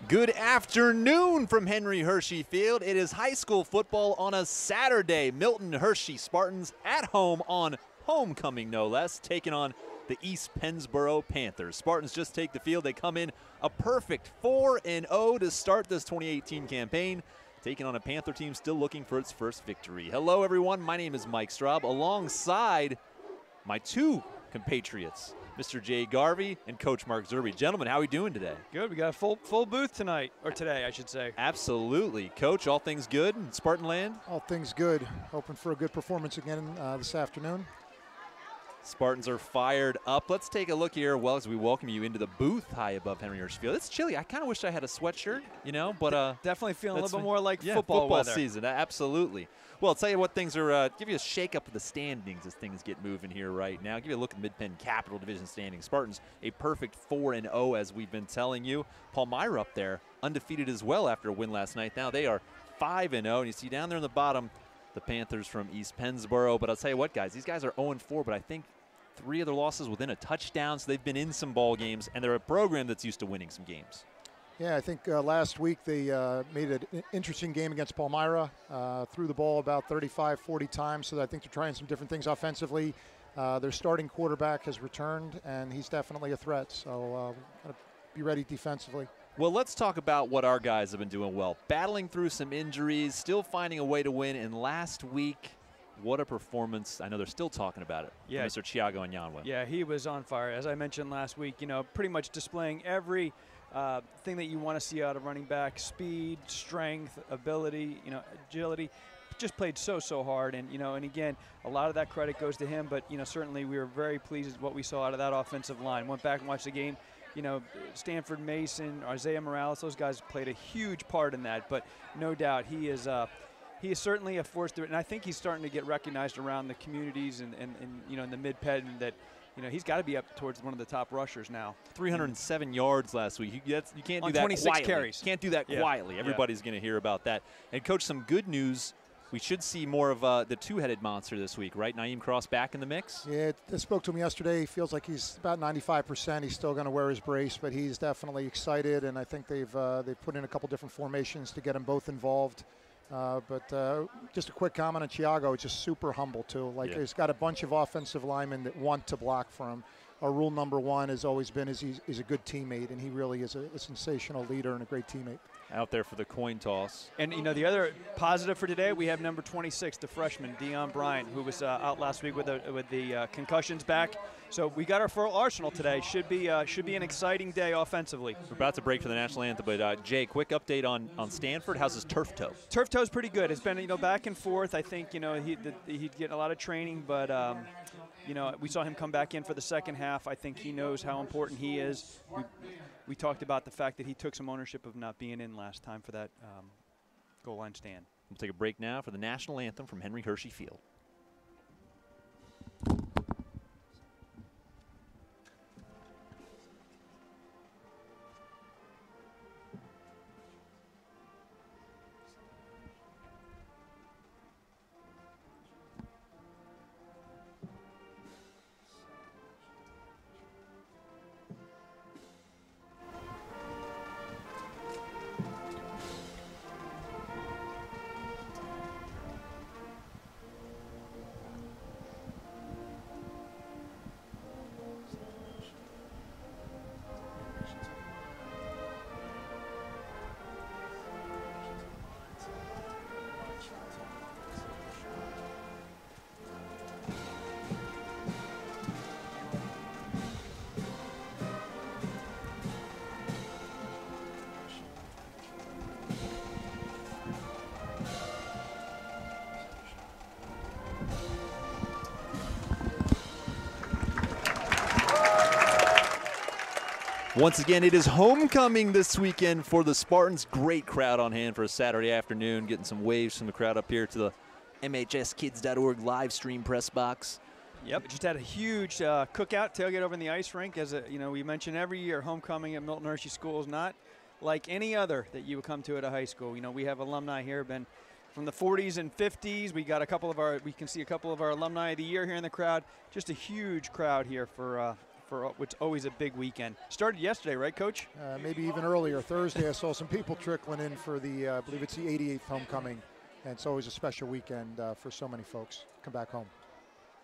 Good afternoon from Henry Hershey Field. It is high school football on a Saturday. Milton Hershey Spartans at home on homecoming, no less, taking on the East Pennsboro Panthers. Spartans just take the field. They come in a perfect 4-0 to start this 2018 campaign, taking on a Panther team still looking for its first victory. Hello, everyone. My name is Mike Straub, alongside my two compatriots, Mr. Jay Garvey and Coach Mark Zerby. Gentlemen, how are we doing today? Good. We got a full booth tonight, or today, I should say. Absolutely. Coach, all things good in Spartan land? All things good. Hoping for a good performance again this afternoon. Spartans are fired up. Let's take a look here as we welcome you into the booth high above Henry Hershey Field. It's chilly. I kind of wish I had a sweatshirt, you know, but definitely feeling a little bit more like football weather. Season. Absolutely. Well, I'll tell you what, things are give you a shake up of the standings as things get moving here right now. Give you a look at Mid-Penn Capital Division standings. Spartans a perfect 4-0 as we've been telling you. Palmyra up there undefeated as well after a win last night. Now they are 5-0, and you see down there in the bottom the Panthers from East Pennsboro. But I'll tell you what, guys, these guys are 0-4, but I think 3 of their losses within a touchdown, so they've been in some ball games, and they're a program that's used to winning some games. Yeah, I think last week they made an interesting game against Palmyra, threw the ball about 35, 40 times, so I think they're trying some different things offensively. Their starting quarterback has returned, and he's definitely a threat, so gotta be ready defensively. Well, let's talk about what our guys have been doing well. Battling through some injuries, still finding a way to win, and last week, what a performance. I know they're still talking about it. Yeah, Mr. Chiago and Yanwa. Yeah, he was on fire. As I mentioned last week, you know, pretty much displaying every thing that you want to see out of running back: speed, strength, ability, you know, agility. Just played so hard, and you know, and again, a lot of that credit goes to him. But you know, certainly we were very pleased with what we saw out of that offensive line. Went back and watched the game. You know, Stanford Mason, Isaiah Morales, those guys played a huge part in that. But no doubt, he is certainly a force to it, and I think he's starting to get recognized around the communities and you know, in the Mid-Penn, that you know, he's got to be up towards one of the top rushers now. 307 yards last week. You can't do that 26 quietly. Carries. Can't do that quietly. Everybody's going to hear about that. And Coach, some good news. We should see more of the two-headed monster this week, right? Naeem Cross back in the mix? Yeah, I spoke to him yesterday. He feels like he's about 95%. He's still going to wear his brace, but he's definitely excited, and I think they've put in a couple different formations to get them both involved. But just a quick comment on Chiago, just super humble too. Like, he's got a bunch of offensive linemen that want to block for him. Our rule number one has always been he's a good teammate, and he really is a sensational leader and a great teammate. Out there for the coin toss. And you know, the other positive for today, we have number 26, the freshman Dion Bryant, who was out last week with the concussions back. So we got our full arsenal today. Should be an exciting day offensively. We're about to break for the national anthem, but Jay, quick update on Stanford. How's his turf toe? Turf toe's pretty good. It's been, you know, back and forth. I think, you know, he'd get a lot of training, but you know, we saw him come back in for the second half. I think he knows how important he is. We talked about the fact that he took some ownership of not being in last time for that goal line stand. We'll take a break now for the national anthem from Henry Hershey Field. Once again, it is homecoming this weekend for the Spartans. Great crowd on hand for a Saturday afternoon. Getting some waves from the crowd up here to the MHSkids.org live stream press box. Yep, just had a huge cookout, tailgate over in the ice rink. As you know, we mention every year, homecoming at Milton Hershey School is not like any other that you would come to at a high school. You know, we have alumni here, been from the 40s and 50s. We got a couple of our, we can see a couple of our alumni of the year here in the crowd. Just a huge crowd here for for what's always a big weekend. Started yesterday, right, Coach? Maybe even earlier. Thursday, I saw some people trickling in for the, I believe it's the 88th homecoming. And it's always a special weekend for so many folks come back home.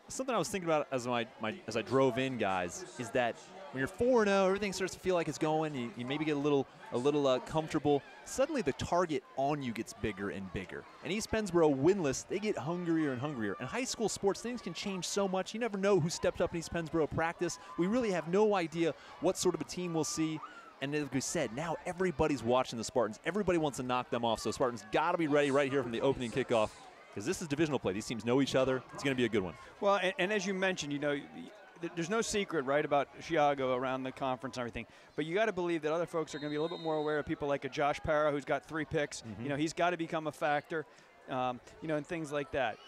Something I was thinking about as I drove in, guys, is that when you're 4-0, everything starts to feel like it's going. You maybe get a little comfortable. Suddenly, the target on you gets bigger and bigger. And East Pennsboro, winless, they get hungrier and hungrier. In high school sports, things can change so much. You never know who stepped up in East Pennsboro practice. We really have no idea what sort of a team we'll see. And as we said, now everybody's watching the Spartans. Everybody wants to knock them off. So Spartans got to be ready right here from the opening kickoff, because this is divisional play. These teams know each other. It's going to be a good one. Well, and as you mentioned, there's no secret, right, about Chiago around the conference and everything. But you got to believe that other folks are going to be a little bit more aware of people like a Josh Parra, who's got 3 picks. Mm-hmm. He's got to become a factor, and things like that.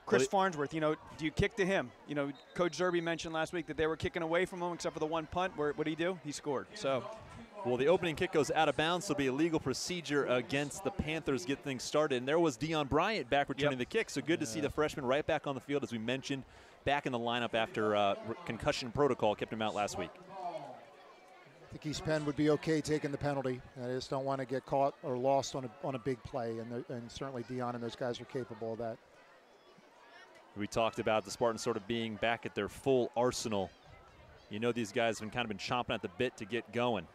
Chris Farnsworth, do you kick to him? Coach Zerby mentioned last week that they were kicking away from him except for the one punt. What did he do? He scored. So. Well, the opening kick goes out of bounds, so it'll be a legal procedure against the Panthers get things started. And there was Deion Bryant back returning the kick, so good to see the freshman right back on the field, as we mentioned, back in the lineup after concussion protocol kept him out last week. I think East Penn would be okay taking the penalty. I just don't want to get caught or lost on a big play, and certainly Deion and those guys are capable of that. We talked about the Spartans sort of being back at their full arsenal. These guys have kind of been chomping at the bit to get going.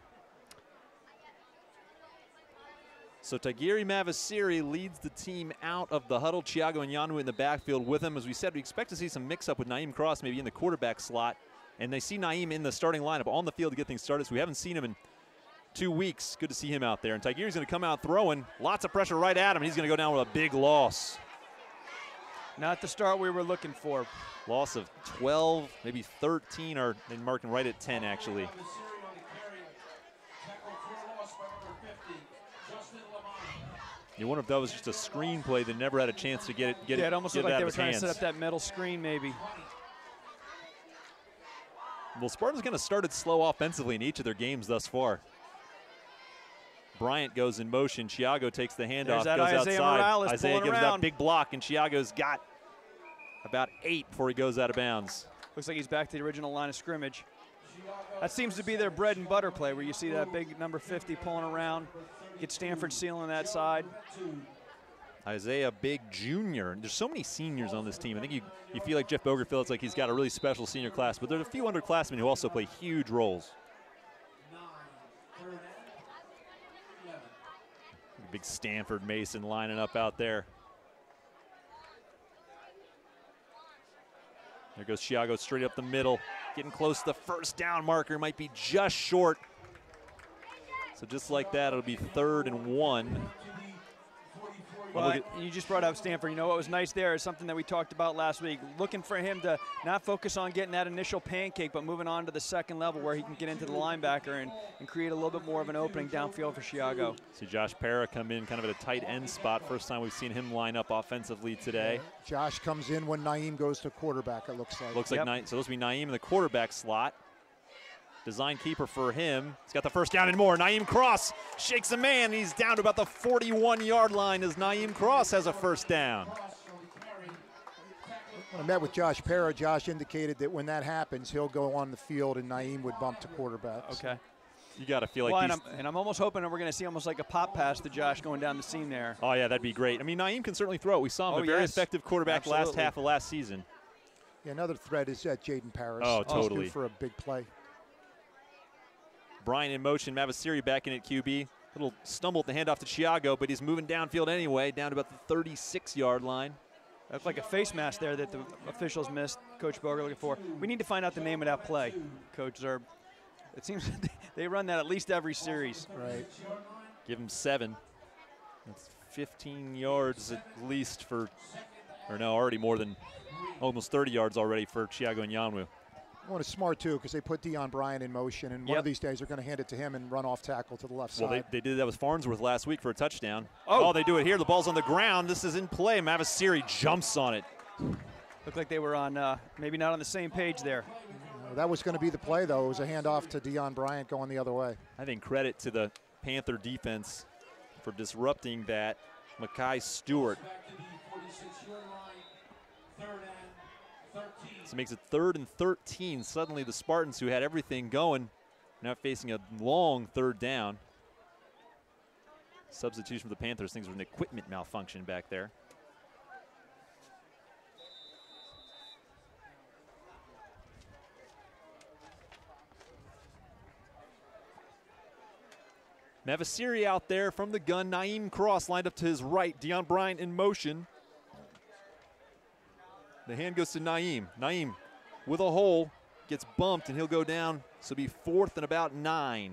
So Tigiri Mavasiri leads the team out of the huddle. Chiago and Yanu in the backfield with him. As we said, we expect to see some mix-up with Naeem Cross maybe in the quarterback slot. And they see Naeem in the starting lineup on the field to get things started. So we haven't seen him in 2 weeks. Good to see him out there. And Tigiri's going to come out throwing. Lots of pressure right at him. He's going to go down with a big loss. Not the start we were looking for. Loss of 12, maybe 13, or they're marking right at 10, actually. You wonder if that was just a screenplay that never had a chance to get it. It almost looked like they were trying to set up that middle screen, maybe. Well, Spartans kind of started slow offensively in each of their games thus far. Bryant goes in motion. Chiago takes the handoff, goes outside. Isaiah gives that big block, and Chiago's got about 8 before he goes out of bounds. Looks like he's back to the original line of scrimmage. That seems to be their bread and butter play, where you see that big number 50 pulling around. Get Stanford sealing that side. Isaiah Big Jr. There's so many seniors on this team. I think you feel like Jeff Boger feels like he's got a really special senior class, but there's a few underclassmen who also play huge roles. Big Stanford Mason lining up out there. There goes Chiago straight up the middle. Getting close to the first down marker. Might be just short. So just like that, it'll be 3rd and 1. Well, you just brought up Stanford. What was nice there is something that we talked about last week. Looking for him to not focus on getting that initial pancake, but moving on to the second level where he can get into the linebacker and create a little bit more of an opening downfield for Chiago. See Josh Parra come in kind of at a tight end spot. First time we've seen him line up offensively today. Josh comes in when Naeem goes to quarterback, it looks like. Looks like so this will be Naeem in the quarterback slot. Design keeper for him. He's got the first down and more. Naeem Cross shakes a man. He's down to about the 41-yard line as Naeem Cross has a first down. When I met with Josh Parra, Josh indicated that when that happens, he'll go on the field and Naeem would bump to quarterback. Okay. You got to feel like and I'm almost hoping that we're going to see almost like a pop pass to Josh going down the seam there. Oh, yeah, that'd be great. I mean, Naeem can certainly throw it. We saw him a very effective quarterback last half of last season. Yeah, another threat is Jaden Paris. Oh, totally. For a big play. Bryant in motion, Mavasiri back in at QB. Little stumble at the handoff to Chiago, but he's moving downfield anyway, down to about the 36-yard line. That's like a face mask there that the officials missed. Coach Boger looking for. We need to find out the name of that play, Coach Zerb. It seems they run that at least every series. Right. Give him 7. That's 15 yards at least for, or no, already more than almost 30 yards already for Chiago and Yanwu. Well, it's smart, too, because they put Deion Bryant in motion, and one of these days they're going to hand it to him and run off tackle to the left side. Well, they did that with Farnsworth last week for a touchdown. Oh, they do it here. The ball's on the ground. This is in play. Mavasiri jumps on it. Looked like they were on, maybe not on the same page there. That was going to be the play, though. It was a handoff to Deion Bryant going the other way. I think credit to the Panther defense for disrupting that. Makai Stewart. So it makes it 3rd and 13. Suddenly the Spartans, who had everything going, now facing a long 3rd down. Substitution for the Panthers. Things were an equipment malfunction back there. Mavasiri out there from the gun. Naeem Cross lined up to his right. Deion Bryant in motion. The hand goes to Naeem. Naeem with a hole, gets bumped, and he'll go down. So it'll be 4th and about 9.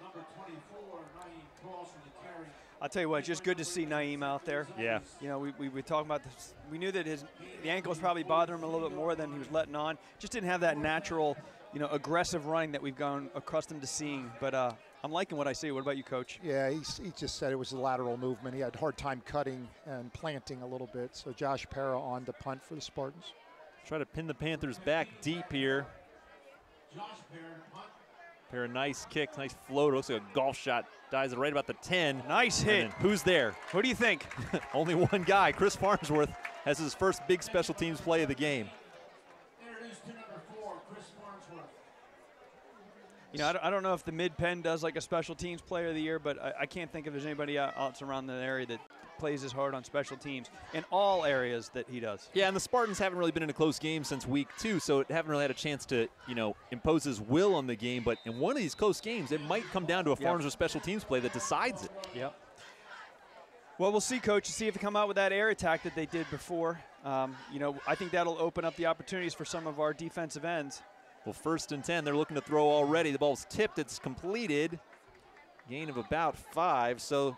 Number 24, Naeem Cross from the carry. I'll tell you what, just good to see Naeem out there. Yeah. You know, we were talking about this. We knew that the ankle was probably bothering him a little bit more than he was letting on. Just didn't have that natural, you know, aggressive running that we've gone accustomed to seeing. But I'm liking what I see. What about you, Coach? Yeah, he just said it was a lateral movement. He had a hard time cutting and planting a little bit. So Josh Para on the punt for the Spartans. Try to pin the Panthers back deep here. Josh Perrin, punt. Para, nice kick, nice floater. Looks like a golf shot. Dies at right about the 10. Nice hit. Who's there? What do you think? Only one guy. Chris Farnsworth has his first big special teams play of the game. Introduced to number 4, Chris Farnsworth. You know, I don't know if the mid-pen does like a special teams player of the year, but I can't think if there's anybody else around the area that plays as hard on special teams in all areas that he does. Yeah, and the Spartans haven't really been in a close game since week 2, so haven't really had a chance to, you know, impose his will on the game. But in one of these close games, it might come down to a Farnsworth special teams play that decides it. Yep. Well, we'll see, Coach, to see if they come out with that air attack that they did before. You know, I think that'll open up the opportunities for some of our defensive ends. Well, 1st and 10, they're looking to throw already. The ball's tipped, it's completed. Gain of about 5, so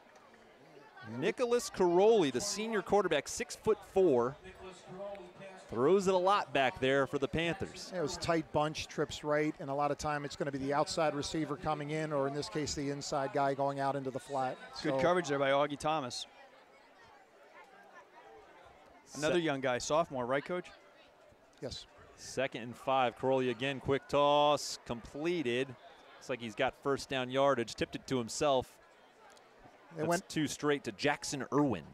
Nicholas Caroli, the senior quarterback, 6'4", throws it a lot back there for the Panthers. It was tight bunch, trips right, and a lot of time it's going to be the outside receiver coming in, or in this case, the inside guy going out into the flat. Good coverage there by Augie Thomas. Another young guy, sophomore, right, Coach? Yes. 2nd and 5. Caroli again, quick toss, completed. Looks like he's got 1st down yardage, tipped it to himself. It went 2 straight to Jackson Irwin.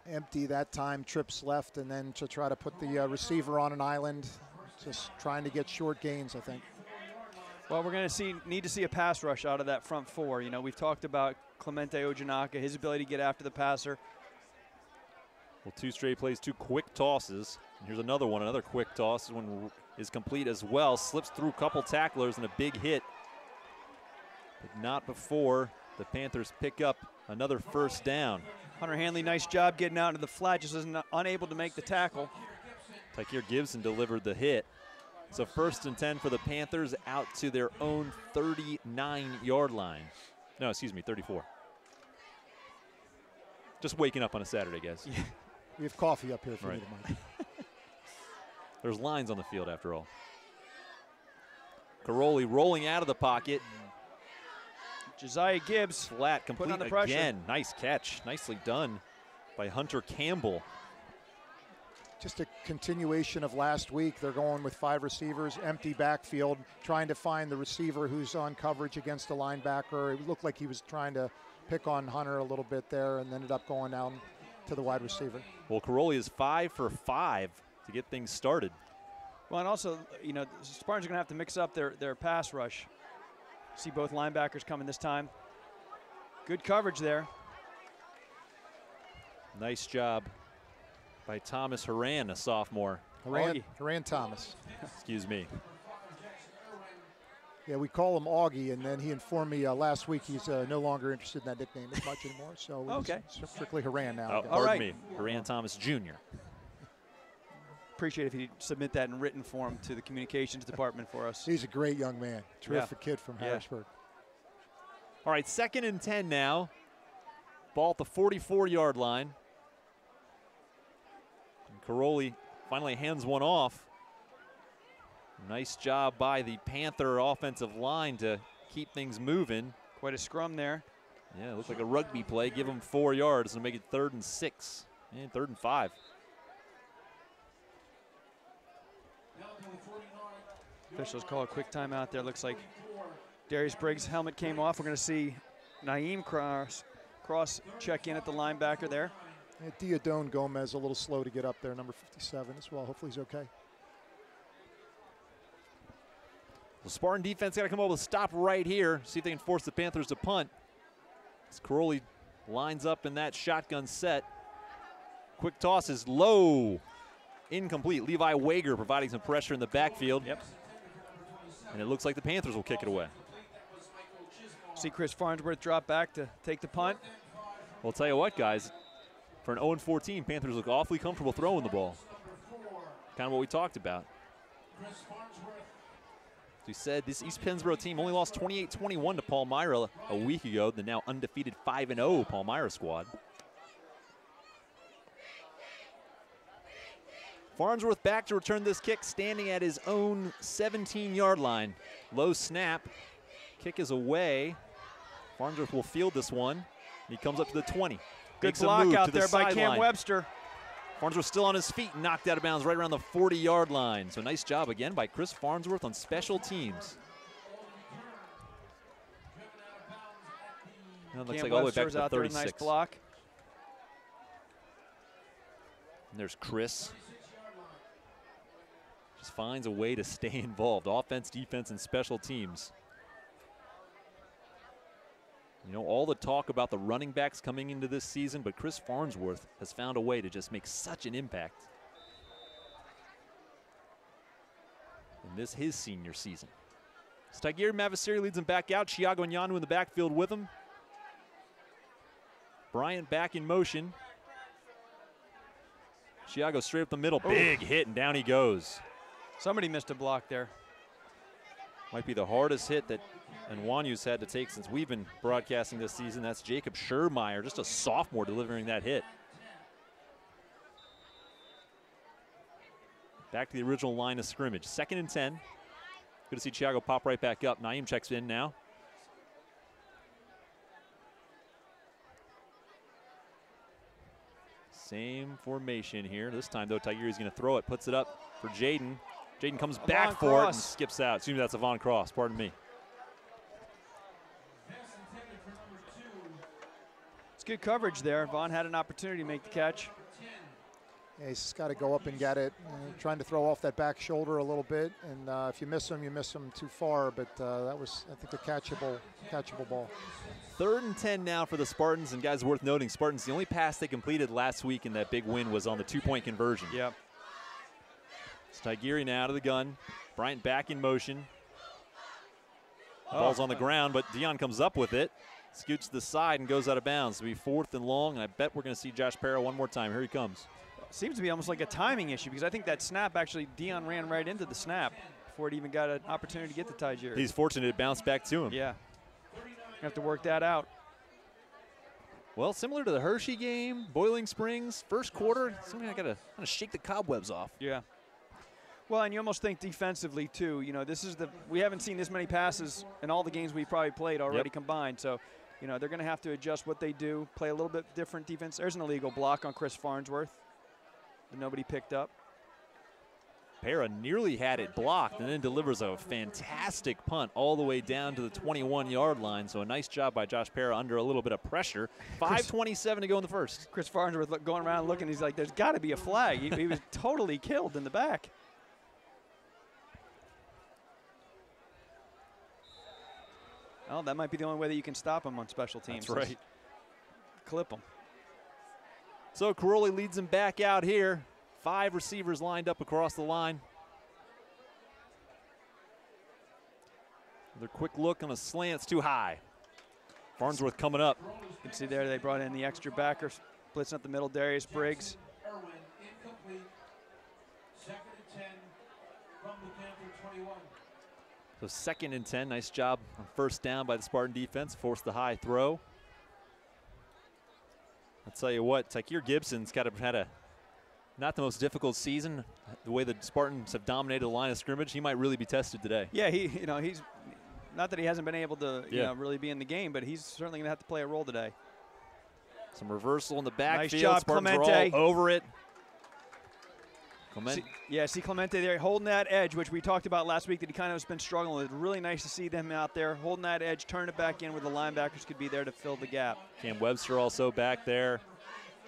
Empty that time, trips left, and then to try to put the receiver on an island, just trying to get short gains, I think. Well, we're going to need to see a pass rush out of that front 4. You know, we've talked about Clemente Ojanaka, his ability to get after the passer. Well, 2 straight plays, 2 quick tosses. And here's another one, another quick toss. This one is complete as well. Slips through a couple tacklers and a big hit. But not before the Panthers pick up another 1st down. Hunter Hanley, nice job getting out into the flat, just was unable to make the tackle. Tykeer Gibson delivered the hit. So 1st and 10 for the Panthers out to their own 39-yard line. No, excuse me, 34. Just waking up on a Saturday, guys. Yeah. We have coffee up here if you need it, Mike. There's lines on the field after all. Caroli rolling out of the pocket. Josiah Gibbs flat, complete on the pressure. Again. Nice catch, nicely done by Hunter Campbell. Just a continuation of last week. They're going with 5 receivers, empty backfield, trying to find the receiver who's on coverage against a linebacker. It looked like he was trying to pick on Hunter a little bit there and ended up going down to the wide receiver. Well, Caroli is 5 for 5 to get things started. Well, and also, you know, the Spartans are going to have to mix up their pass rush. See both linebackers coming this time. Good coverage there. Nice job by Thomas Horan, a sophomore. Horan Thomas. Excuse me. Yeah, we call him Augie, and then he informed me last week he's no longer interested in that nickname as much anymore. So okay, strictly Horan now. Pardon me, Horan Thomas Jr. Appreciate if you submit that in written form to the communications department for us. He's a great young man, terrific kid from Harrisburg. All right, 2nd and 10 now. Ball at the 44-yard line. And Caroli finally hands one off. Nice job by the Panther offensive line to keep things moving. Quite a scrum there. Yeah, it looked like a rugby play. Give them 4 yards and make it 3rd and 6 and 3rd and 5. Officials call a quick timeout there. Looks like Darius Briggs' helmet came off. We're going to see Naeem Cross check in at the linebacker there. Yeah, Diodone Gomez a little slow to get up there, number 57 as well. Hopefully he's okay. The Spartan defense got to come up with a stop right here. See if they can force the Panthers to punt. As Caroli lines up in that shotgun set. Quick toss is low. Incomplete. Levi Wager providing some pressure in the backfield. Yep. And it looks like the Panthers will kick it away. See Chris Farnsworth drop back to take the punt. Well, I'll tell you what, guys. For an 0-4 team, Panthers look awfully comfortable throwing the ball. Kind of what we talked about. As we said, this East Pennsboro team only lost 28-21 to Palmyra a week ago, the now undefeated 5-0 Palmyra squad. Farnsworth back to return this kick, standing at his own 17-yard line. Low snap. Kick is away. Farnsworth will field this one. He comes up to the 20. Good block out there by Cam Webster. Farnsworth still on his feet, knocked out of bounds right around the 40-yard line. So nice job again by Chris Farnsworth on special teams. And it looks like all the way back to the 36. Nice block. And there's Chris. Just finds a way to stay involved. Offense, defense, and special teams. You know, all the talk about the running backs coming into this season, but Chris Farnsworth has found a way to just make such an impact in this his senior season. Tigiri Mavasiri leads him back out. Chiago Nyanu in the backfield with him. Bryant back in motion. Chiago straight up the middle. Big hit, and down he goes. Somebody missed a block there. Might be the hardest hit that Nwanyu's had to take since we've been broadcasting this season. That's Jacob Schermeyer, just a sophomore, delivering that hit. Back to the original line of scrimmage. 2nd and 10. Good to see Chiago pop right back up. Naeem checks in now. Same formation here. This time, though, Tigiri's going to throw it. Puts it up for Jaden. Jaden comes back for it and skips out. Excuse me, that's Avon Cross. Pardon me. It's good coverage there. Vaughn had an opportunity to make the catch. Yeah, he's just got to go up and get it. Trying to throw off that back shoulder a little bit. And if you miss him too far. But that was, I think, a catchable ball. 3rd and 10 now for the Spartans. And guys, worth noting, Spartans, the only pass they completed last week in that big win was on the 2-point conversion. Yep. It's Tigiri now out of the gun. Bryant back in motion. Ball's on the ground, but Dion comes up with it. Scoots to the side and goes out of bounds. It'll be 4th and long, and I bet we're going to see Josh Parra one more time. Here he comes. Seems to be almost like a timing issue because I think that snap actually, Dion ran right into the snap before it even got an opportunity to get to Tigiri. He's fortunate it bounced back to him. Yeah. Have to work that out. Well, similar to the Hershey game, Boiling Springs, first quarter, something I got to kind of shake the cobwebs off. Yeah. Well, and you almost think defensively, too. You know, we haven't seen this many passes in all the games we've probably played already combined. So, you know, they're going to have to adjust what they do, play a little bit different defense. There's an illegal block on Chris Farnsworth that nobody picked up. Parra nearly had it blocked and then delivers a fantastic punt all the way down to the 21-yard line. So a nice job by Josh Parra under a little bit of pressure. 5:27 to go in the first. Chris Farnsworth going around looking. He's like, there's got to be a flag. He was totally killed in the back. Well, that might be the only way that you can stop him on special teams. That's right. Clip him. So Caroli leads him back out here. 5 receivers lined up across the line. Another quick look on a slant. It's too high. Farnsworth coming up. You can see there they brought in the extra backer, blitzing up the middle, Darius Briggs. Irwin, incomplete. 2nd and 10 from the Panther 21. So 2nd and 10, nice job on first down by the Spartan defense, forced the high throw. I'll tell you what, Tykeer Gibson's had a not the most difficult season. The way the Spartans have dominated the line of scrimmage, he might really be tested today. Yeah, he's not that he hasn't been able to really be in the game, but he's certainly going to have to play a role today. Some reversal in the backfield. Nice job, Spartans Clemente. are all over it. See Clemente there holding that edge, which we talked about last week that he kind of has been struggling with. Really nice to see them out there holding that edge, turn it back in where the linebackers could be there to fill the gap. Cam Webster also back there.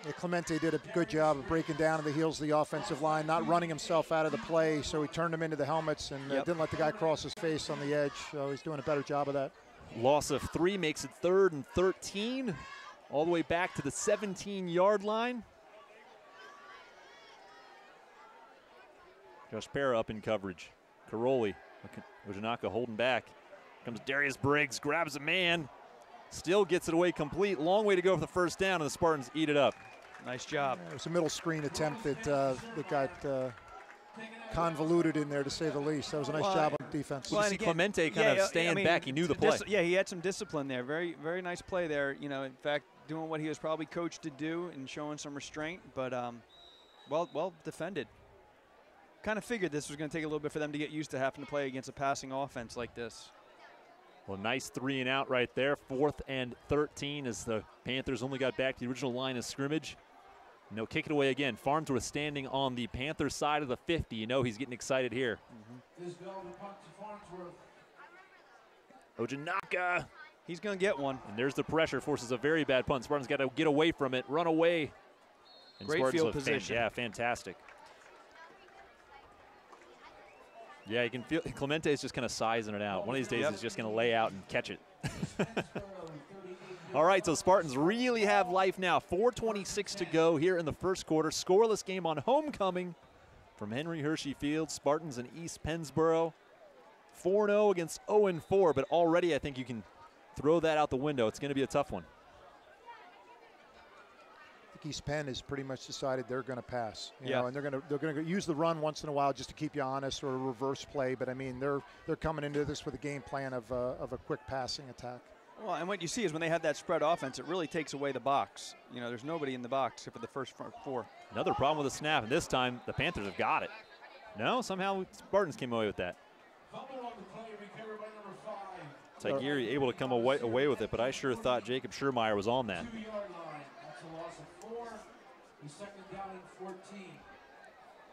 Yeah, Clemente did a good job of breaking down at the heels of the offensive line, not running himself out of the play, so he turned them into the helmets and didn't let the guy cross his face on the edge. So he's doing a better job of that. Loss of 3 makes it 3rd and 13, all the way back to the 17-yard line. Josh Parra up in coverage. Caroli, Ojanaka holding back. Comes Darius Briggs, grabs a man, still gets it away complete. Long way to go for the first down, and the Spartans eat it up. Nice job. Yeah, it was a middle screen attempt that got convoluted in there, to say the least. That was a nice job on defense. Well, you see Clemente kind of staying back. He knew the play. Yeah, he had some discipline there. Very, very nice play there. You know, in fact, doing what he was probably coached to do and showing some restraint, but well defended. Kind of figured this was going to take a little bit for them to get used to having to play against a passing offense like this. Well, nice 3 and out right there. 4th and 13 as the Panthers only got back to the original line of scrimmage. And they'll kick it away again. Farnsworth standing on the Panthers side of the 50. You know he's getting excited here. Ojanaka. He's going to get one. And there's the pressure. Forces a very bad punt. Spartans got to get away from it, run away. And Great Spartans field position. Yeah, fantastic. Yeah, you can feel Clemente is just kind of sizing it out. One of these days he's just going to lay out and catch it. All right, so Spartans really have life now. 4:26 to go here in the first quarter. Scoreless game on homecoming from Henry Hershey Field. Spartans in East Pennsboro. 4-0 against 0-4, but already I think you can throw that out the window. It's going to be a tough one. I think East Penn has pretty much decided they're going to pass, you know, and they're going to use the run once in a while just to keep you honest, or a reverse play. But I mean, they're coming into this with a game plan of a quick passing attack. Well, and what you see is when they have that spread offense, it really takes away the box. You know, there's nobody in the box except for the first 4. Another problem with the snap, and this time the Panthers have got it. No, somehow Spartans came away with that. Tigiri able to come away with it, but I sure thought Jacob Schurmeyer was on that.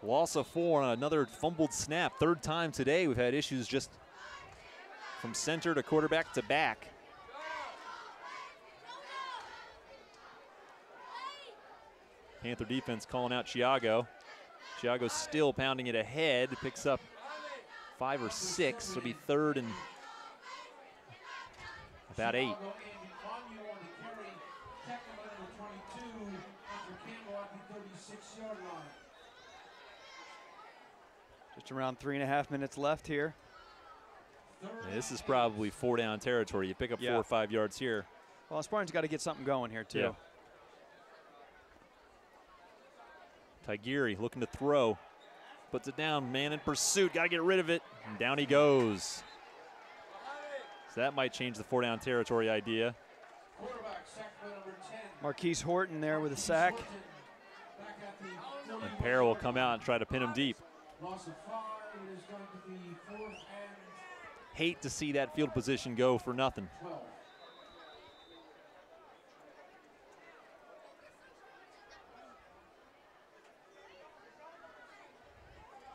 Loss of 4 on another fumbled snap. 3rd time today we've had issues just from center to quarterback to back. Panther defense calling out Chiago. Chiago's still pounding it ahead. Picks up 5 or 6. It'll be 3rd and about 8. Just around 3.5 minutes left here. Yeah, this is probably 4 down territory. You pick up 4 or 5 yards here. Well, Spartan's got to get something going here too. Yeah. Tigiri looking to throw. Puts it down, man in pursuit. Got to get rid of it. And down he goes. So that might change the 4 down territory idea. Marquise Horton there with a sack. And Parra will come out and try to pin him deep. Hate to see that field position go for nothing.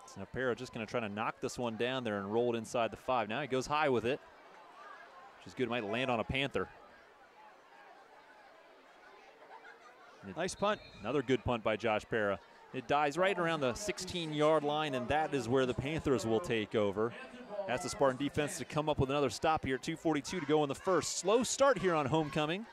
So now Parra just going to try to knock this one down there and roll it inside the 5. Now he goes high with it, which is good. Might land on a Panther. Nice punt. Another good punt by Josh Parra. It dies right around the 16-yard line, and that is where the Panthers will take over. That's the Spartan defense to come up with another stop here. 2:42 to go in the first. Slow start here on homecoming.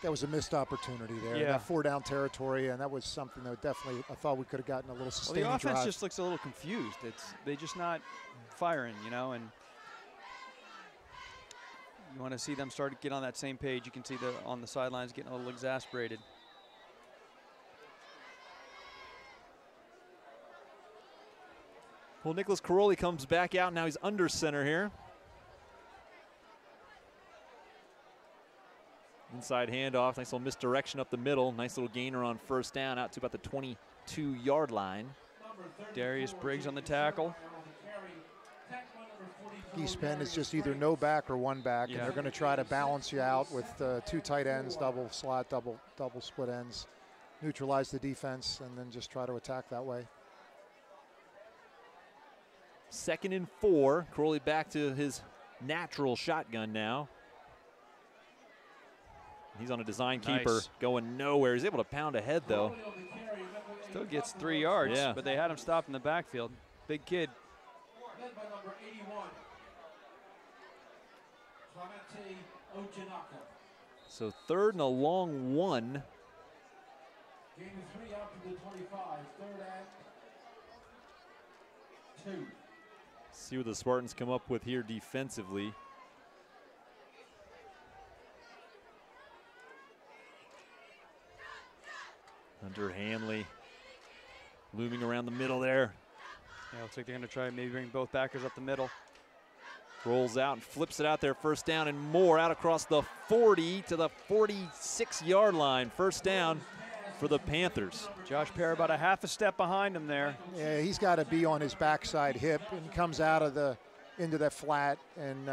That was a missed opportunity there. Yeah. That 4 down territory, and that was something that definitely I thought we could have gotten a little sustaining Well, the offense drive. just looks a little confused. They're just not firing, you know, and you want to see them start to get on that same page. You can see on the sidelines getting a little exasperated. Well, Nicholas Caroli comes back out. Now he's under center here. Inside handoff. Nice little misdirection up the middle. Nice little gainer on first down out to about the 22-yard line. Darius Briggs on the tackle. East Penn is just either no back or 1 back, and they're going to try to balance you out with 2 tight ends, double slot, double split ends, neutralize the defense, and then just try to attack that way. 2nd and 4. Crowley back to his natural shotgun now. He's on a design keeper, Nice. going nowhere. He's able to pound ahead, though. Still gets 3 yards, Yeah. but they had him stopped in the backfield. Big kid. Led by number 81, Clemente Ochinaka. So 3rd and a long 1. Gain of 3 out to the 25. 3rd and 2. See what the Spartans come up with here defensively. Hunter Hanley looming around the middle there. Yeah, looks like they're going to try maybe bring both backers up the middle. Rolls out and flips it out there. 1st down and more, out across the 40 to the 46-yard line. 1st down for the Panthers. Josh Perry about a half a step behind him there. Yeah, he's got to be on his backside hip, and he comes out of into that flat, and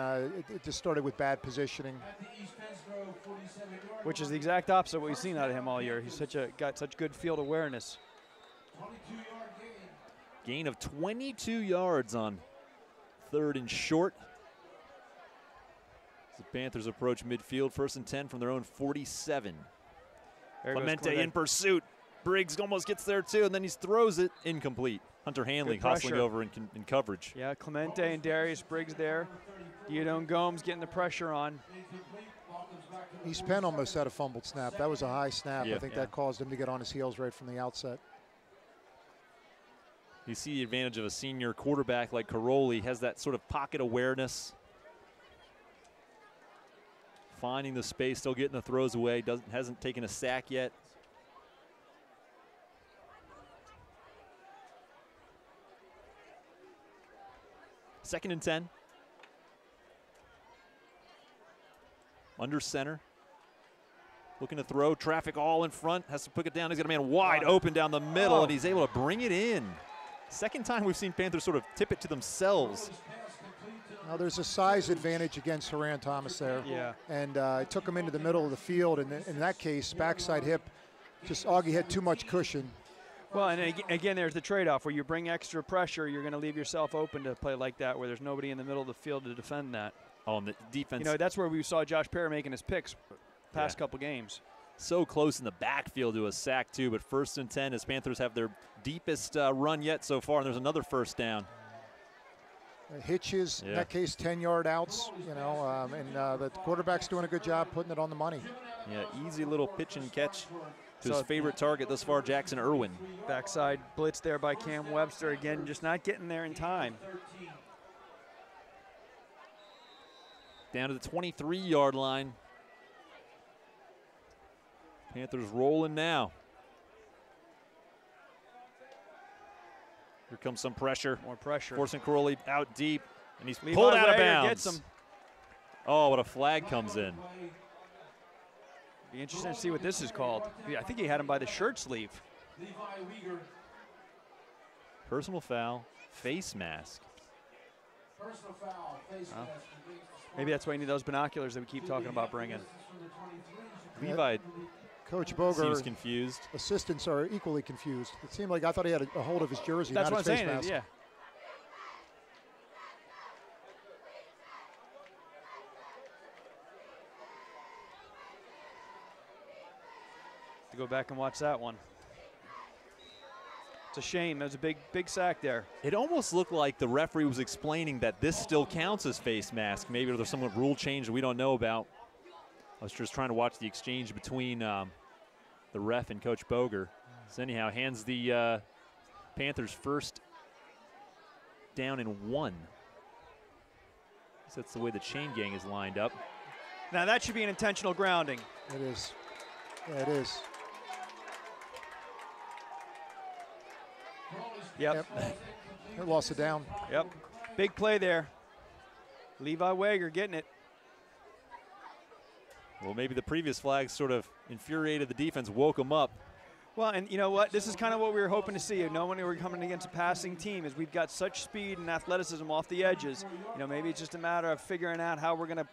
it just started with bad positioning. At the East Pennsboro 47-yard Which is the exact opposite of what we've seen out of him all year. He's got such good field awareness. 22-yard gain. Gain of 22 yards on 3rd and short. As the Panthers approach midfield, 1st and 10 from their own 47. There goes Clemente in pursuit. Briggs almost gets there too, and then he throws it incomplete. Hunter Hanley Good hustling pressure. over in coverage. Yeah, Clemente and Darius Briggs there. Diodone Gomes getting the pressure on. Incomplete. Ball comes back to the East Penn almost had a fumbled snap. That was a high snap. Yeah. I think Yeah. that caused him to get on his heels right from the outset. You see the advantage of a senior quarterback like Caroli. Has that sort of pocket awareness. Finding the space, still getting the throws away. Hasn't taken a sack yet. Second and 10. Under center. Looking to throw. Traffic all in front. Has to put it down. He's got a man wide open down the middle, and he's able to bring it in. Second time we've seen Panthers sort of tip it to themselves. Now there's a size advantage against Haran Thomas there. Yeah. And it took him into the middle of the field, and in that case, backside hip, just Augie had too much cushion. Well, and again, there's the trade-off where you bring extra pressure, you're going to leave yourself open to play like that where there's nobody in the middle of the field to defend that. Oh, and the defense. You know, that's where we saw Josh Perry making his picks past couple games. So close in the backfield to a sack too, but 1st and 10 as Panthers have their deepest run yet so far, and there's another 1st down. Hitches, in Yeah. that case, 10-yard outs, and the quarterback's doing a good job putting it on the money. Yeah, easy little pitch and catch to his So- favorite target thus far, Jackson Irwin. Backside blitz there by Cam Webster. Again, just not getting there in time. Down to the 23-yard line. Panthers rolling now. Here comes some pressure. More pressure. Forcing Caroli out deep, and he's Levi pulled out of Wager bounds. gets him. Oh, what a flag comes in. Be interesting to see what this is called. I think he had him by the shirt sleeve. Levi Weger. Personal foul, face mask. Personal foul. Face mask. Maybe that's why you need those binoculars that we keep talking about bringing. Levi Coach seems Boger, confused. assistants are equally confused. It seemed like I thought he had a hold of his jersey, That's not what his I'm face saying. mask. Yeah. To go back and watch that one. It's a shame. There's a big sack there. It almost looked like the referee was explaining that this still counts as face mask. Maybe there's some rule change that we don't know about. I was just trying to watch the exchange between the ref and Coach Boger. So anyhow, hands the Panthers 1st down and 1. So that's the way the chain gang is lined up. Now that should be an intentional grounding. It is. Yeah, it is. Yep. They lost it down. Yep. Big play there. Levi Wager getting it. Well, maybe the previous flag sort of infuriated the defense, woke them up. Well, and you know what? This is kind of what we were hoping to see. Knowing we were coming against a passing team, is we've got such speed and athleticism off the edges. You know, maybe it's just a matter of figuring out how we're going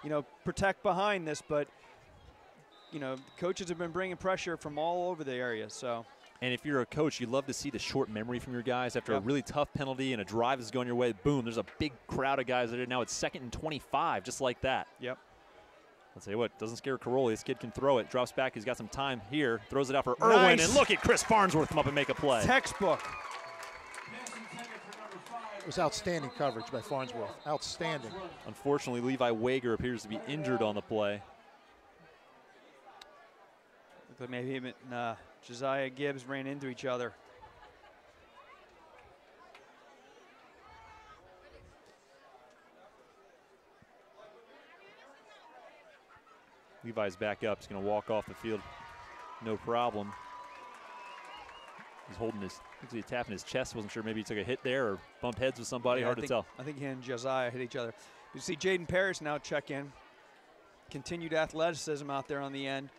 to, protect behind this. But, coaches have been bringing pressure from all over the area. So. And if you're a coach, you love to see the short memory from your guys after Yep. a really tough penalty and a drive is going your way. Boom, there's a big crowd of guys that are now it's 2nd and 25, just like that. Yep. I'll tell you what, doesn't scare Caroli. This kid can throw it. Drops back. He's got some time here. Throws it out for Irwin. And look at Chris Farnsworth come up and make a play. Textbook. It was outstanding coverage by Farnsworth. Outstanding. Unfortunately, Levi Wager appears to be injured on the play. Looked like maybe him and Josiah Gibbs ran into each other. Levi's back up. He's going to walk off the field. No problem. He's holding his, he's tapping his chest. Wasn't sure maybe he took a hit there or bumped heads with somebody. Yeah, Hard to tell. I think he and Josiah hit each other. You see Jaden Parrish now check in. Continued athleticism out there on the end.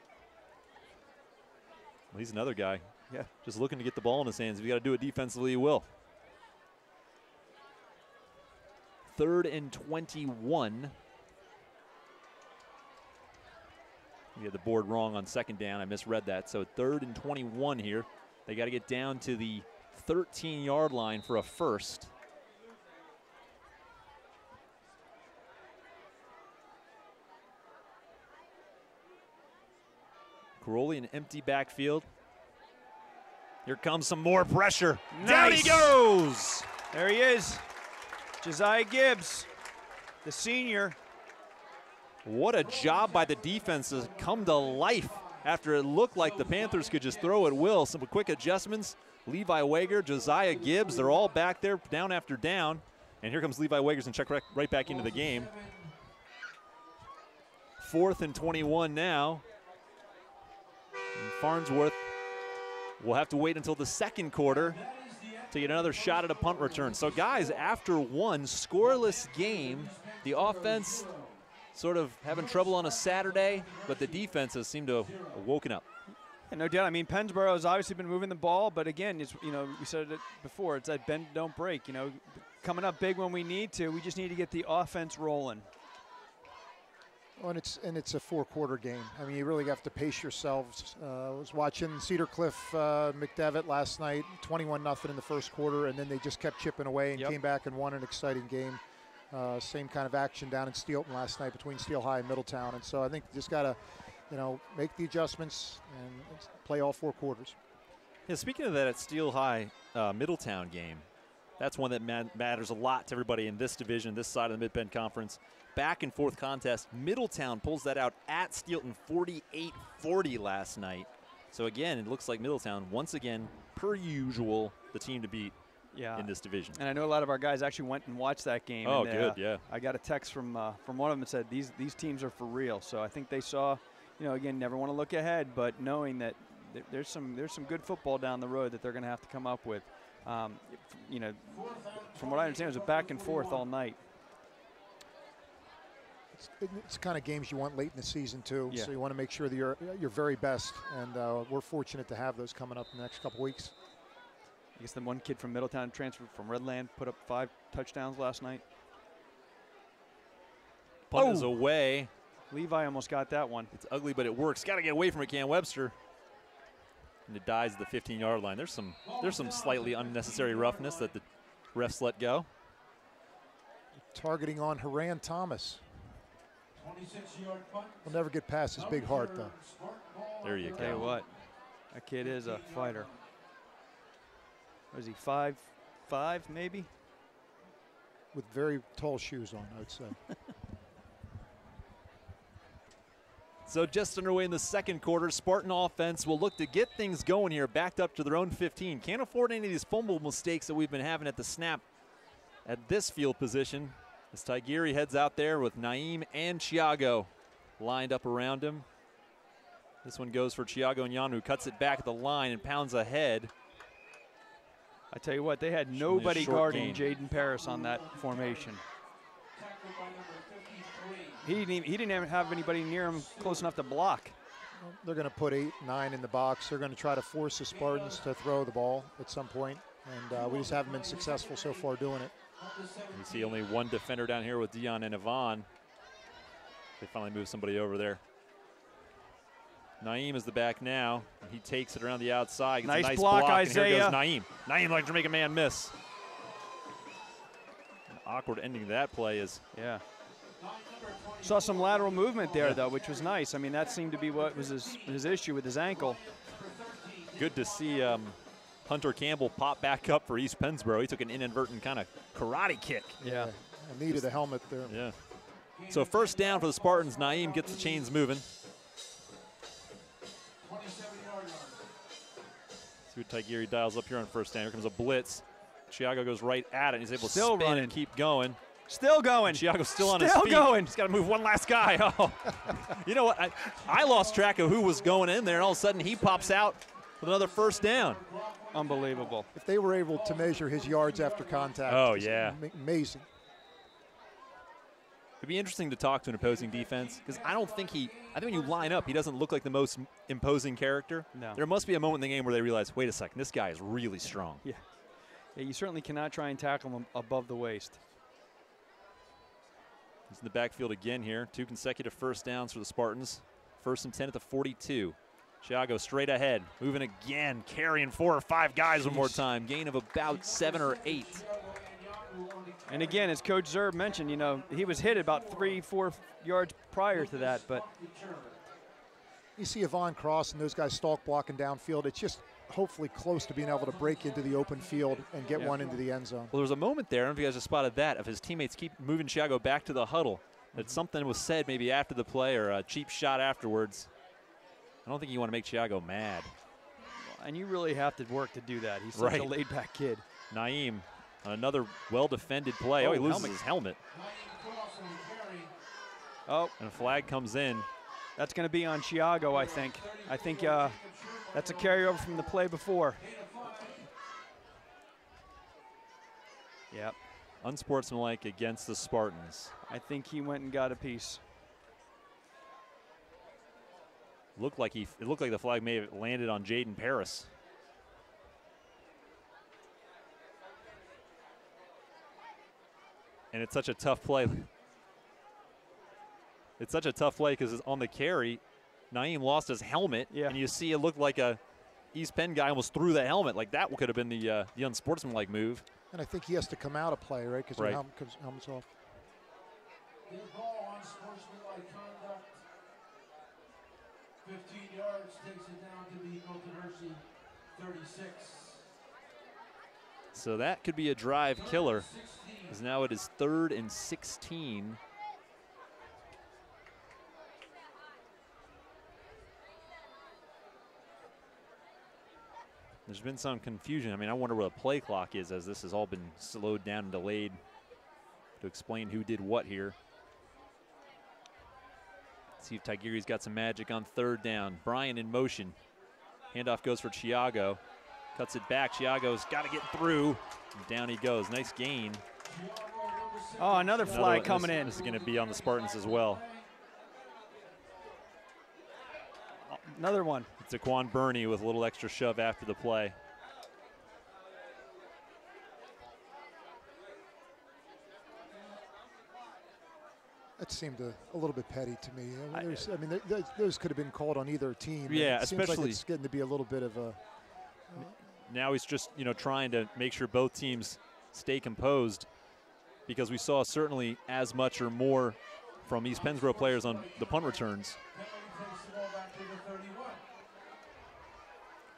Well, he's another guy. Yeah. Just looking to get the ball in his hands. If you got to do it defensively, he will. 3rd and 21. We had the board wrong on 2nd down. I misread that. So 3rd and 21 here. They got to get down to the 13-yard line for a first. Caroli, an empty backfield. Here comes some more pressure. Nice. Down he goes. There he is. Josiah Gibbs, the senior. What a job by the defense to come to life after it looked like the Panthers could just throw at will. Some quick adjustments. Levi Wager, Josiah Gibbs, they're all back there down after down. And here comes Levi Wagers and check right back into the game. 4th and 21 now. And Farnsworth will have to wait until the 2nd quarter to get another shot at a punt return. So guys, after one scoreless game, the offense sort of having trouble on a Saturday, but the defense has seemed to have woken up. And no doubt. I mean, Pennsboro has obviously been moving the ball, but again, it's, you know, we said it before. It's that bend, don't break. You know, coming up big when we need to. We just need to get the offense rolling. Well, and it's a 4-quarter game. I mean, you really have to pace yourselves. I was watching Cedar Cliff McDevitt last night, 21-0 in the 1st quarter, and then they just kept chipping away and came back and won an exciting game. Same kind of action down in Steelton last night between Steel High and Middletown. And so I think you just got to, you know, make the adjustments and play all 4 quarters. Yeah, speaking of that at Steel High Middletown game, that's one that matters a lot to everybody in this division, this side of the Mid-Penn Conference. Back and forth contest. Middletown pulls that out at Steelton 48-40 last night. So again, it looks like Middletown, once again, per usual, the team to beat in this division. And I know a lot of our guys actually went and watched that game. Oh, and, good, yeah. I got a text from one of them that said these teams are for real. So I think they saw, you know, again, never want to look ahead, but knowing that there's some good football down the road that they're going to have to come up with. You know, from what I understand, it was a back and forth all night. It's the kind of games you want late in the season too. Yeah. So you want to make sure that you're your very best, and we're fortunate to have those coming up in the next couple weeks. I guess the one kid from Middletown transferred from Redland, put up 5 touchdowns last night. Punt is away. Levi almost got that one. It's ugly, but it works. Got to get away from it, Cam Webster. And it dies at the 15-yard line. There's some slightly unnecessary roughness that the refs let go. Targeting on Haran Thomas. 26-yard punt. He'll never get past his big heart, though. There you go. Tell you what, that kid is a fighter. What is he, 5'5", maybe? With very tall shoes on, I would say. So just underway in the 2nd quarter, Spartan offense will look to get things going here, backed up to their own 15. Can't afford any of these fumble mistakes that we've been having at the snap at this field position. As Tigiri heads out there with Naeem and Chiago lined up around him. This one goes for Chiago Nyanu, who cuts it back at the line and pounds ahead. I tell you what, they had nobody guarding Jaden Parris on that formation. He didn't even have anybody near him close enough to block. Well, they're going to put 8, 9 in the box. They're going to try to force the Spartans to throw the ball at some point, and we just haven't been successful so far doing it. You see only one defender down here with Dion and Yvonne. They finally move somebody over there. Naeem is the back now. He takes it around the outside. Gets nice a nice block, Isaiah. And here goes Naeem. Naeem like to make a man miss. An awkward ending to that play is Saw some lateral movement there, though, which was nice. I mean, that seemed to be what was his issue with his ankle. Good to see Hunter Campbell pop back up for East Pennsboro. He took an inadvertent kind of karate kick. Yeah. I needed a helmet there. Yeah. So first down for the Spartans. Naeem gets the chains moving. 27-yard line. See what Tigiri dials up here on first down. Here comes a blitz. Chiago goes right at it. And he's able Still to spin running. and keep going. Still going. And Chiago's still on his Still feet. going. He's got to move one last guy. Oh. You know what? I lost track of who was going in there, and all of a sudden he pops out with another first down. Unbelievable. If they were able to measure his yards after contact. Oh, it's yeah. Amazing. It'd be interesting to talk to an opposing defense because I think when you line up, he doesn't look like the most imposing character. No. There must be a moment in the game where they realize, wait a second, this guy is really strong. Yeah. Yeah, you certainly cannot try and tackle him above the waist. He's in the backfield again here. 2 consecutive first downs for the Spartans. 1st and 10 at the 42. Chiago straight ahead, moving again, carrying 4 or 5 guys one more time. Gain of about 7 or 8. And again, as Coach Zerb mentioned, you know, he was hit about 3-4 yards prior to that, but You see Yvonne Cross and those guys stalk blocking downfield. It's just hopefully close to being able to break into the open field and get one into the end zone. Well, there was a moment there, I don't know if you guys have spotted that, of his teammates keep moving Chiago back to the huddle. That something was said maybe after the play or a cheap shot afterwards. I don't think you want to make Chiago mad. and you really have to work to do that. He's such a laid-back kid. Naeem, another well-defended play. Oh, he loses his helmet. Oh. And a flag comes in. That's going to be on Chiago, I think. I think that's a carryover from the play before. Yep. Unsportsmanlike against the Spartans. I think he went and got a piece. It looked like the flag may have landed on Jaden Paris. And it's such a tough play. It's such a tough play because on the carry, Naeem lost his helmet, and you see it looked like a East Penn guy almost threw the helmet. Like that could have been the unsportsmanlike move. And I think he has to come out of play, right? Because the helmet's off. Ball on sportsmanlike conduct. 15 yards takes it down to the Milton Hershey 36. So that could be a drive killer, because now it is 3rd and 16. There's been some confusion. I mean, I wonder where the play clock is, as this has all been slowed down and delayed to explain who did what here. Let's see if Tigiri's got some magic on 3rd down. Bryan in motion. Handoff goes for Chiago. Cuts it back. Chiago's got to get through. And down he goes. Nice gain. Oh, another flag coming in. This is going to be on the Spartans as well. Another one. It's Aquan Burney with a little extra shove after the play. That seemed a little bit petty to me. I mean, those could have been called on either team. Yeah, it seems especially like it's getting to be a little bit of a. Now he's just trying to make sure both teams stay composed, because we saw certainly as much or more from East Pennsboro players on the punt returns.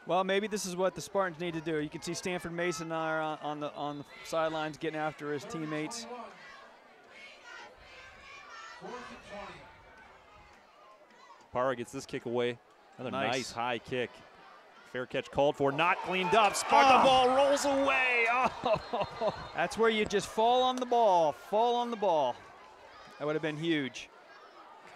Well, maybe this is what the Spartans need to do. You can see Stanford Mason are on the sidelines getting after his teammates. Parra gets this kick away. Another Nice. nice high kick. Fair catch called for, not cleaned up. Spartan ball rolls away. Oh. That's where you just fall on the ball. Fall on the ball. That would have been huge.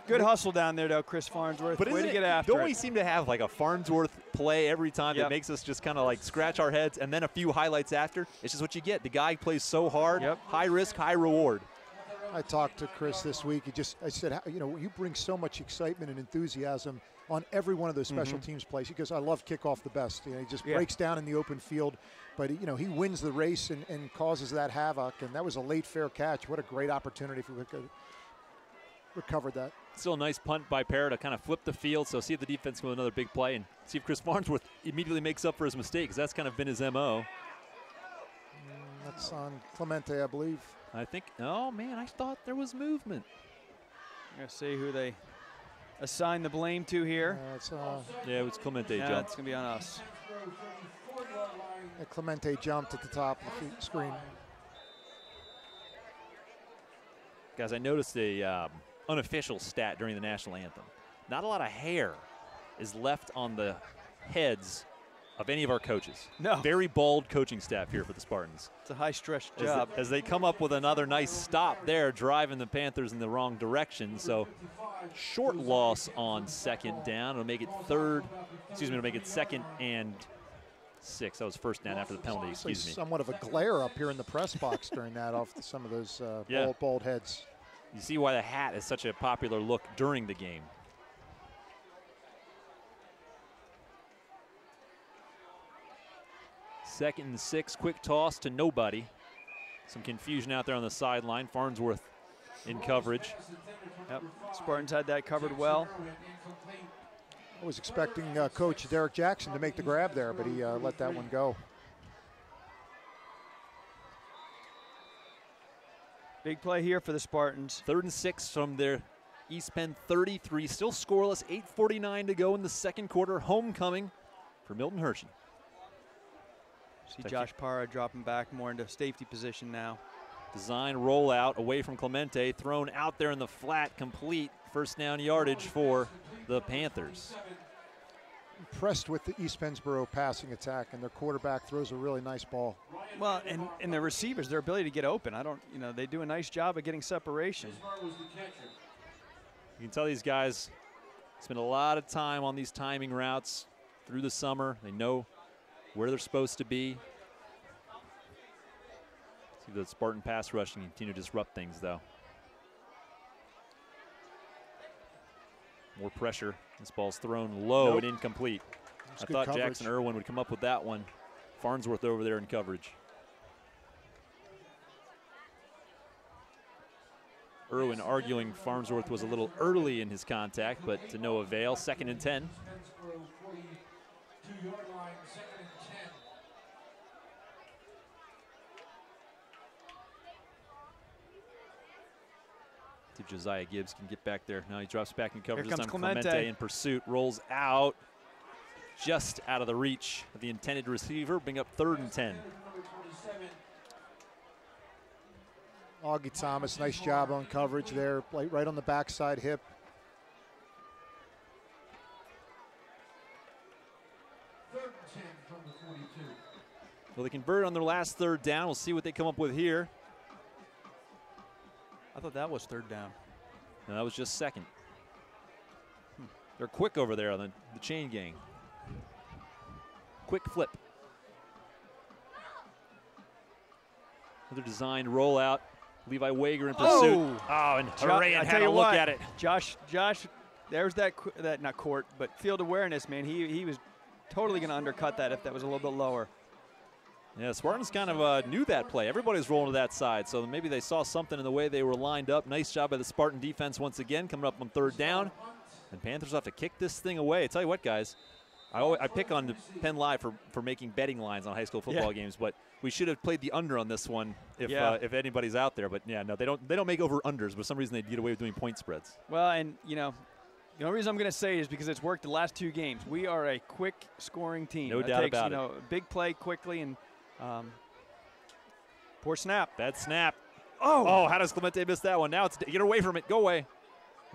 Good hustle down there, though, Chris Farnsworth. Way to get after Don't it. we seem to have like a Farnsworth play every time that Yep. makes us just kind of like scratch our heads, and then a few highlights after? It's just what you get. The guy plays so hard, high risk, high reward. I talked to Chris this week. I said, you bring so much excitement and enthusiasm on every one of those special teams plays. He goes, I love kickoff the best. He just breaks down in the open field, but he wins the race and causes that havoc. And that was a late fair catch. What a great opportunity if we could recovered that. Still a nice punt by Parra to kind of flip the field. So see if the defense can go another big play and see if Chris Farnsworth immediately makes up for his mistake, because that's kind of been his MO. That's on Clemente, I believe. I think, oh man, I thought there was movement. Gonna see who they assign the blame to here. Yeah, it was Clemente Yeah, jump. it's gonna be on us. Clemente jumped at the top of the screen. Guys, I noticed a unofficial stat during the national anthem. Not a lot of hair is left on the heads of any of our coaches. No. Very bald coaching staff here for the Spartans. It's a high-stress job. As they come up with another nice stop there, driving the Panthers in the wrong direction. So short loss on second down. It'll make it it'll make it 2nd and 6. That was first down after the penalty, excuse me. Somewhat of a glare up here in the press box during that off some of those bald heads. You see why the hat is such a popular look during the game. Second and 6, quick toss to nobody. Some confusion out there on the sideline. Farnsworth in coverage. Yep. Spartans had that covered well. I was expecting Coach Derek Jackson to make the grab there, but he let that one go. Big play here for the Spartans. 3rd and 6 from their East Penn 33. Still scoreless, 8:49 to go in the second quarter. Homecoming for Milton Hershey. See Josh Parra dropping back more into safety position now. Design rollout away from Clemente, thrown out there in the flat, complete. First down yardage for the Panthers. Impressed with the East Pennsboro passing attack, and their quarterback throws a really nice ball. Well, and the receivers, their ability to get open. They do a nice job of getting separation. You can tell these guys spend a lot of time on these timing routes through the summer. They know where they're supposed to be. See the Spartan pass rush and continue to disrupt things, though. More pressure. This ball's thrown low and incomplete. I thought coverage. Jackson Irwin would come up with that one. Farnsworth over there in coverage. Irwin arguing Farnsworth was a little early in his contact, but to no avail. 2nd and 10. See if Josiah Gibbs can get back there. Now he drops back in coverage. Here comes This time Clemente in pursuit, rolls out, just out of the reach of the intended receiver. Bring up 3rd and 10. Augie Thomas, nice job on coverage there, right on the backside hip. Well, they converted on their last 3rd down. We'll see what they come up with here. I thought that was 3rd down. No, that was just 2nd. They're quick over there on the chain gang. Quick flip. Another designed rollout. Levi Wager in pursuit. Oh, and Horan had a look at it. Josh, there's that not court, but field awareness, man. He was totally going to undercut that if that was a little bit lower. Yeah, Spartans kind of knew that play. Everybody's rolling to that side, so maybe they saw something in the way they were lined up. Nice job by the Spartan defense once again, coming up on 3rd down. And Panthers have to kick this thing away. I tell you what, guys, I pick on Penn Live for making betting lines on high school football games, but we should have played the under on this one if anybody's out there. But yeah, no, they don't make over unders. But for some reason they get away with doing point spreads. Well, and the only reason I'm going to say is because it's worked the last 2 games. We are a quick scoring team. No doubt about it. A big play quickly and poor snap. Bad snap. Oh, how does Clemente miss that one? Now it's get away from it. Go away.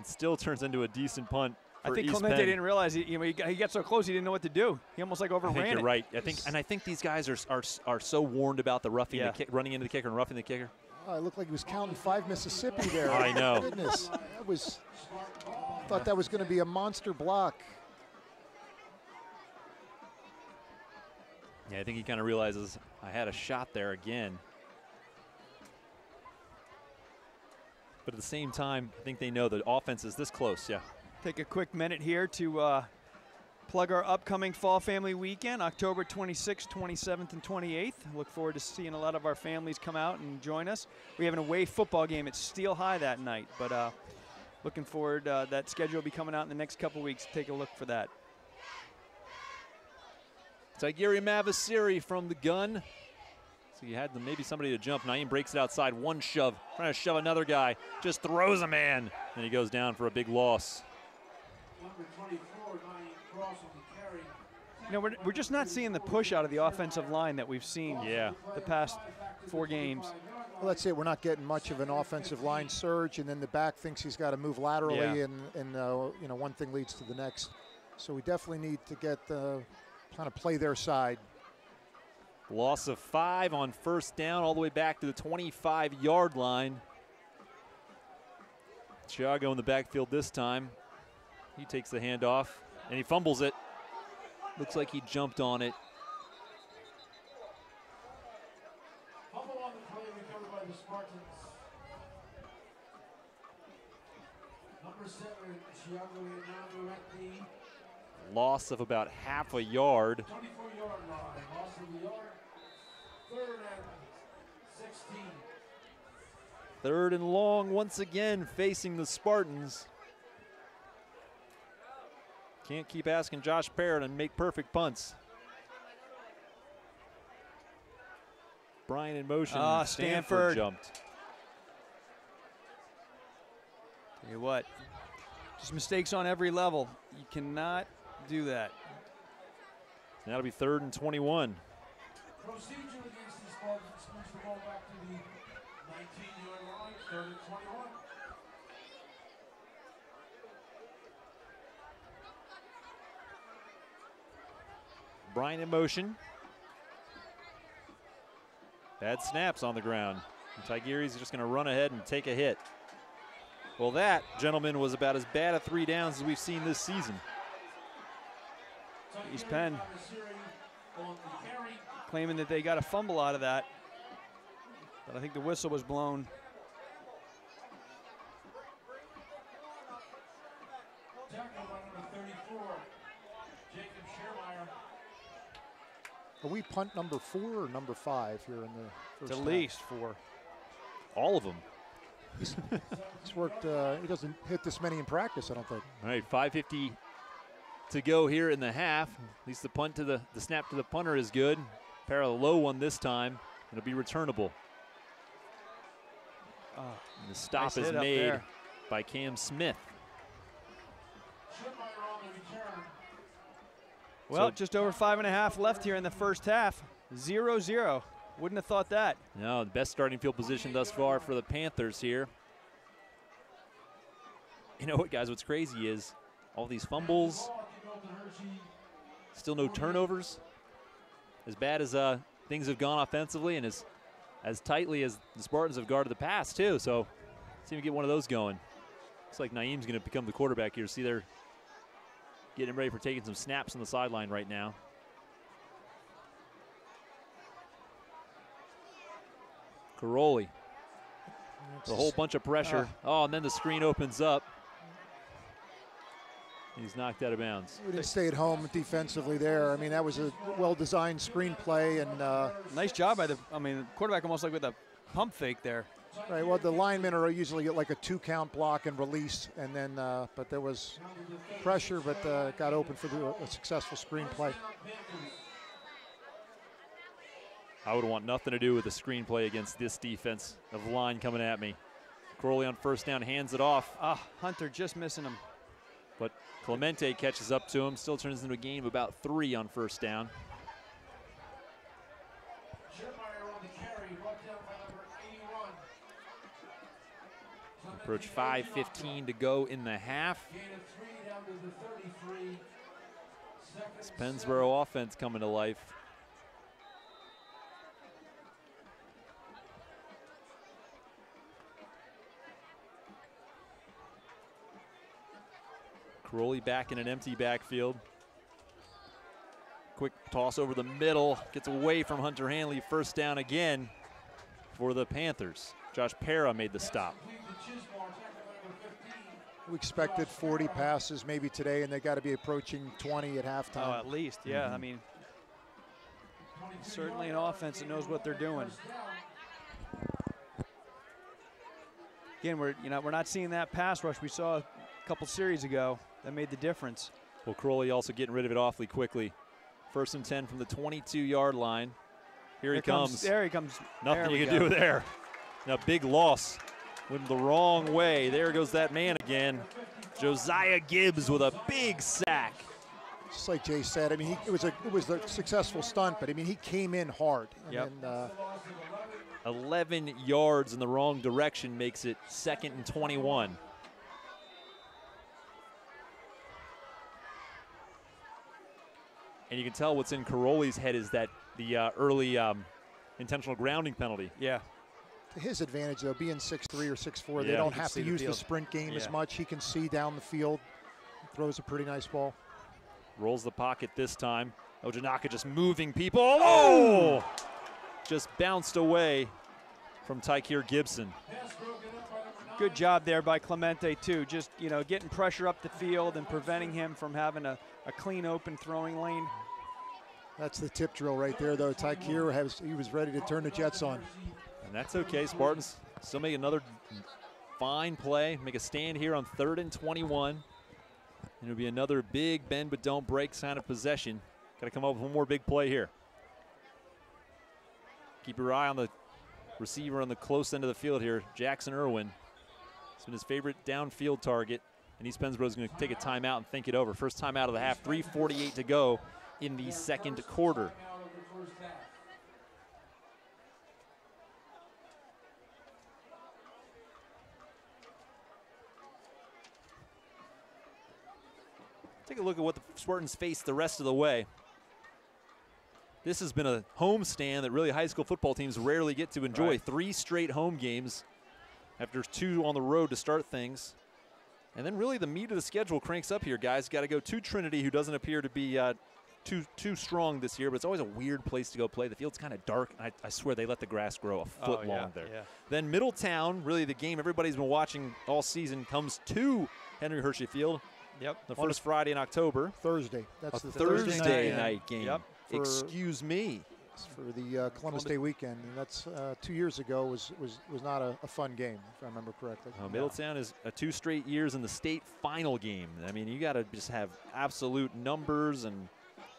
It still turns into a decent punt. I think Clemente didn't realize he got so close he didn't know what to do. He almost overran it. I think you're right. I think these guys are so warned about the roughing the kick, running into the kicker and roughing the kicker. Oh, it looked like he was counting 5 Mississippi there. I know. Goodness, I thought that was going to be a monster block. Yeah, I think he kind of realizes I had a shot there again. But at the same time, I think they know the offense is this close, yeah. Take a quick minute here to plug our upcoming Fall Family Weekend, October 26th, 27th, and 28th. Look forward to seeing a lot of our families come out and join us. We have an away football game at Steel High that night, but looking forward. That schedule will be coming out in the next couple weeks. Take a look for that. Tigiri Mavasiri from the gun. He's So you had maybe somebody to jump. Naeem breaks it outside. One shove. Trying to shove another guy. Just throws a man. And he goes down for a big loss. Number 24, Naeem Cross on the carry. You know, we're just not seeing the push out of the offensive line that we've seen the past 4 games. Well, that's it. We're not getting much of an offensive line surge, and then the back thinks he's got to move laterally, and you know, one thing leads to the next. So we definitely need to get kind of play their side. Loss of 5 on first down, all the way back to the 25-yard line. Thiago in the backfield this time. He takes the handoff, and he fumbles it. Looks like he jumped on it. Fumble on the play recovered by the Spartans. Number 7, Thiago Hernando at the Loss of about half a yard. 24-yard line. Loss of the yard. 3rd and 16. 3rd and long once again facing the Spartans. Can't keep asking Josh Parrott to make perfect punts. Brian in motion. Stanford jumped. Tell you what, just mistakes on every level. You cannot do that. That'll be 3rd and 21. Procedure against the Spartans moves the ball back to the 19-yard line. 3rd and 21. Brian in motion. Bad snaps on the ground. And Tigeri's just going to run ahead and take a hit. Well, that, gentlemen, was about as bad a 3 downs as we've seen this season. East Penn claiming that they got a fumble out of that, but I think the whistle was blown. Are we punt number 4 or number 5 here in the first At half? least 4. All of them. He's worked, he doesn't hit this many in practice, I don't think. All right, 5:50 to go here in the half. At least the punt to the snap to the punter is good. Pair of the low one this time. It'll be returnable. And the stop is made by Cam Smith. Well, just over 5.5 left here in the first half. 0-0. Wouldn't have thought that. No, the best starting field position thus far for the Panthers here. You know what, guys, what's crazy is all these fumbles, still no turnovers. As bad as things have gone offensively and as tightly as the Spartans have guarded the pass, too. So let's see if we get one of those going. Looks like Naeem's going to become the quarterback here. See, they're getting ready for taking some snaps on the sideline right now. Caroli. A whole bunch of pressure. Oh, and then the screen opens up. He's knocked out of bounds. We didn't stay at home defensively there. I mean, that was a well-designed screenplay, and nice job by the quarterback, almost like with a pump fake there. Right. Well, the linemen are usually get like a 2-count block and release, and then but there was pressure, but got open for a successful screenplay. I would want nothing to do with a screenplay against this defense of line coming at me. Crowley on first down hands it off. Hunter just missing him. But Clemente catches up to him, still turns into a gain of about 3 on first down. Approach 5:15 to go in the half. This Pennsboro offense coming to life. Crowley back in an empty backfield. Quick toss over the middle, gets away from Hunter Hanley. First down again for the Panthers. Josh Para made the stop. We expected 40 passes maybe today, and they got to be approaching 20 at halftime. Oh, at least, yeah. I mean, certainly an offense that knows what they're doing. Again, we're not seeing that pass rush we saw a couple series ago that made the difference. Well, Crowley also getting rid of it awfully quickly. 1st and 10 from the 22-yard line. Here he comes. There he comes. Nothing you can do there. Now, big loss. Went the wrong way. There goes that man again. Josiah Gibbs with a big sack. Just like Jay said, I mean, it was a successful stunt, but I mean, he came in hard. Yep. 11 yards in the wrong direction makes it 2nd and 21. And you can tell what's in Caroli's head is that the early intentional grounding penalty. Yeah. To his advantage, though, being 6'3" or 6'4", they don't have to use the sprint game as much. He can see down the field. Throws a pretty nice ball. Rolls the pocket this time. Ojanaka just moving people. Oh! Just bounced away from Tykeer Gibson. Good job there by Clemente, too. Just, you know, getting pressure up the field and preventing him from having a clean, open throwing lane. That's the tip drill right there, though. Tykeer, he was ready to turn the Jets on. And that's okay. Spartans still make another fine play. Make a stand here on 3rd and 21. And it'll be another big bend but don't break sign of possession. Got to come up with one more big play here. Keep your eye on the receiver on the close end of the field here, Jackson Irwin. It's been his favorite downfield target, and East Pennsboro is going to take a timeout and think it over. First time out of the half, 3:48 to go in the second quarter. Take a look at what the Spartans face the rest of the way. This has been a homestand that really high school football teams rarely get to enjoy. Right. 3 straight home games after 2 on the road to start things. And then really the meat of the schedule cranks up here, guys. Got to go to Trinity, who doesn't appear to be too strong this year, but it's always a weird place to go play. The field's kind of dark. I swear they let the grass grow a foot long there. Yeah. Then Middletown, really the game everybody's been watching all season, comes to Henry Hershey Field. Yep. The first Friday in October. Thursday. That's the Thursday night game. Yep. Excuse me. For the Columbus Day weekend, and that's 2 years ago was not a fun game, if I remember correctly. Middletown is 2 straight years in the state final game. I mean, you got to just have absolute numbers and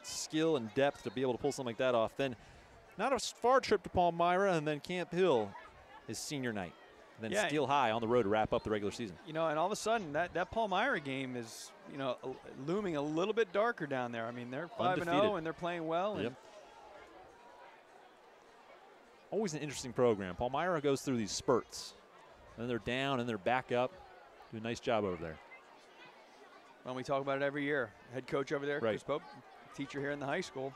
skill and depth to be able to pull something like that off. Then not a far trip to Palmyra, and then Camp Hill is senior night. And then Steel High on the road to wrap up the regular season. You know, and all of a sudden that Palmyra game is, you know, looming a little bit darker down there. I mean, they're 5-0 and they're playing well. Yep. Always an interesting program. Palmyra goes through these spurts. Then they're down and they're back up. Do a nice job over there. Well, we talk about it every year. Head coach over there, right. Chris Pope, teacher here in the high school.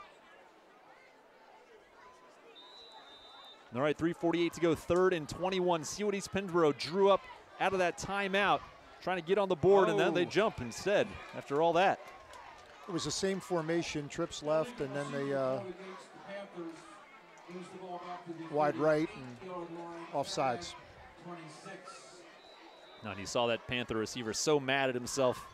All right, 3:48 to go, 3rd and 21. See what East Pennsboro drew up out of that timeout, trying to get on the board, and then they jump instead after all that. It was the same formation, trips left, and then they wide right and offsides. Now, and you saw that Panther receiver so mad at himself.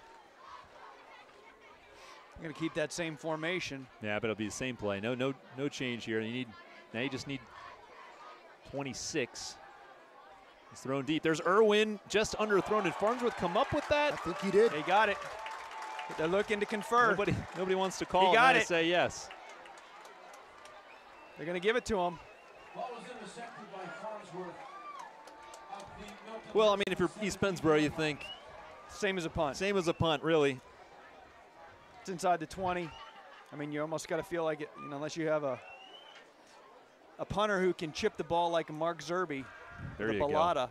I'm going to keep that same formation. Yeah, but it'll be the same play. No change here. Now you just need 26. He's thrown deep. There's Irwin just underthrown. Did Farnsworth come up with that? I think he did. They got it. They're looking to confer. Nobody wants to call. He got and it. Say yes. They're going to give it to him. Well, I mean, if you're East Pennsboro, you think same as a punt. Same as a punt, really. It's inside the 20. I mean, you almost got to feel like it, you know, unless you have a punter who can chip the ball like a Mark Zerbe, there the you Ballata. go. I'll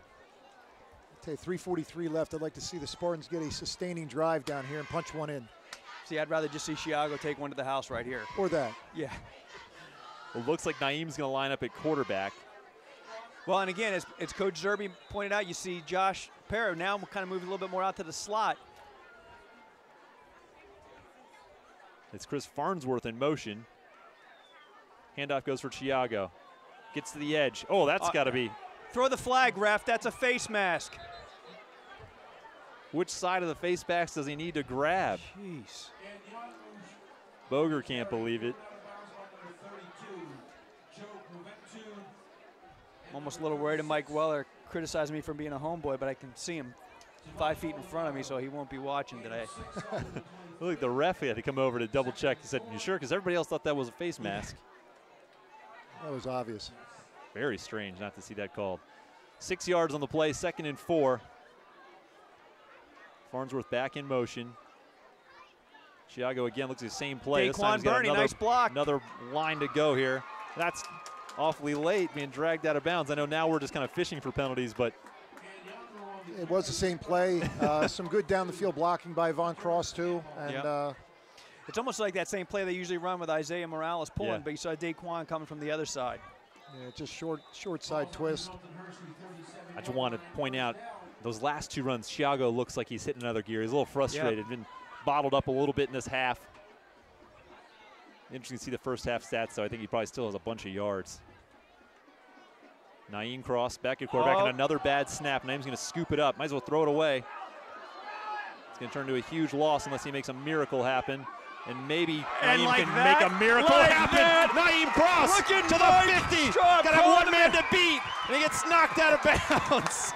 tell you, 3:43 left. I'd like to see the Spartans get a sustaining drive down here and punch one in. See, I'd rather just see Chiago take one to the house right here. Or that. Yeah. It looks like Naeem's going to line up at quarterback. Well, and again, as Coach Zerbe pointed out, you see Josh Perro now kind of moving a little bit more out to the slot. It's Chris Farnsworth in motion. Handoff goes for Chiago. Gets to the edge. Oh, that's got to be. Throw the flag, ref. That's a face mask. Which side of the face mask does he need to grab? Jeez. Boger can't believe it. I'm almost a little worried of Mike Weller criticizing me for being a homeboy, but I can see him 5 feet in front of me, so he won't be watching today. Look, the ref had to come over to double check. He said, "You sure?" Because everybody else thought that was a face mask. That was obvious. Very strange not to see that called. 6 yards on the play, 2nd and 4. Farnsworth back in motion. Chiago again looks at the same play. This time he's got nice block. Another line to go here. That's awfully late, being dragged out of bounds. I know now we're just kind of fishing for penalties, but it was the same play. Some good down the field blocking by Von Cross too, and it's almost like that same play they usually run with Isaiah Morales pulling, but you saw Daquan coming from the other side. Yeah, just short side twist. I just want to point out those last 2 runs, Chiago looks like he's hitting another gear. He's a little frustrated, been bottled up a little bit in this half. Interesting to see the first half stats, though. I think he probably still has a bunch of yards. Naeem Cross back at quarterback, and another bad snap. Naeem's going to scoop it up. Might as well throw it away. It's going to turn into a huge loss unless he makes a miracle happen. And maybe Naeem can make a miracle happen. Naeem Cross to the 50. Got to have one man to beat, and he gets knocked out of bounds.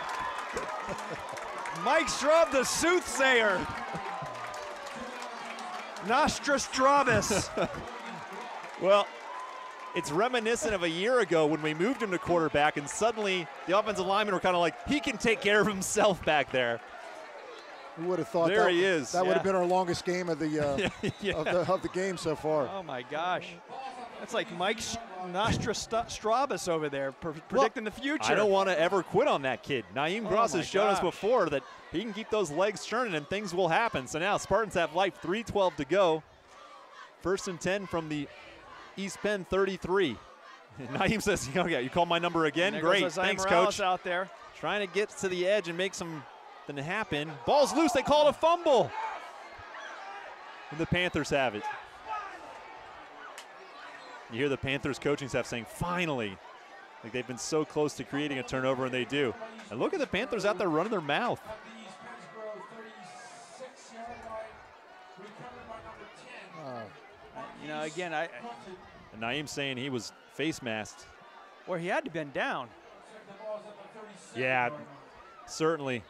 Mike Straub, the soothsayer. Nostradamus. Well, it's reminiscent of a year ago when we moved him to quarterback, and suddenly the offensive linemen were kind of like, he can take care of himself back there. Who would have thought there he is. That would have been our longest game of the of the game so far. Oh my gosh, that's like Mike Nostradamus over there predicting the future. I don't want to ever quit on that kid. Naeem Cross has shown us before that he can keep those legs churning and things will happen. So now Spartans have life. 3:12 to go. 1st and 10 from the East Penn 33. Naeem says, "Okay, you call my number again? Great, thanks, coach." Out there trying to get to the edge and make something happen. Ball's loose. They call it a fumble. And the Panthers have it. You hear the Panthers coaching staff saying, "Finally." Like they've been so close to creating a turnover, and they do. And look at the Panthers out there running their mouth. Again, And Naeem saying he was face masked. Or he had to bend down. Yeah, certainly.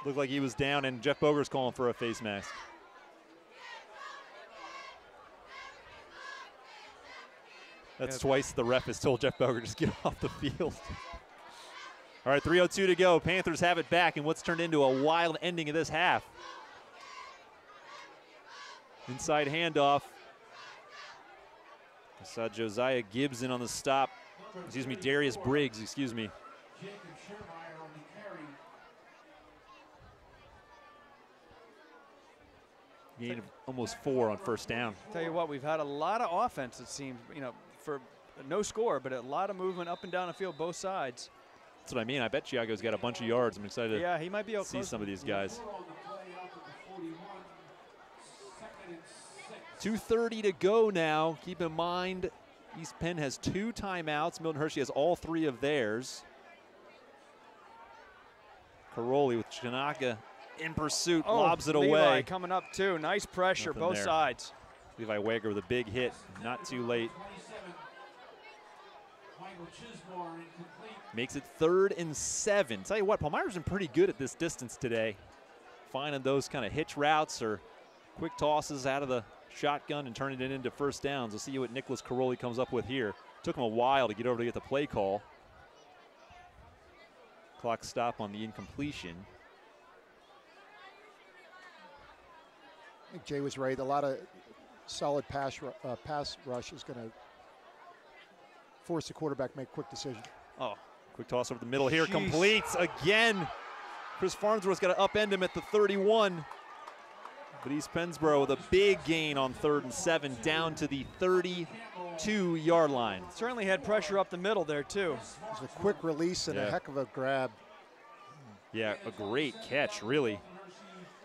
Looked like he was down, and Jeff Boger's calling for a face mask. That's twice the ref has told Jeff Boger just get off the field. All right, 3:02 to go. Panthers have it back in what's turned into a wild ending of this half. Inside handoff. I saw Josiah Gibbs in on the stop. Excuse me, Darius Briggs, excuse me. Gain of almost 4 on 1st down. Tell you what, we've had a lot of offense, it seems, for no score, but a lot of movement up and down the field, both sides. That's what I mean. I bet Chiago's got a bunch of yards. I'm excited he might be able to see some of these guys. 2:30 to go now. Keep in mind, East Penn has 2 timeouts. Milton Hershey has all 3 of theirs. Caroli with Chinaka in pursuit, lobs it Levi away. Coming up too. Nice pressure, Nothing both there. sides. Levi Wager with a big hit, not too late. Makes it 3rd and 7. Tell you what, Palmyra's been pretty good at this distance today. Finding those kind of hitch routes or quick tosses out of the shotgun and turning it into 1st downs. We'll see what Nicholas Caroli comes up with here. Took him a while to get over to get the play call. Clock stop on the incompletion. I think Jay was right. A lot of solid pass rush is going to force the quarterback to make quick decisions. Oh, quick toss over the middle here. Completes again. Chris Farnsworth's got to upend him at the 31. But East Pennsboro with a big gain on 3rd and 7 down to the 32-yard line. Certainly had pressure up the middle there too. It was a quick release and a heck of a grab. Yeah, a great catch, really,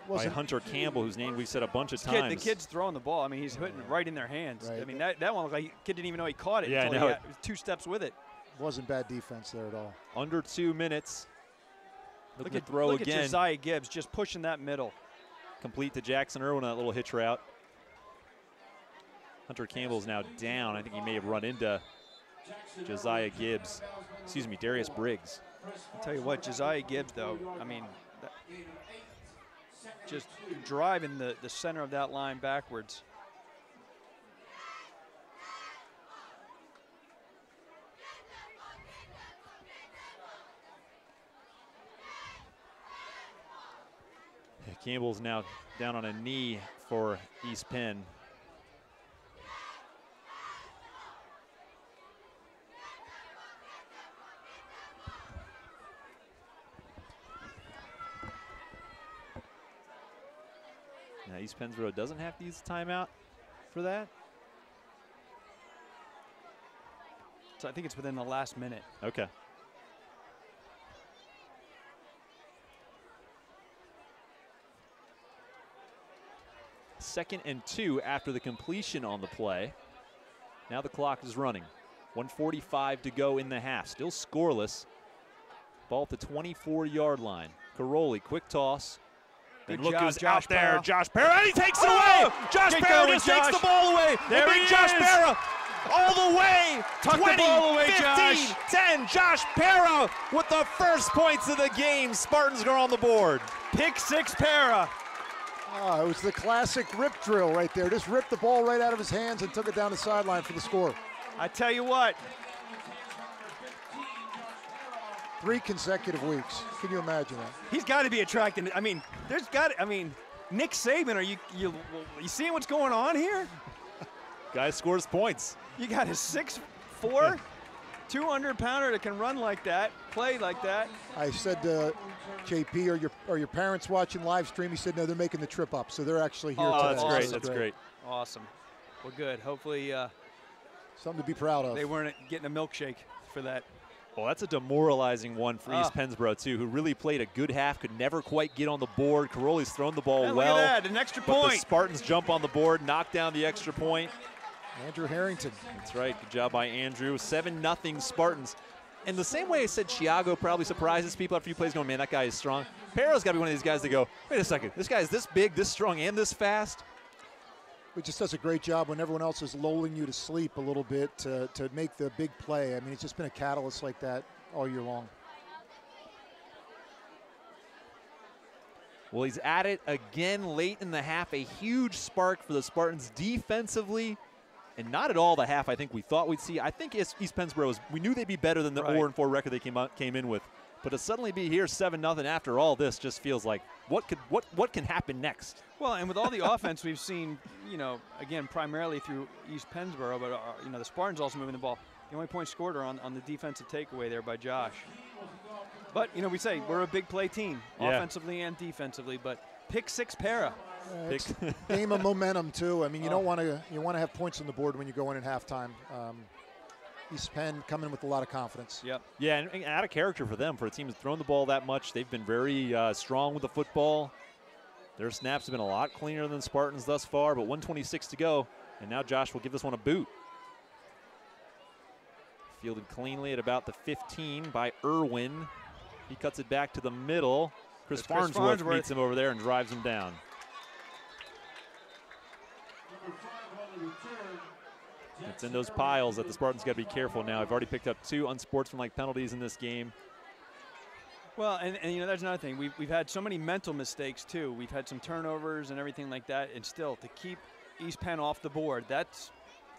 by Hunter Campbell, whose name we've said a bunch of times. The kid's throwing the ball. I mean, he's hitting it right in their hands. Right. I mean, that one looked like the kid didn't even know he caught it. Yeah, until I know. he was 2 steps with it. Wasn't bad defense there at all. Under 2 minutes. Look at Josiah Gibbs just pushing that middle. Complete to Jackson Irwin on that little hitch route. Hunter Campbell's now down. I think he may have run into Josiah Gibbs. Excuse me, Darius Briggs. I'll tell you what, Josiah Gibbs, though, I mean, just driving the center of that line backwards. Campbell's now down on a knee for East Penn. Now East Pennsboro doesn't have to use a timeout for that. So I think it's within the last minute. Okay. Second and 2 after the completion on the play. Now the clock is running. 1:45 to go in the half. Still scoreless. Ball at the 24-yard line. Caroli, quick toss. Good look job, who's Josh out there. Parra. Josh Parra, and he takes it away. Josh Get Parra going, just takes Josh. the ball away. There The big he Josh is. Parra all the way. Tuck the 20, ball away, 15, Josh. 10. Josh Parra with the first points of the game. Spartans are on the board. Pick six, Parra. Oh, it was the classic rip drill right there. Just ripped the ball right out of his hands and took it down the sideline for the score. I tell you what. 3 consecutive weeks. Can you imagine that? He's got to be attracting. I mean, Nick Saban, are you seeing what's going on here? Guy scores points. You got a 6'4", 200-pounder that can run like that, play like that. I said to JP, are your parents watching live stream? He said, no, they're making the trip up, so they're actually here today. That's great. So That's great. Awesome. Well, good. Hopefully something to be proud of. they weren't getting a milkshake for that. Well, that's a demoralizing one for East Pennsboro, too, who really played a good half, could never quite get on the board. Caroli's thrown the ball And well. look at that, an extra but point. the Spartans jump on the board, knock down the extra point. Andrew Harrington. That's right. Good job by Andrew. 7-0 Spartans. And the same way I said Chiago probably surprises people after a few plays going, man, that guy is strong. Parra's got to be one of these guys that go, wait a second, this guy is this big, this strong, and this fast? He just does a great job when everyone else is lulling you to sleep a little bit to make the big play. I mean, it's just been a catalyst like that all year long. Well, he's at it again late in the half. A huge spark for the Spartans defensively. And not at all the half I think we thought we'd see. I think East Pennsboro, we knew they'd be better than the 0-4 record they came in with. But to suddenly be here 7-0 after all this just feels like what can happen next? Well, and with all the offense we've seen, again, primarily through East Pennsboro, but, the Spartans also moving the ball. The only point scored are on the defensive takeaway there by Josh. But, we say we're a big play team, offensively and defensively, but pick six Parra. It's a game of momentum, too. I mean, you want to have points on the board when you go in at halftime. East Penn coming with a lot of confidence. Yep. Yeah, and out of character for them, for a team that's thrown the ball that much. They've been very strong with the football. Their snaps have been a lot cleaner than Spartans thus far, but 1:26 to go, and now Josh will give this one a boot. Fielded cleanly at about the 15 by Irwin. He cuts it back to the middle. Chris Farnsworth meets him over there and drives him down. It's in those piles that the Spartans got to be careful now. I've already picked up 2 unsportsmanlike penalties in this game. Well, and that's another thing. We've had so many mental mistakes, too. We've had some turnovers and everything like that, and still to keep East Penn off the board, that's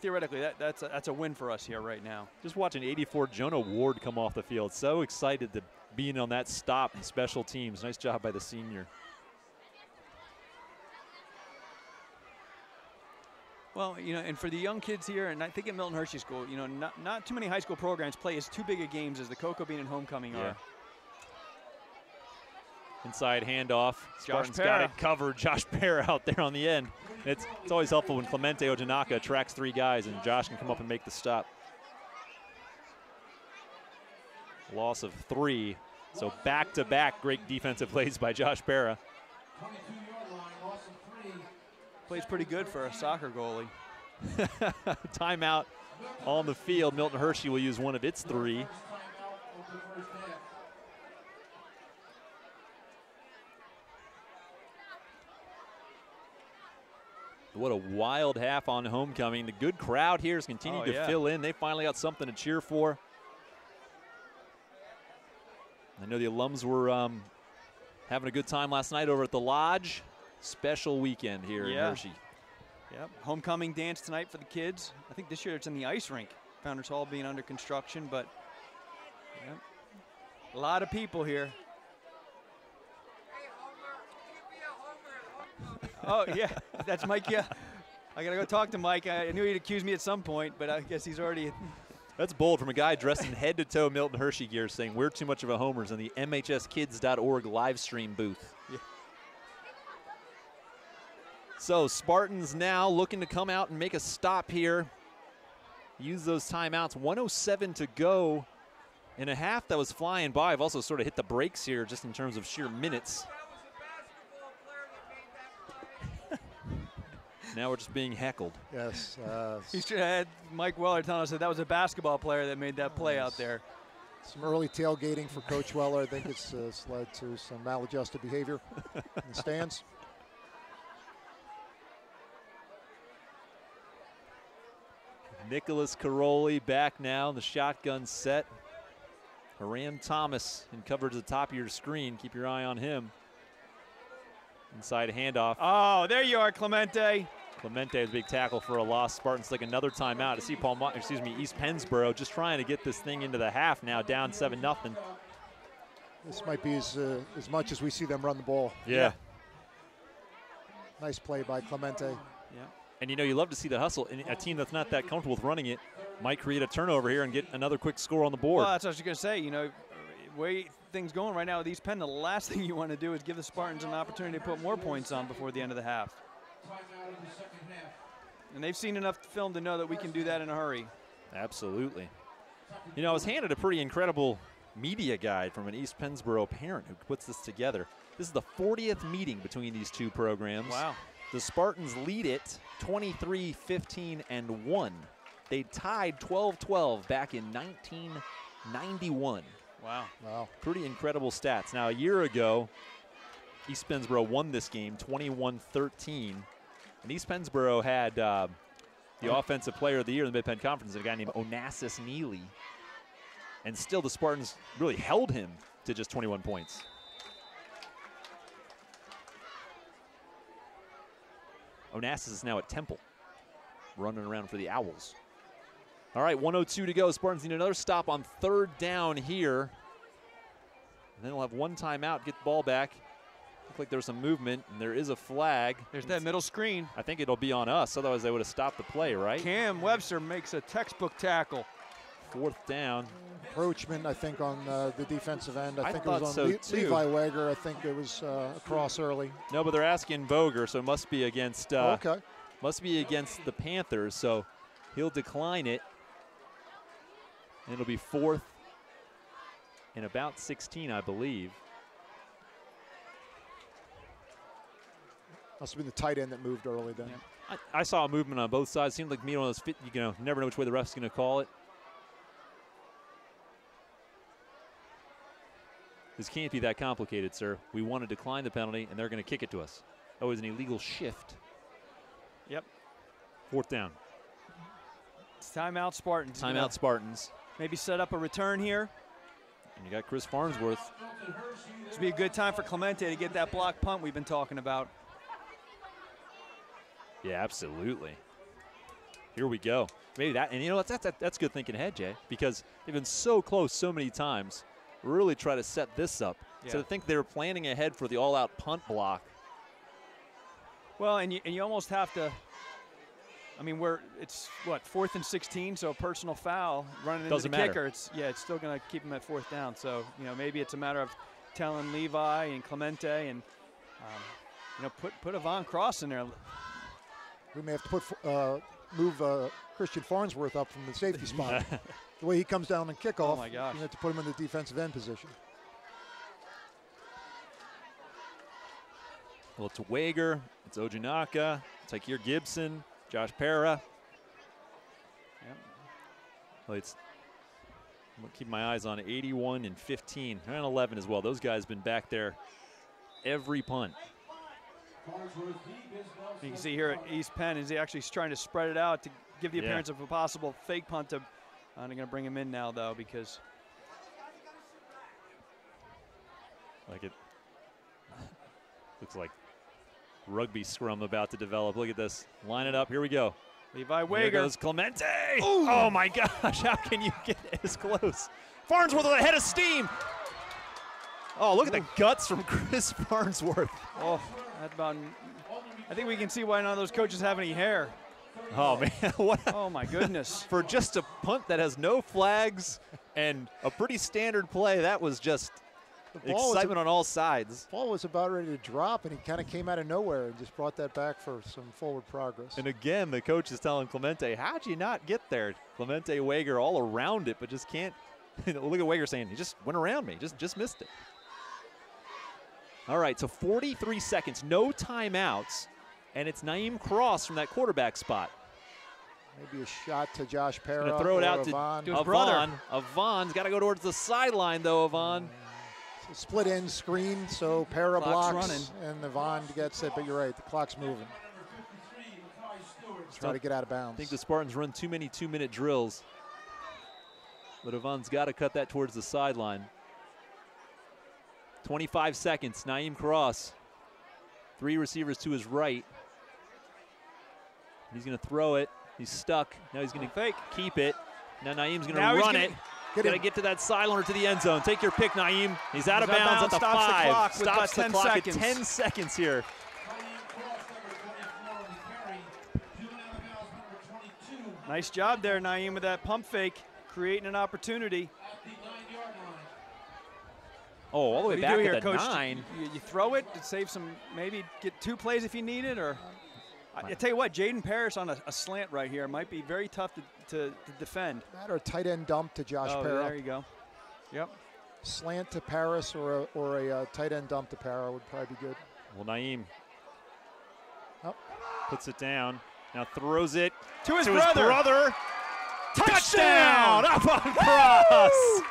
theoretically that's a win for us here right now. Just watching 84 Jonah Ward come off the field. So excited to be in on that stop in special teams. Nice job by the senior. Well, and for the young kids here, and I think at Milton Hershey School, not too many high school programs play as too big a games as the Cocoa Bean and Homecoming are. Inside handoff. Spartans got it covered. Josh Parra out there on the end. It's always helpful when Clemente Ojanaka tracks 3 guys and Josh can come up and make the stop. Loss of 3. So back-to-back great defensive plays by Josh Parra. 22-yard line, loss of 3. Plays pretty good for a soccer goalie. Timeout on the field. Milton Hershey will use one of its 3. What a wild half on homecoming. The good crowd here has continued to fill in. They finally got something to cheer for. I know the alums were having a good time last night over at the Lodge. Special weekend here in Hershey. Yep. Homecoming dance tonight for the kids. I think this year it's in the ice rink. Founders Hall being under construction, but a lot of people here. Oh, yeah, that's Mike. Yeah, I got to go talk to Mike. I knew he'd accuse me at some point, but I guess he's already. That's bold from a guy dressed in head-to-toe Milton Hershey gear saying we're too much of a homers in the MHSkids.org live stream booth. Yeah. So Spartans now looking to come out and make a stop here. Use those timeouts. 1:07 to go in a half that was flying by. I've also sort of hit the brakes here just in terms of sheer minutes. Now we're just being heckled. Yes. He's had Mike Weller telling us that was a basketball player that made that play out there. Some early tailgating for Coach Weller. I think it's led to some maladjusted behavior in the stands. Nicholas Caroli back now in the shotgun set. Haram Thomas in coverage at the top of your screen. Keep your eye on him. Inside handoff. Oh, there you are, Clemente. Clemente with a big tackle for a loss. Spartans take another timeout to see East Pennsboro just trying to get this thing into the half now, down 7-0. This might be as much as we see them run the ball. Yeah. Nice play by Clemente. Yeah. And you love to see the hustle. And a team that's not that comfortable with running it might create a turnover here and get another quick score on the board. Well, that's what I was going to say. Way things going right now with East Penn, the last thing you want to do is give the Spartans an opportunity to put more points on before the end of the half. And they've seen enough film to know that we can do that in a hurry. Absolutely. I was handed a pretty incredible media guide from an East Pennsboro parent who puts this together. This is the 40th meeting between these two programs. Wow. The Spartans lead it 23-15-1. They tied 12-12 back in 1991. Wow. Pretty incredible stats. Now, a year ago, East Pennsboro won this game 21-13. And East Pennsboro had the Offensive Player of the Year in the Mid-Penn Conference, a guy named Onassis Neely. And still the Spartans really held him to just 21 points. Onassis is now at Temple, running around for the Owls. All right, 1:02 to go. Spartans need another stop on third down here. And then we'll have one timeout, get the ball back. Look like there's some movement, and there is a flag. There's that middle screen. I think it'll be on us, otherwise they would have stopped the play, right? Cam Webster makes a textbook tackle. Fourth down. Encroachment, I think, on the defensive end. I think it thought was so, on too. Levi Wager. I think it was across early. No, but they're asking Voger, so it must be against Okay. must be against the Panthers, so he'll decline it. And it'll be fourth and about 16, I believe. Must have been the tight end that moved early then. Yeah. I saw a movement on both sides. Seemed like me one of those fit, never know which way the ref's going to call it. This can't be that complicated, sir. We want to decline the penalty, and they're going to kick it to us. That was an illegal shift. Yep. Fourth down. It's timeout Spartans. Timeout Spartans. Maybe set up a return here. And you got Chris Farnsworth. This would be a good time for Clemente to get that block punt we've been talking about. Yeah, absolutely. Here we go. Maybe that, and that's good thinking ahead, Jay, because they've been so close so many times. Really try to set this up. Yeah. So to think they were planning ahead for the all-out punt block. Well, and you almost have to. I mean, it's 4th and 16, so a personal foul running into the kicker. It's still going to keep him at fourth down. So maybe it's a matter of telling Levi and Clemente and put a Von Cross in there. We may have to move Christian Farnsworth up from the safety spot. The way he comes down and kickoff, oh my gosh. you have to put him in the defensive end position. Well, it's Wager, it's Ojinaka, Tykeer Gibson, Josh Para. Yep. Well, I'm going to keep my eyes on 81 and 15, and 11 as well. Those guys been back there every punt. You can see here at East Penn, is he actually trying to spread it out to give the appearance of a possible fake punt. I'm going to bring him in now, though, because it looks like rugby scrum about to develop. Look at this. Line it up. Here we go. Levi Wager. Here goes Clemente. Ooh. Oh, my gosh. How can you get as close? Farnsworth with a head of steam. Oh, look at the guts from Chris Farnsworth. Oh, that about I think we can see why none of those coaches have any hair. Oh, man. What Oh, my goodness. for just a punt that has no flags and a pretty standard play, that was just excitement on all sides. The ball was about ready to drop, and he kind of came out of nowhere and just brought that back for some forward progress. And again, the coach is telling Clemente, how'd you not get there? Clemente Wager all around it, but just can't. Look at Wager saying, he just went around me, just missed it. All right, so 43 seconds, no timeouts, and it's Naeem Cross from that quarterback spot. Maybe a shot to Josh Parra. Going to throw it out Avon. to Avon. Avon's got to go towards the sideline, though, Avon. Split end screen, so Parra blocks running. and Avon gets it, but you're right, the clock's moving. Try to get out of bounds. I think the Spartans run too many 2-minute drills. But Avon's got to cut that towards the sideline. 25 seconds, Naeem Cross. 3 receivers to his right. He's going to throw it. He's stuck. Now he's going to fake. Keep it. Now Naeem's going Now to he's run gonna it. Got to get to that sideline or to the end zone. Take your pick, Naeem. He's out of bounds at the 5. Stops the clock at 10 seconds here. Nice job there, Naeem, with that pump fake, creating an opportunity. Oh, all the way What do back you do here, at the Coach? 9. You throw it to save some, maybe get 2 plays if you need it, or I tell you what, Jaden Parris on a slant right here might be very tough to defend. That or a tight end dump to Josh Oh, Parra. there you go. Yep. Slant to Paris or a tight end dump to Parra would probably be good. Well, Naeem Oh. puts it down. Now throws it To his brother. Touchdown! Up on Cross.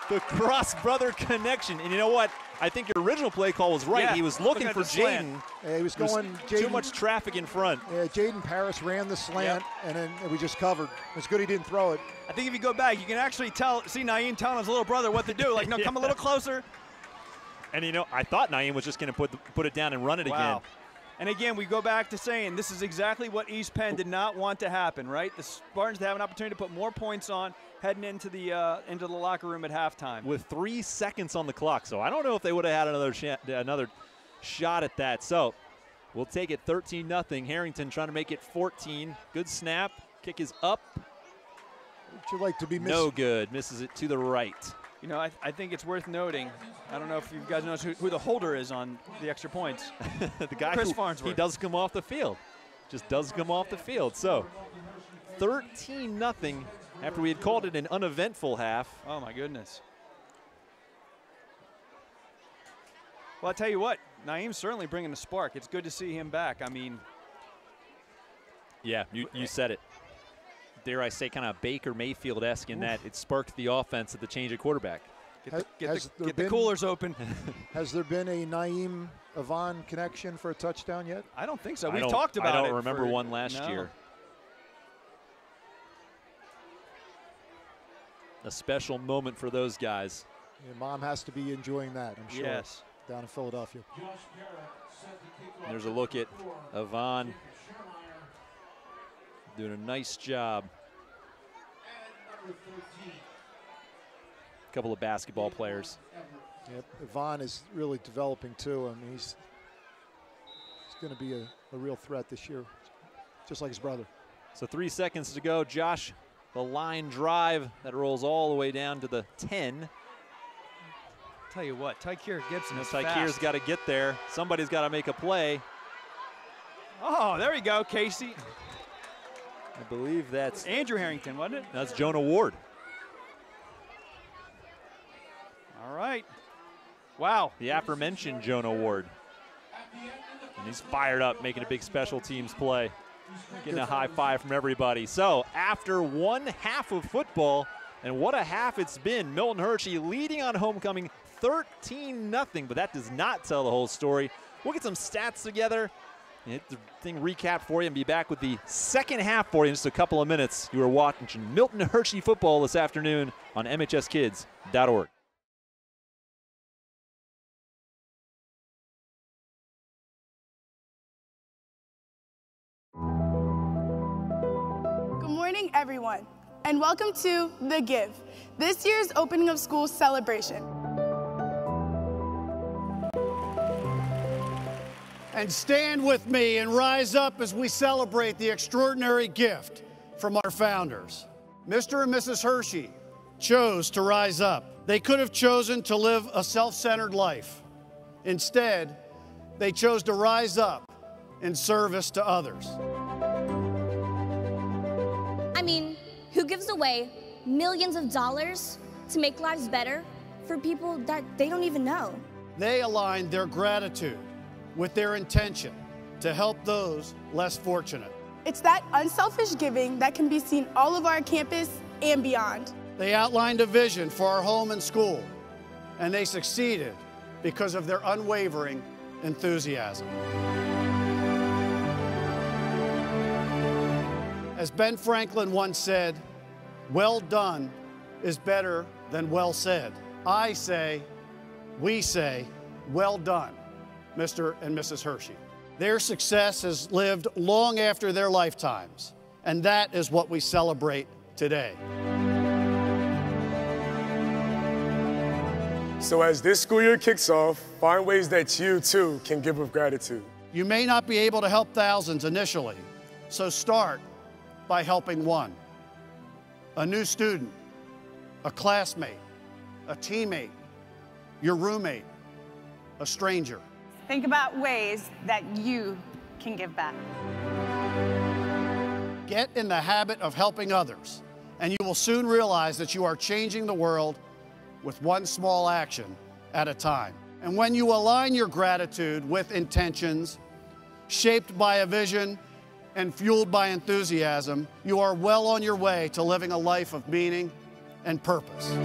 The Cross brother connection. And you know what? I think your original play call was right. Yeah, He was looking at for the slant. Jaden. Yeah, he was There's going too much traffic in front. Yeah, Jaden Parris ran the slant, and then we just covered. It's good he didn't throw it. I think if you go back, you can actually see Naeem telling his little brother what to do. Like, no, come a little closer. And you know, I thought Naeem was just going to put it down and run it again. And again, we go back to saying this is exactly what East Penn did not want to happen, right? The Spartans have an opportunity to put more points on heading into the locker room at halftime. With 3 seconds on the clock, so I don't know if they would have had another shot at that. So we'll take it 13-0. Harrington trying to make it 14. Good snap. Kick is up. Would you like to be missing? No good. Misses it to the right. You know, I think it's worth noting. I don't know if you guys know who the holder is on the extra points. The guy Chris who Farnsworth. he does come off the field. Just does come off the field. So 13-0 after we had called it an uneventful half. Oh, my goodness. Well, I'll tell you what, Naeem's certainly bringing a spark. It's good to see him back. I mean. Yeah, you said it. Dare I say, kind of Baker Mayfield-esque in that it sparked the offense at the change of quarterback. Get the coolers open. Has there been a Naeem Avon connection for a touchdown yet? I don't think so. We've talked about it. I don't remember one last year. A special moment for those guys. Your mom has to be enjoying that, I'm sure. Yes. Down in Philadelphia. There's a look at Avon doing a nice job. A couple of basketball players. Yep, Avon is really developing too. I mean, he's going to be a real threat this year, just like his brother. So 3 seconds to go. Josh, the line drive that rolls all the way down to the 10. Tell you what, Tykeer Gibson is Tykeer's got to get there. Somebody's got to make a play. Oh, there you go, Casey. I believe that's Andrew Harrington, wasn't it? That's Jonah Ward. All right. Wow. The aforementioned Jonah Ward. And he's fired up, making a big special teams play. Getting a high five from everybody. So after one half of football, and what a half it's been, Milton Hershey leading on homecoming 13-0, but that does not tell the whole story. We'll get some stats together, hit the thing recap for you, and be back with the second half for you in just a couple of minutes. You are watching Milton Hershey football this afternoon on MHSkids.org. Good morning, everyone, and welcome to The Give, this year's opening of school celebration. And stand with me and rise up as we celebrate the extraordinary gift from our founders. Mr. and Mrs. Hershey chose to rise up. They could have chosen to live a self-centered life. Instead, they chose to rise up in service to others. I mean, who gives away millions of dollars to make lives better for people that they don't even know? They aligned their gratitude with their intention to help those less fortunate. It's that unselfish giving that can be seen all over our campus and beyond. They outlined a vision for our home and school, and they succeeded because of their unwavering enthusiasm. As Ben Franklin once said, well done is better than well said. I say, we say, well done, Mr. and Mrs. Hershey. Their success has lived long after their lifetimes, and that is what we celebrate today. So as this school year kicks off, find ways that you too can give with gratitude. You may not be able to help thousands initially, so start by helping one. A new student, a classmate, a teammate, your roommate, a stranger. Think about ways that you can give back. Get in the habit of helping others, and you will soon realize that you are changing the world with one small action at a time. And when you align your gratitude with intentions shaped by a vision and fueled by enthusiasm, you are well on your way to living a life of meaning and purpose.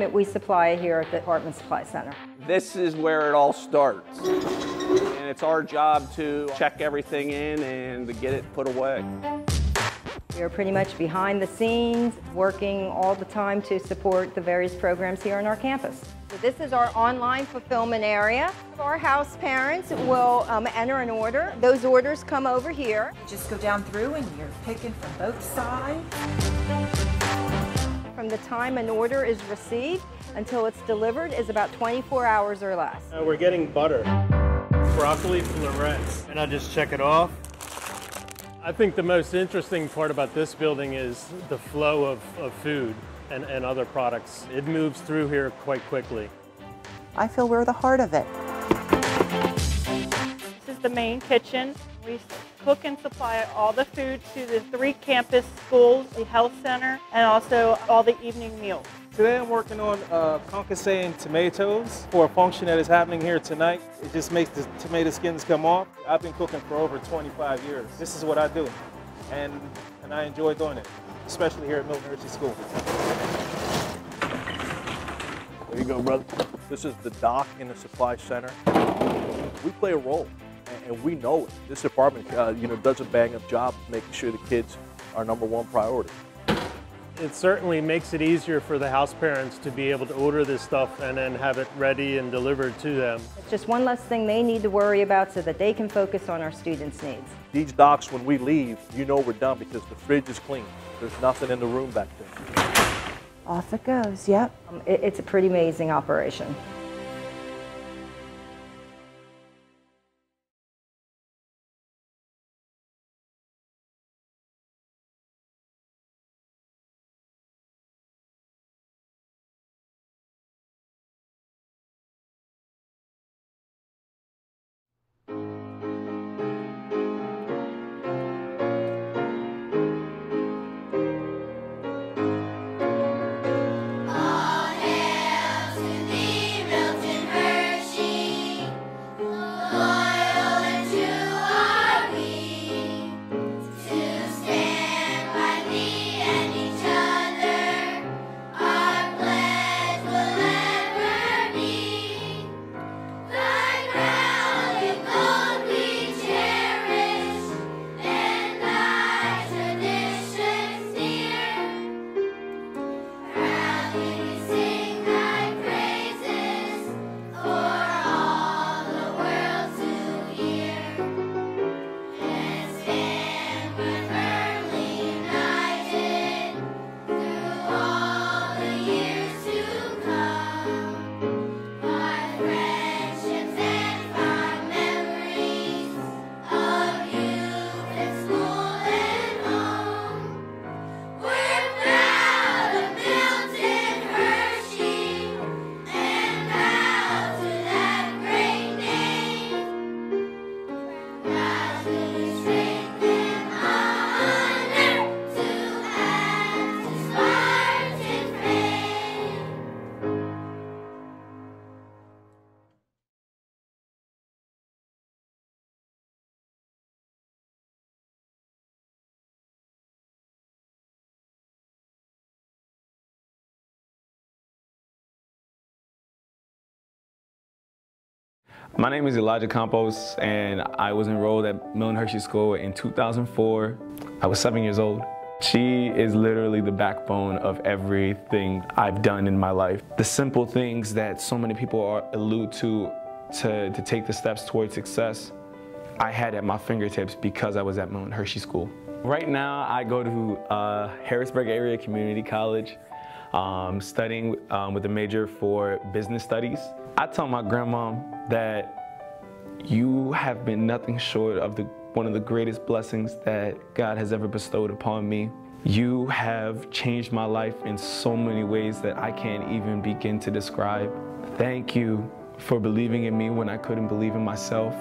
equipment we supply here at the Department Supply Center. This is where it all starts. And it's our job to check everything in and to get it put away. We are pretty much behind the scenes, working all the time to support the various programs here on our campus. So this is our online fulfillment area. Our house parents will enter an order. Those orders come over here. You just go down through and you're picking from both sides. From the time an order is received until it's delivered is about 24 hours or less. We're getting butter, broccoli florets, and I just check it off. I think the most interesting part about this building is the flow of food and other products. It moves through here quite quickly. I feel we're the heart of it. This is the main kitchen. We cook and supply all the food to the 3 campus schools, the health center, and also all the evening meals. Today I'm working on concassé tomatoes for a function that is happening here tonight. It just makes the tomato skins come off. I've been cooking for over 25 years. This is what I do, and I enjoy doing it, especially here at Milton Hershey School. There you go, brother. This is the dock in the supply center. We play a role, and we know it. This department, does a bang-up job making sure the kids are #1 priority. It certainly makes it easier for the house parents to be able to order this stuff and then have it ready and delivered to them. It's just one less thing they need to worry about so that they can focus on our students' needs. These docks, when we leave, we're done because the fridge is clean. There's nothing in the room back there. Off it goes, yep. It's a pretty amazing operation. My name is Elijah Campos, and I was enrolled at Milton Hershey School in 2004. I was 7 years old. She is literally the backbone of everything I've done in my life. The simple things that so many people allude to take the steps towards success, I had at my fingertips because I was at Milton Hershey School. Right now, I go to Harrisburg Area Community College, studying with a major for business studies. I tell my grandma that you have been nothing short of one of the greatest blessings that God has ever bestowed upon me. You have changed my life in so many ways that I can't even begin to describe. Thank you for believing in me when I couldn't believe in myself.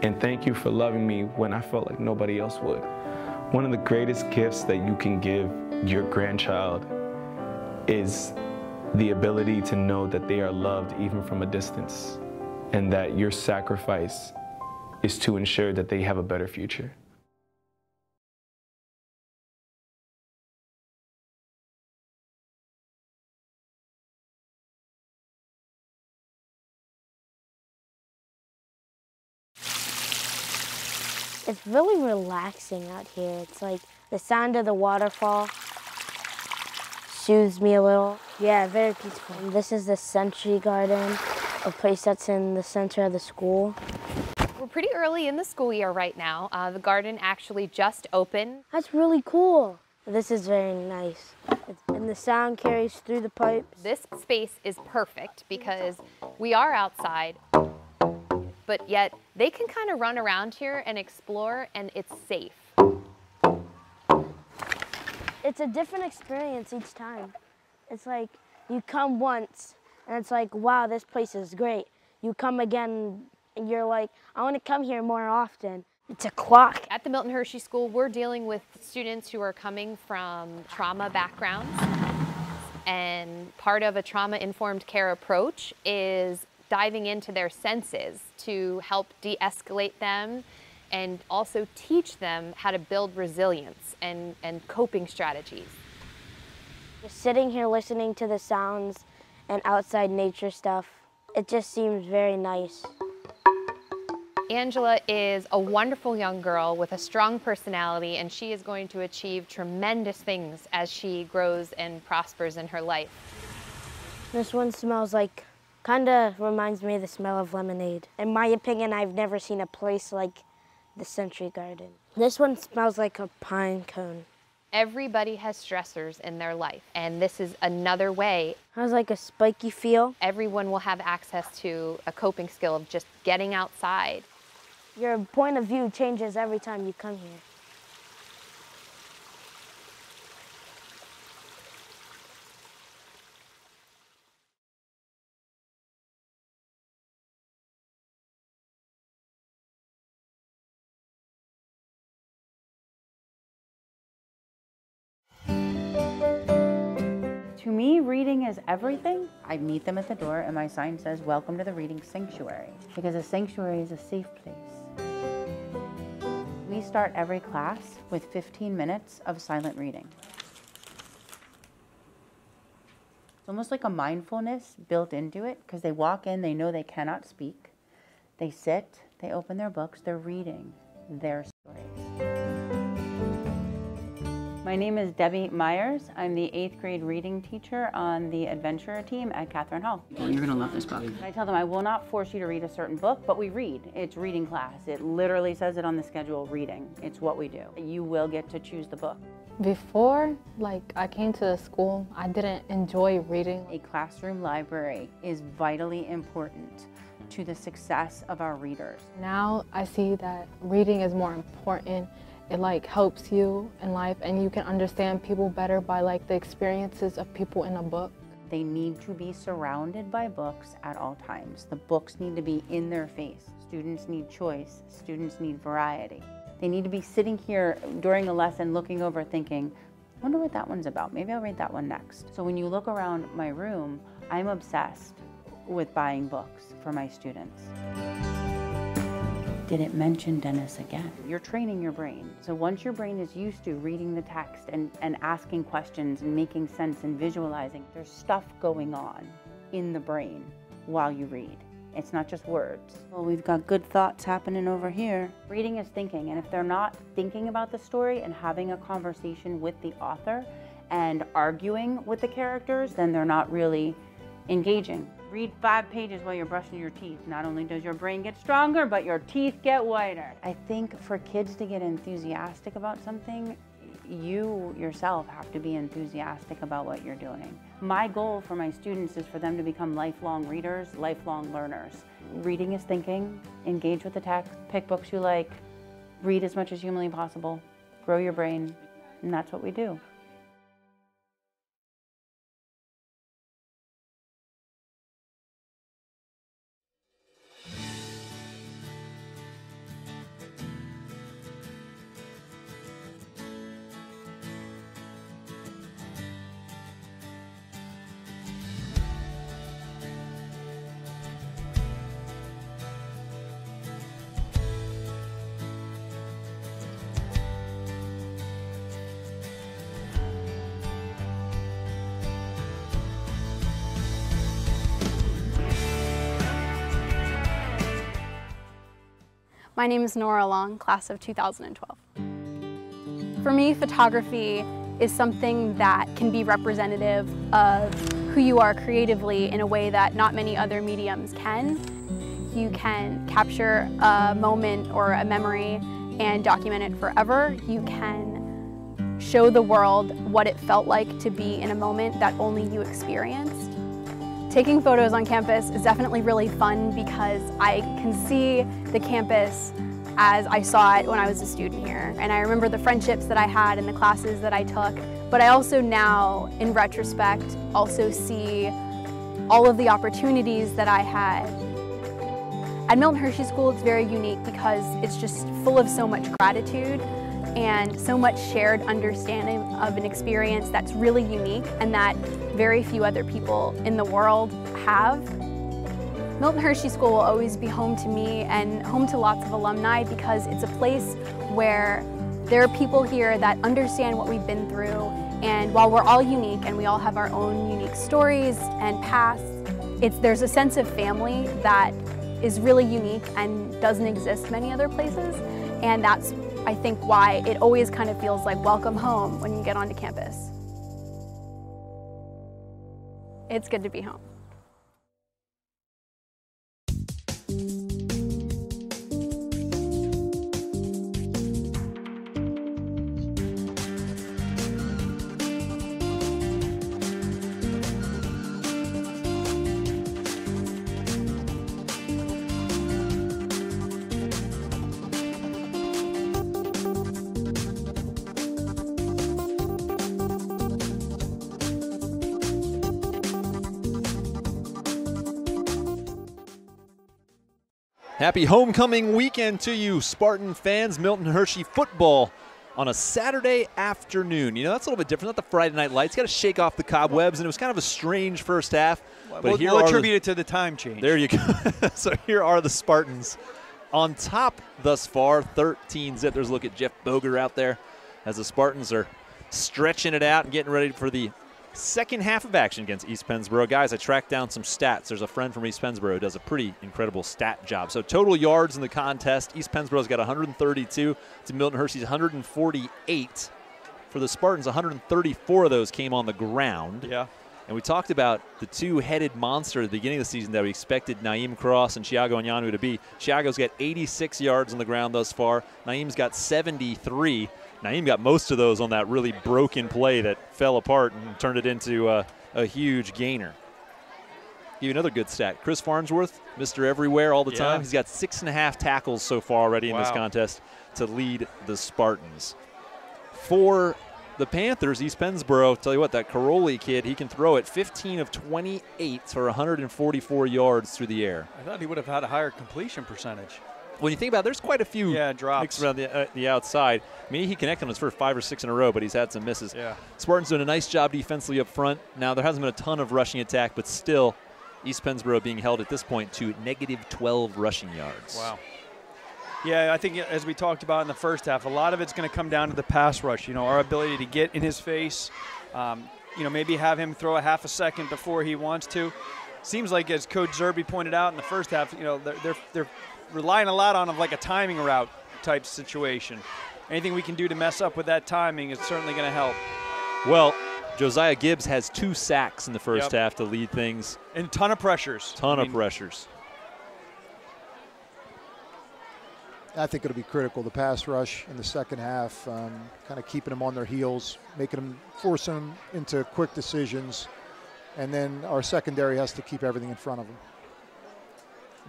And thank you for loving me when I felt like nobody else would. One of the greatest gifts that you can give your grandchild is the ability to know that they are loved even from a distance, and that your sacrifice is to ensure that they have a better future. It's really relaxing out here. It's like the sound of the waterfall soothes me a little. Yeah, very peaceful. And this is the Century Garden, a place that's in the center of the school. We're pretty early in the school year right now. The garden actually just opened. That's really cool. This is very nice. And the sound carries through the pipes. This space is perfect because we are outside, but yet they can kind of run around here and explore, and it's safe. It's a different experience each time. It's like you come once and it's like, wow, this place is great. You come again and you're like, I want to come here more often. It's a clock. At the Milton Hershey School, we're dealing with students who are coming from trauma backgrounds. And part of a trauma-informed care approach is diving into their senses to help de-escalate them and also teach them how to build resilience and coping strategies. Just sitting here listening to the sounds and outside nature stuff, it just seems very nice. Angela is a wonderful young girl with a strong personality, and she is going to achieve tremendous things as she grows and prospers in her life. This one smells like, kind of reminds me of the smell of lemonade. In my opinion, I've never seen a place like the Century Garden. This one smells like a pine cone. Everybody has stressors in their life, and this is another way. Has like a spiky feel. Everyone will have access to a coping skill of just getting outside. Your point of view changes every time you come here. To me, reading is everything. I meet them at the door and my sign says, "Welcome to the Reading Sanctuary," because a sanctuary is a safe place. We start every class with 15 minutes of silent reading. It's almost like a mindfulness built into it, because they walk in, they know they cannot speak. They sit, they open their books, they're reading their stories. My name is Debbie Myers. I'm the 8th grade reading teacher on the adventure team at Catherine Hall. Well, you're gonna love this book. I tell them I will not force you to read a certain book, but we read. It's reading class. It literally says it on the schedule, reading. It's what we do. You will get to choose the book. Before, I came to the school, I didn't enjoy reading. A classroom library is vitally important to the success of our readers. Now I see that reading is more important. It helps you in life, and you can understand people better by the experiences of people in a book. They need to be surrounded by books at all times. The books need to be in their face. Students need choice. Students need variety. They need to be sitting here during a lesson looking over thinking, I wonder what that one's about. Maybe I'll read that one next. So when you look around my room, I'm obsessed with buying books for my students. Did it mention Dennis again? You're training your brain. So once your brain is used to reading the text and asking questions and making sense and visualizing, there's stuff going on in the brain while you read. It's not just words. Well, we've got good thoughts happening over here. Reading is thinking, and if they're not thinking about the story and having a conversation with the author and arguing with the characters, then they're not really engaging. Read 5 pages while you're brushing your teeth. Not only does your brain get stronger, but your teeth get whiter. I think for kids to get enthusiastic about something, you yourself have to be enthusiastic about what you're doing. My goal for my students is for them to become lifelong readers, lifelong learners. Reading is thinking, engage with the text, pick books you like, read as much as humanly possible, grow your brain, and that's what we do. My name is Nora Long, class of 2012. For me, photography is something that can be representative of who you are creatively in a way that not many other mediums can. You can capture a moment or a memory and document it forever. You can show the world what it felt like to be in a moment that only you experienced. Taking photos on campus is definitely really fun because I can see the campus as I saw it when I was a student here. And I remember the friendships that I had and the classes that I took. But I also now, in retrospect, also see all of the opportunities that I had. At Milton Hershey School, it's very unique because it's just full of so much gratitude and so much shared understanding of an experience that's really unique and that very few other people in the world have. Milton Hershey School will always be home to me and home to lots of alumni because it's a place where there are people here that understand what we've been through, and while we're all unique and we all have our own unique stories and pasts, there's a sense of family that is really unique and doesn't exist many other places, and that's, I think, why it always kind of feels like welcome home when you get onto campus. It's good to be home. Happy homecoming weekend to you, Spartan fans. Milton Hershey football on a Saturday afternoon. You know, that's a little bit different. Not the Friday night lights. Got to shake off the cobwebs, and it was kind of a strange first half. But we'll attribute it to the time change. There you go. So here are the Spartans on top thus far, 13-zip. There's a look at Jeff Boger out there as the Spartans are stretching it out and getting ready for the second half of action against East Pennsboro. Guys, I tracked down some stats. There's a friend from East Pennsboro who does a pretty incredible stat job. So total yards in the contest, East Pennsboro's got 132 to Milton Hershey's 148. For the Spartans, 134 of those came on the ground. Yeah. And we talked about the two-headed monster at the beginning of the season that we expected Naeem Cross and Thiago Anyanu to be. Thiago's got 86 yards on the ground thus far. Naeem's got 73. Naeem got most of those on that really broken play that fell apart and turned it into a huge gainer. Give you another good stat. Chris Farnsworth, Mr. Everywhere all the time. He's got 6.5 tackles so far already in this contest to lead the Spartans. For the Panthers, East Pennsboro, tell you what, that Caroli kid, he can throw it 15 of 28 for 144 yards through the air. I thought he would have had a higher completion percentage. When you think about it, there's quite a few drops mixed around the outside. I mean, he connected on his first 5 or 6 in a row, but he's had some misses. Yeah. Spartans doing a nice job defensively up front. Now, there hasn't been a ton of rushing attack, but still, East Pennsboro being held at this point to negative 12 rushing yards. Wow. Yeah, I think as we talked about in the first half, a lot of it's going to come down to the pass rush. You know, our ability to get in his face, you know, maybe have him throw a half a second before he wants to. Seems like, as Coach Zerby pointed out in the first half, you know, they're relying a lot on like a timing route type situation. Anything we can do to mess up with that timing is certainly going to help. Well, Josiah Gibbs has 2 sacks in the first half to lead things. And a ton of pressures. Of pressures. I think it'll be critical, the pass rush in the second half, kind of keeping them on their heels, forcing them into quick decisions, and then our secondary has to keep everything in front of them.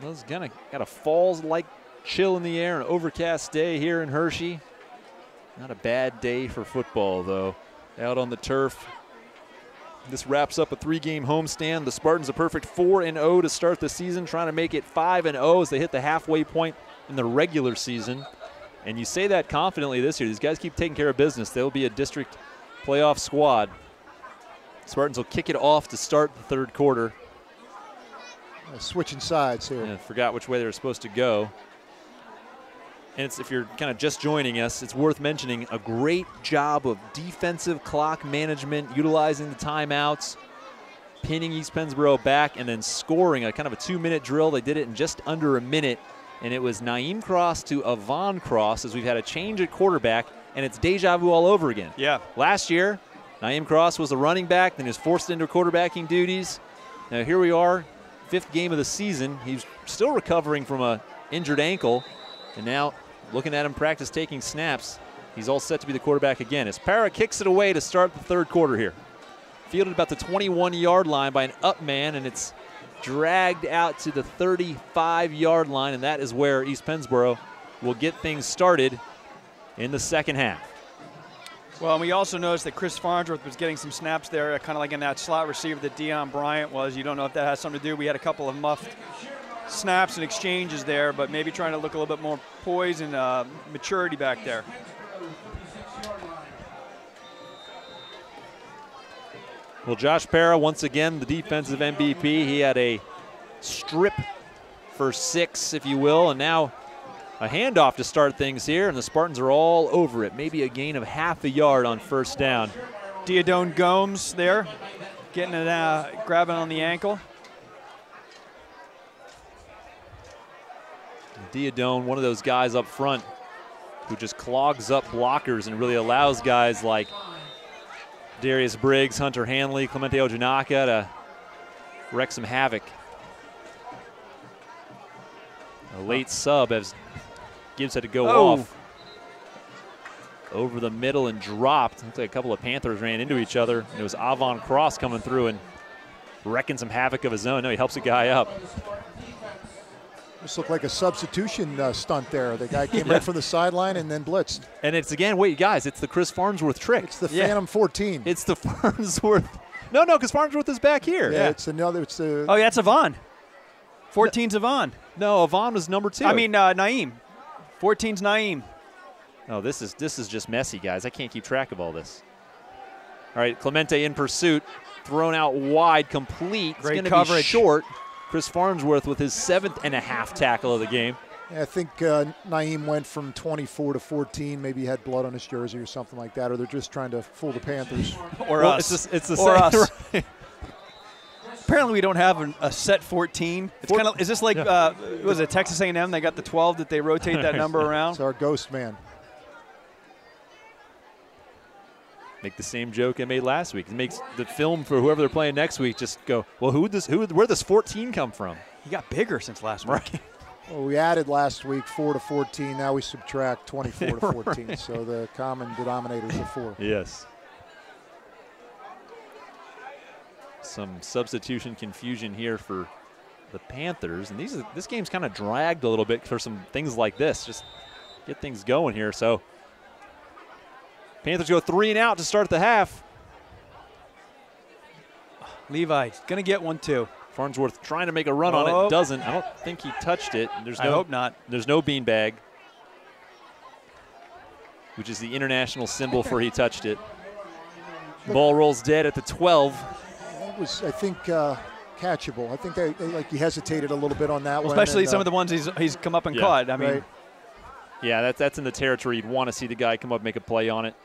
There's got a falls-like chill in the air, an overcast day here in Hershey. Not a bad day for football, though, out on the turf. This wraps up a 3-game homestand. The Spartans a perfect 4-0 to start the season, trying to make it 5-0 as they hit the halfway point in the regular season. And you say that confidently this year. These guys keep taking care of business. They'll be a district playoff squad. Spartans will kick it off to start the third quarter. Switching sides here. Yeah, forgot which way they were supposed to go. And if you're kind of just joining us, it's worth mentioning a great job of defensive clock management, utilizing the timeouts, pinning East Pennsboro back, and then scoring a kind of a 2-minute drill. They did it in just under a minute and it was Naeem Cross to Avon Cross as we've had a change at quarterback, and it's deja vu all over again. Yeah. Last year, Naeem Cross was a running back, then he was forced into quarterbacking duties. Now here we are, 5th game of the season. He's still recovering from a injured ankle, and now looking at him practice taking snaps, he's all set to be the quarterback again. As Para kicks it away to start the 3rd quarter here. Fielded about the 21-yard line by an up man, and it's dragged out to the 35-yard line, and that is where East Pennsboro will get things started in the 2nd half. Well, and we also noticed that Chris Farnsworth was getting some snaps there, kind of like in that slot receiver that Deion Bryant was. You don't know if that has something to do. We had a couple of muffed snaps and exchanges there, but maybe trying to look a little bit more poise and maturity back there. Well, Josh Para, once again, the defensive MVP. He had a strip for 6, if you will, and now a handoff to start things here, and the Spartans are all over it. Maybe a gain of half a yard on 1st down. Diodone Gomes there, getting it, grabbing on the ankle. Diodone, one of those guys up front who just clogs up blockers and really allows guys like Darius Briggs, Hunter Hanley, Clemente Ojanaka to wreak some havoc. A late sub as Gibbs had to go off over the middle and dropped. Looks like a couple of Panthers ran into each other. And it was Avon Cross coming through and wrecking some havoc of his own. No, he helps a guy up. This looked like a substitution stunt there. The guy came right from the sideline and then blitzed. And it's, again, wait, guys, it's the Chris Farnsworth trick. It's the Phantom 14. It's the Farnsworth. No, because Farnsworth is back here. Yeah, it's another. It's the. Oh, yeah, it's Avon. 14's Avon. No, Avon was number 2. I mean, Naeem. 14's Naeem. Oh, this is just messy, guys. I can't keep track of all this. All right, Clemente in pursuit. Thrown out wide, complete. Great it's coverage. Be short. Chris Farnsworth with his 7th and a half tackle of the game. Yeah, I think Naeem went from 24 to 14. Maybe he had blood on his jersey or something like that, or they're just trying to fool the Panthers. Or us. It's the or same. Us. Right. Apparently, we don't have a set 14. It's kind of. Is this like was it Texas A&M? They got the 12 that they rotate that number around. It's our ghost man. Make the same joke I made last week. It makes the film for whoever they're playing next week just go, well, where'd this 14 come from? He got bigger since last week. Right. Well, we added last week 4 to 14. Now we subtract 24 to 14. Right. So the common denominators are 4. Yes. Some substitution confusion here for the Panthers. And this game's kind of dragged a little bit for some things like this. Just get things going here. So Panthers go 3 and out to start the half. Levi going to get one too. Farnsworth trying to make a run on it. Doesn't. I don't think he touched it. I hope not. There's no beanbag, which is the international symbol for he touched it. Ball rolls dead at the 12. It was, I think, catchable. I think they like he hesitated a little bit on that one. Especially some of the ones he's come up and caught. I mean, right. Yeah, that's in the territory you'd want to see the guy come up and make a play on it.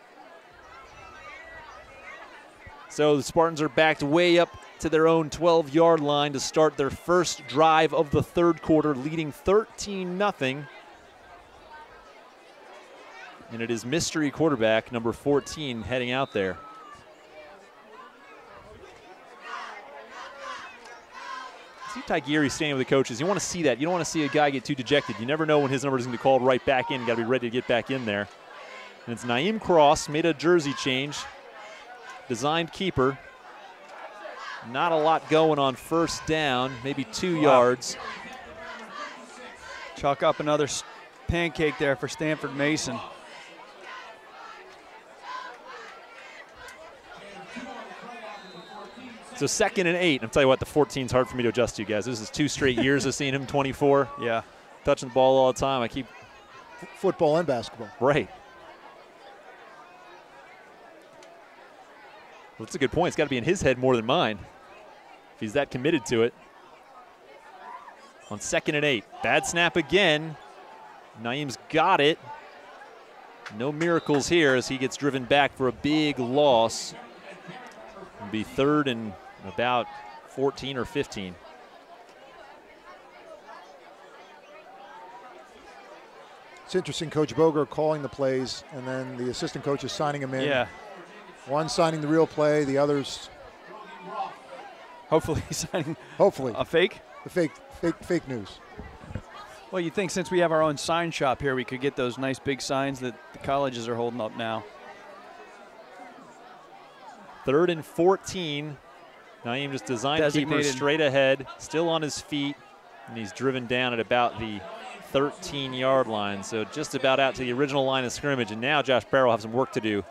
So the Spartans are backed way up to their own 12-yard line to start their first drive of the 3rd quarter, leading 13-0. And it is mystery quarterback number 14 heading out there. See Tigiri standing with the coaches. You want to see that. You don't want to see a guy get too dejected. You never know when his number is going to be called right back in. You got to be ready to get back in there. And it's Naeem Cross, made a jersey change. Designed keeper. Not a lot going on 1st down, maybe 2 yards. Chalk up another pancake there for Stanford Mason. So 2nd and 8. I'm telling you what, the 14's hard for me to adjust to, guys. This is 2 straight years of seeing him 24. Yeah. Touching the ball all the time. I keep football and basketball. Right. Well, that's a good point. It's got to be in his head more than mine if he's that committed to it. On 2nd and 8. Bad snap again. Naeem's got it. No miracles here as he gets driven back for a big loss. It'll be 3rd and about 14 or 15. It's interesting, Coach Boger calling the plays, and then the assistant coach is signing them in. Yeah. One signing the real play, the others. Hopefully he's signing. Hopefully. A fake? The fake news. Well, you'd think since we have our own sign shop here, we could get those nice big signs that the colleges are holding up now. 3rd and 14. Naeem just designed keeper straight ahead, still on his feet, and he's driven down at about the 13-yard line, so just about out to the original line of scrimmage. And now Josh Parra will have some work to do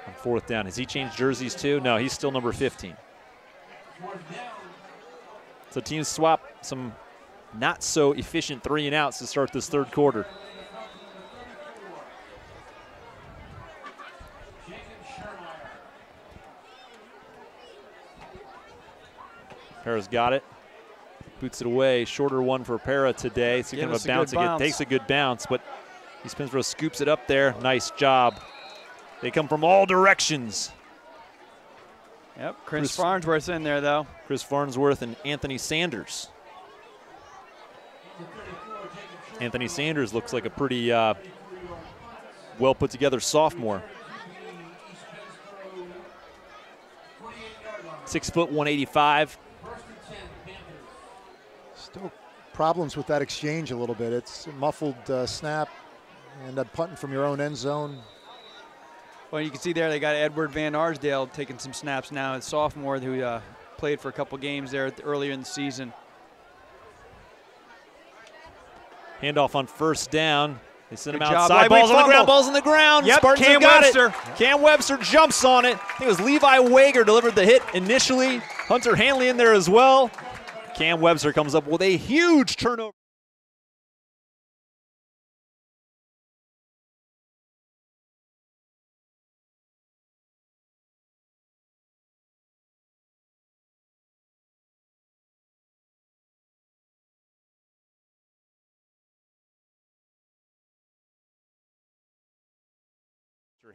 on 4th down. Has he changed jerseys too? No, he's still number 15. So teams swap some not so efficient 3-and-outs to start this 3rd quarter. Parra's got it. Boots it away. Shorter one for Parra today. It's kind of a bounce. It takes a good bounce, but East Pennsboro scoops it up there. Nice job. They come from all directions. Yep, Chris Farnsworth's in there, though. Chris Farnsworth and Anthony Sanders. Anthony Sanders looks like a pretty well put together sophomore. 6 foot 185. Still problems with that exchange a little bit. It's a muffled snap, and punting from your own end zone. Well, you can see there they got Edward Van Arsdale taking some snaps now, a sophomore who played for a couple games there earlier in the season. Handoff on 1st down. They send him Good outside. job. Ball's on the ground. Ball's on the ground. Yep, Spartans Cam have got Webster. it. Cam Webster jumps on it. I think it was Levi Wager delivered the hit initially. Hunter Hanley in there as well. Cam Webster comes up with a huge turnover.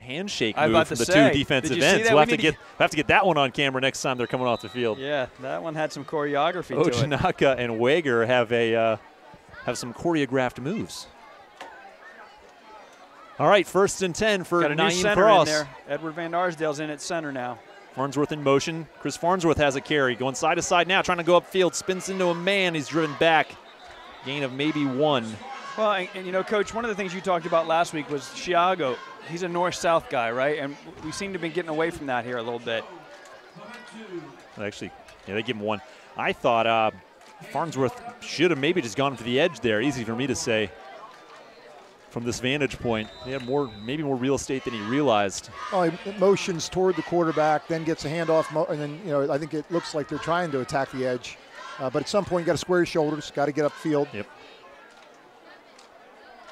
Handshake move from the two defensive ends. We'll have to get that one on camera next time they're coming off the field. Yeah, that one had some choreography to it. Ojinaka and Wager have some choreographed moves. All right, 1st and 10 for Got a new Naeem center Cross. in there. Edward Van Arsdale's in at center now. Farnsworth in motion. Chris Farnsworth has a carry. Going side to side now, trying to go upfield. Spins into a man. He's driven back. Gain of maybe 1. Well, and you know, Coach, one of the things you talked about last week was Chiago. He's a north-south guy, right? And we seem to be getting away from that here a little bit. Actually, yeah, they give him 1. I thought Farnsworth should have maybe just gone for the edge there. Easy for me to say from this vantage point. He had maybe more real estate than he realized. Oh, he motions toward the quarterback, then gets a handoff, and then I think it looks like they're trying to attack the edge. But at some point, you got to square your shoulders, got to get upfield. Yep.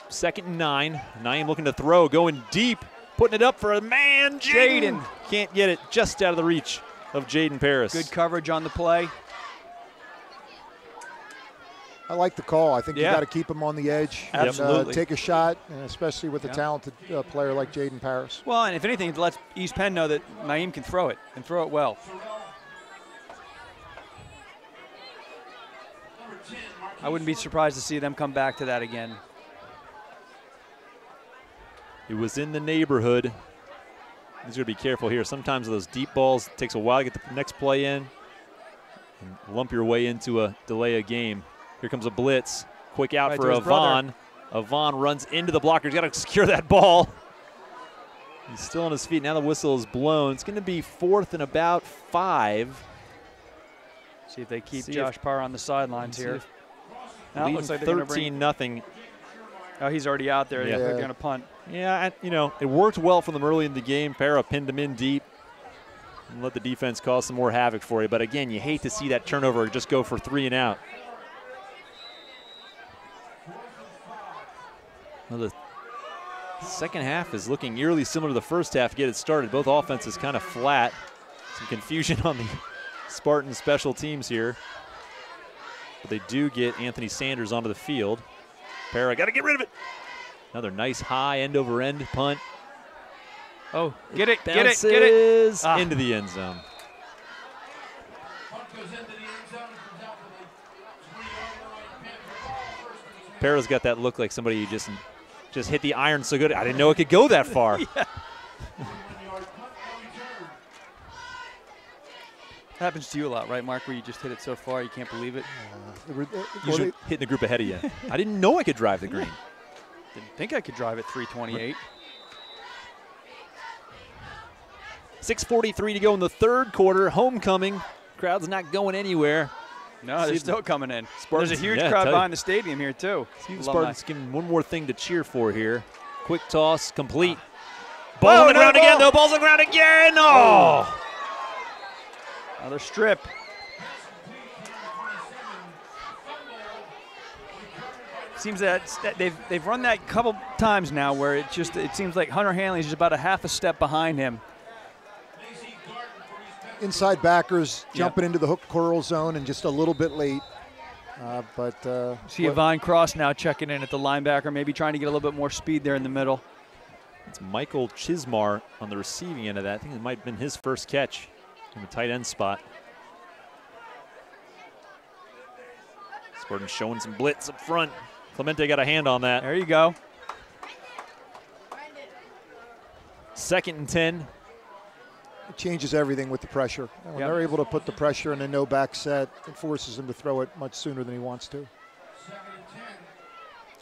2nd and 9. Naeem looking to throw, going deep, putting it up for a man. Jaden can't get it, just out of the reach of Jaden Paris. Good coverage on the play. I like the call. I think you got to keep him on the edge. Absolutely. And, take a shot, and especially with a talented player like Jaden Paris. Well, and if anything, it lets East Penn know that Naeem can throw it, and throw it well. I wouldn't be surprised to see them come back to that again. It was in the neighborhood. He's going to be careful here. Sometimes those deep balls, it takes a while to get the next play in and lump your way into a delay a game. Here comes a blitz. Quick out for Avon. Avon runs into the blocker. He's got to secure that ball. He's still on his feet. Now the whistle is blown. It's going to be 4th and about 5. See if they keep Josh Parra on the sidelines here. Now it looks like 13-0. Oh, he's already out there. Yeah. They're going to punt. Yeah, it worked well for them early in the game. Parra pinned him in deep and let the defense cause some more havoc for you. But again, you hate to see that turnover just go for 3 and out. Well, the second half is looking eerily similar to the first half to get it started. Both offenses kind of flat. Some confusion on the Spartan special teams here. But they do get Anthony Sanders onto the field. Parra got to get rid of it. Another nice high end-over-end punt. Oh, get it, Bounces get it. Into the end zone. Parrow's got that look like somebody who just hit the iron so good. I didn't know it could go that far. Yeah. Happens to you a lot, right, Mark, where you just hit it so far you can't believe it? Usually hitting the group ahead of you. I didn't know I could drive the green. Didn't think I could drive at 328. 6:43 to go in the third quarter. Homecoming. Crowd's not going anywhere. No, they're still coming in. Spartans, There's a huge crowd behind the stadium here, too. See the Spartans giving one more thing to cheer for here. Quick toss, complete. Ball on the ground again, though. Ball's on the ground again. Oh! Another strip. Seems that they've run that a couple times now where it seems like Hunter Hanley's just about a half a step behind him. Inside backers jumping into the hook curl zone and just a little bit late. See Yvonne Cross now checking in at the linebacker, maybe trying to get a little bit more speed there in the middle. It's Michael Chismar on the receiving end of that. I think it might have been his first catch in the tight end spot. Spartan showing some blitz up front. Clemente got a hand on that. There you go. 2nd and 10. It changes everything with the pressure. And when they're able to put the pressure in a no back set, it forces him to throw it much sooner than he wants to.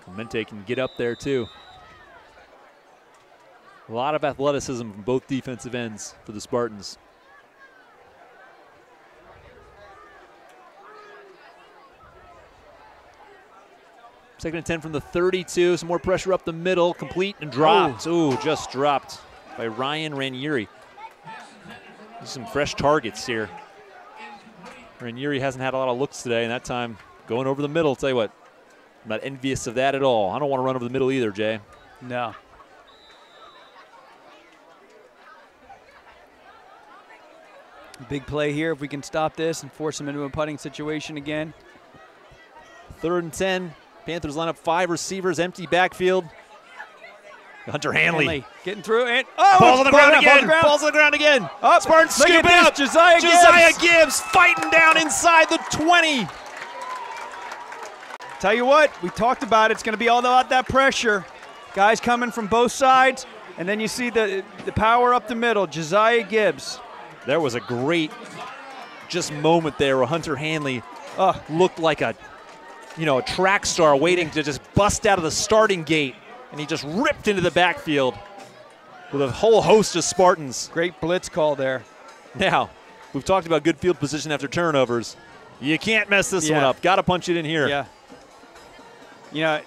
Clemente can get up there too. A lot of athleticism from both defensive ends for the Spartans. Second and 10 from the 32. Some more pressure up the middle. Complete and dropped. Ooh, just dropped by Ryan Ranieri. Some fresh targets here. Ranieri hasn't had a lot of looks today, and that time going over the middle. I'll tell you what, I'm not envious of that at all. I don't want to run over the middle either, Jay. No. Big play here if we can stop this and force them into a punting situation again. 3rd and 10. Panthers line up 5 receivers, empty backfield. Hunter Hanley getting through it. Ball's on the ground again. Ball's on the ground again. Spartans scoop it up. Josiah Gibbs fighting down inside the 20. Tell you what, we talked about it's going to be all about that pressure. Guys coming from both sides, and then you see the power up the middle. Josiah Gibbs. There was a great just moment there where Hunter Hanley looked like a track star waiting to just bust out of the starting gate. And he just ripped into the backfield with a whole host of Spartans. Great blitz call there. Now, we've talked about good field position after turnovers. You can't mess this one up. Got to punch it in here. Yeah.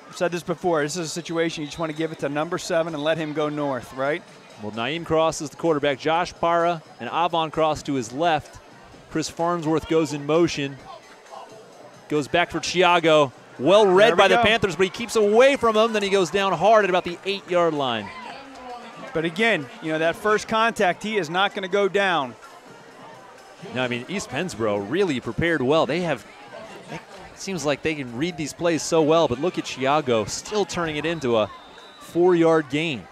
I've said this before. This is a situation you just want to give it to number 7 and let him go north, right? Well, Naeem Cross is the quarterback. Josh Parra and Avon Cross to his left. Chris Farnsworth goes in motion. Goes back for Chiago. Well read by the Panthers, but he keeps away from him. Then he goes down hard at about the 8-yard line. But again, that first contact, he is not going to go down. No, I mean, East Pennsboro really prepared well. It seems like they can read these plays so well, but look at Chiago still turning it into a 4-yard gain.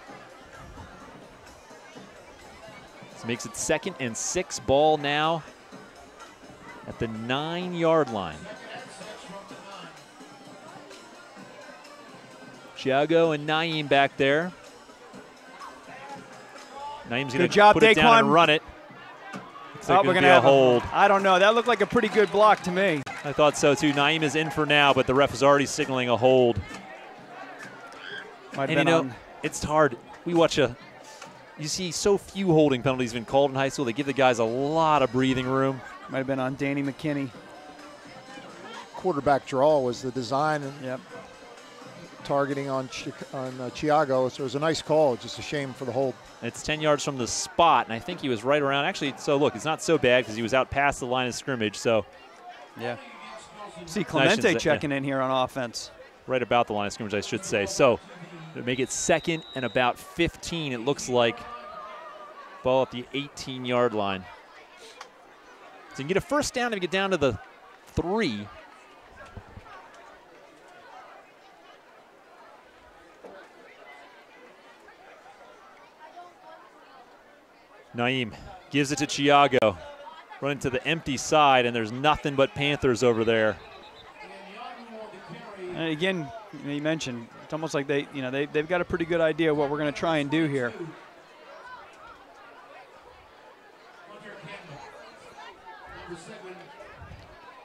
This makes it 2nd and 6. Ball now at the 9-yard line. Chiago and Naeem back there. Naeem's going to put it down and run it. It's we're going to have a hold. I don't know. That looked like a pretty good block to me. I thought so too. Naeem is in for now, but the ref is already signaling a hold. And it's hard. You see so few holding penalties been called in high school. They give the guys a lot of breathing room. Might have been on Danny McKinney. Quarterback draw was the design. And targeting on Chiago, so it was a nice call. Just a shame for the hold. It's 10 yards from the spot, and I think he was right around. Actually, so look, it's not so bad because he was out past the line of scrimmage. So, see Clemente checking in here on offense. Right about the line of scrimmage, I should say. So, to make it 2nd and about 15, it looks like. Ball at the 18-yard line. So you can get a first down if you get down to the 3. Naeem gives it to Chiago. Running to the empty side, and there's nothing but Panthers over there. And again, you mentioned, it's almost like they've got a pretty good idea of what we're going to try and do here.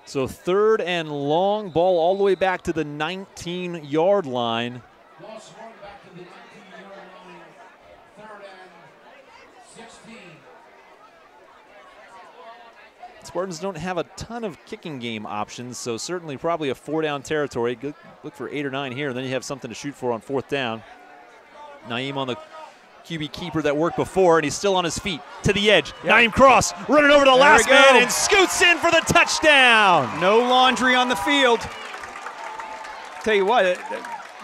So 3rd and long, ball all the way back to the 19-yard line. Spartans don't have a ton of kicking game options, so certainly probably a 4-down territory. Look for 8 or 9 here, and then you have something to shoot for on 4th down. Naeem on the QB keeper that worked before, and he's still on his feet to the edge. Yep. Naeem cross, running over the last man and scoots in for the touchdown. No laundry on the field. Tell you what,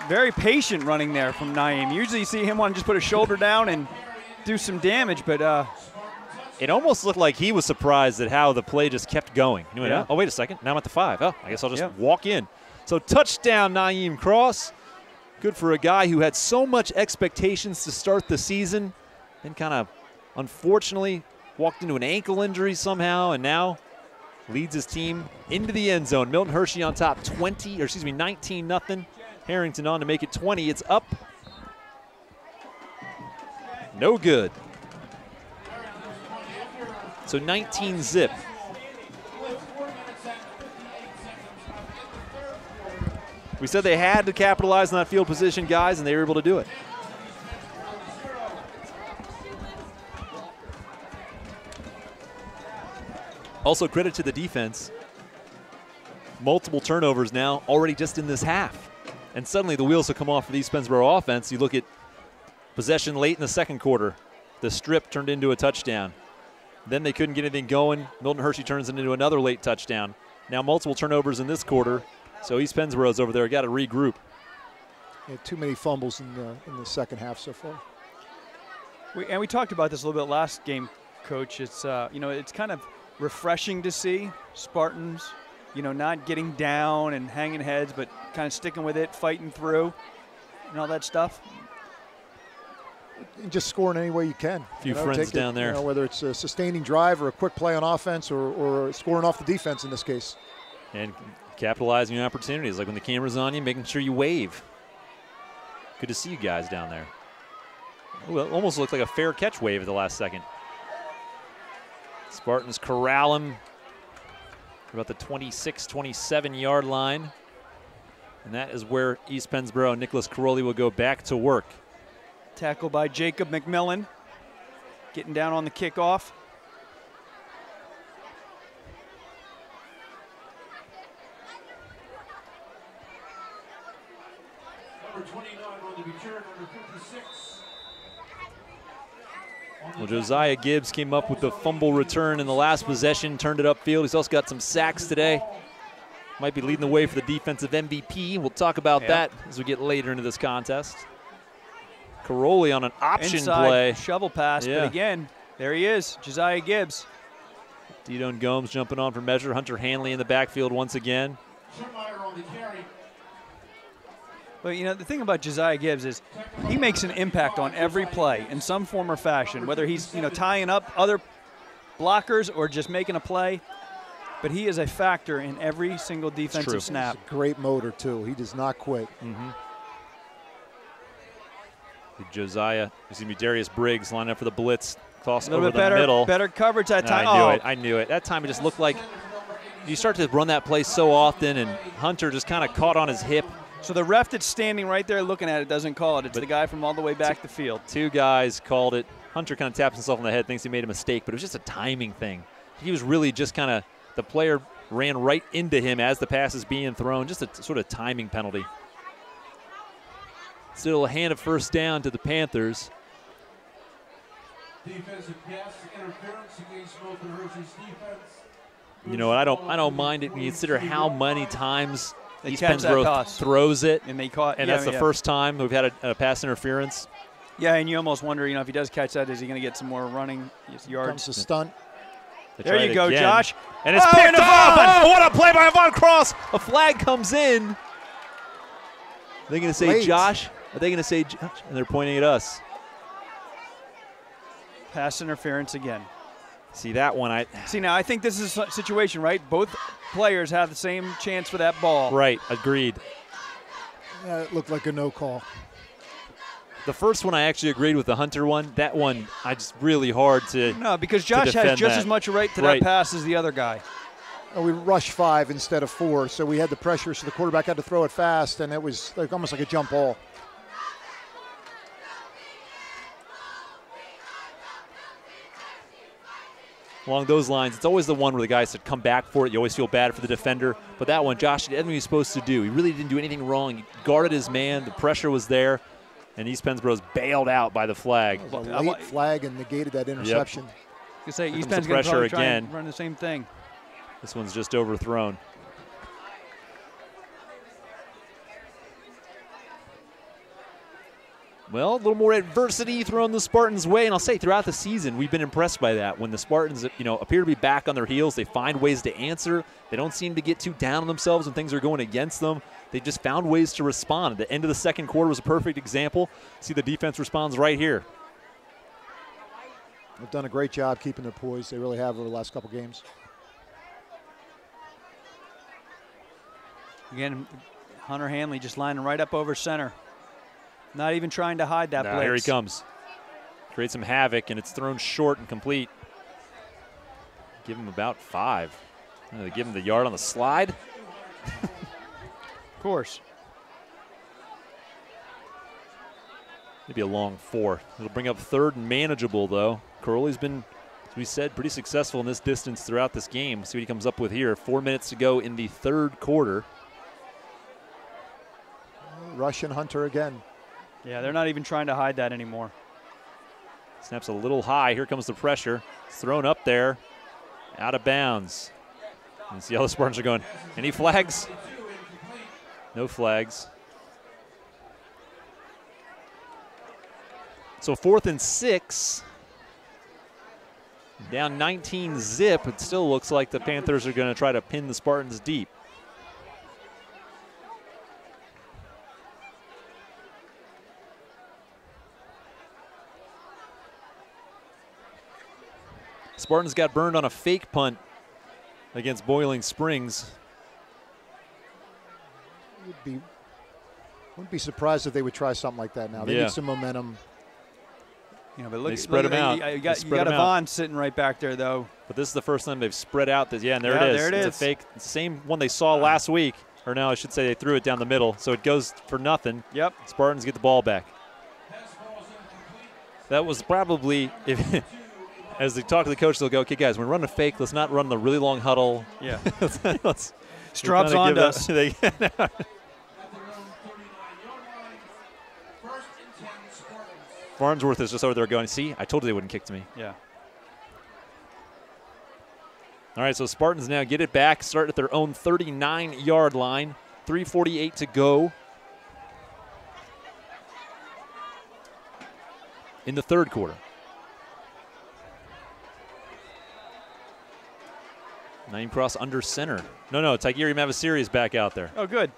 very patient running there from Naeem. Usually you see him want to just put his shoulder down and do some damage, but it almost looked like he was surprised at how the play just kept going. He went, oh, wait a second, now I'm at the 5. Oh, I guess I'll just walk in. So touchdown, Naeem Cross. Good for a guy who had so much expectations to start the season and kind of, unfortunately, walked into an ankle injury somehow and now leads his team into the end zone. Milton Hershey on top, 19-0. Harrington on to make it 20. It's up. No good. So 19-zip. We said they had to capitalize on that field position, guys, and they were able to do it. Also, credit to the defense. Multiple turnovers now, already just in this half. And suddenly the wheels will come off for the East Pennsboro offense. You look at possession late in the 2nd quarter. The strip turned into a touchdown. Then they couldn't get anything going. Milton Hershey turns it into another late touchdown. Now multiple turnovers in this quarter. So East Pennsboro's over there, got to regroup. Yeah, too many fumbles in the 2nd half so far. We talked about this a little bit last game, Coach. It's it's kind of refreshing to see Spartans, not getting down and hanging heads, but kind of sticking with it, fighting through, and all that stuff. And just scoring any way you can. A few friends down there. Whether it's a sustaining drive or a quick play on offense or scoring off the defense in this case. And capitalizing on opportunities, like when the camera's on you, making sure you wave. Good to see you guys down there. Ooh, it almost looked like a fair catch wave at the last second. Spartans corral him about the 26, 27-yard line. And that is where East Pennsboro and Nicholas Caroli will go back to work. Tackle by Jacob McMillan, getting down on the kickoff. Number 29 on the return, number 56. Well, Josiah Gibbs came up with the fumble return in the last possession, turned it upfield. He's also got some sacks today. Might be leading the way for the defensive MVP. We'll talk about that as we get later into this contest. Caroli on an option inside play. Shovel pass, but again, there he is, Josiah Gibbs. Didon Gomes jumping on for measure. Hunter Hanley in the backfield once again. But, the thing about Josiah Gibbs is he makes an impact on every play in some form or fashion, whether he's, tying up other blockers or just making a play. But he is a factor in every single defensive snap. He's a great motor, too. He does not quit. Darius Briggs lining up for the blitz. Toss a little over bit better, the middle. Better coverage that time. I knew it. That time it just looked like you start to run that play so often, and Hunter just kind of caught on his hip. So the ref that's standing right there looking at it doesn't call it. It's the guy from all the way back the field. 2 guys called it. Hunter kind of taps himself on the head, thinks he made a mistake, but it was just a timing thing. He was really just kind of, the player ran right into him as the pass is being thrown. Just a sort of timing penalty. Still a hand of first down to the Panthers. Defensive pass interference against Milton Hershey's defense. You know what? I don't mind it when you consider how many times East catch that Pennsboro toss. throws it, and they caught. And that's the first time we've had a pass interference. Yeah, and you almost wonder, if he does catch that, is he going to get some more running yards? Comes a stunt. There you go, again. Josh. And it's picked off. Oh, what a play by Von Cross. A flag comes in. Are they going to say Josh? Are they going to say Josh? And they're pointing at us. Pass interference again. See that one? Now I think this is a situation, right? Both players have the same chance for that ball. Right, agreed. It looked like a no call. The first one I actually agreed with, the Hunter one. That one, I just really hard to No, because Josh has just as much right to that pass as the other guy. We rushed 5 instead of 4, so we had the pressure, so the quarterback had to throw it fast, and it was like almost like a jump ball. Along those lines, it's always the one where the guy said come back for it. You always feel bad for the defender. But that one, Josh did everything he was supposed to do. He really didn't do anything wrong. He guarded his man. The pressure was there. And East Pennsboro's bailed out by the flag. It was a late flag and negated that interception. Yep. You say East Penn's going to probably try and run the same thing. This one's just overthrown. Well, a little more adversity thrown the Spartans' way, and I'll say throughout the season we've been impressed by that. When the Spartans, appear to be back on their heels, they find ways to answer. They don't seem to get too down on themselves when things are going against them. They just found ways to respond. The end of the second quarter was a perfect example. See, the defense responds right here. They've done a great job keeping their poise. They really have over the last couple games. Again, Hunter Hanley just lining right up over center. Not even trying to hide that blitz. Here he comes. Creates some havoc, and it's thrown short and complete. Give him about 5. They give him the yard on the slide. Of course. Maybe a long 4. It'll bring up 3rd and manageable, though. Curley's been, as we said, pretty successful in this distance throughout this game. See what he comes up with here. 4 minutes to go in the 3rd quarter. Russian Hunter again. Yeah, they're not even trying to hide that anymore. Snaps a little high. Here comes the pressure. It's thrown up there. Out of bounds. And see how the Spartans are going. Any flags? No flags. So 4th and 6. Down 19 zip. It still looks like the Panthers are going to try to pin the Spartans deep. Spartans got burned on a fake punt against Boiling Springs. Wouldn't be surprised if they would try something like that now. They need some momentum. But look, they spread them out. You got Avon sitting right back there, though. But this is the first time they've spread out. And there it is. There it is. It's a fake. It's the same one they saw last week. Or now I should say they threw it down the middle. So it goes for nothing. Yep. Spartans get the ball back. That was probably, as they talk to the coach, they'll go, okay, guys, when we're running a fake, let's not run the really long huddle. Yeah. let's Straub's on us. Farnsworth is just over there going, see, I told you they wouldn't kick to me. Yeah. All right, so Spartans now get it back, start at their own 39-yard line. 3:48 to go in the 3rd quarter. Naeem Cross under center. No, Tigiri Mavasiri is back out there. Oh, good.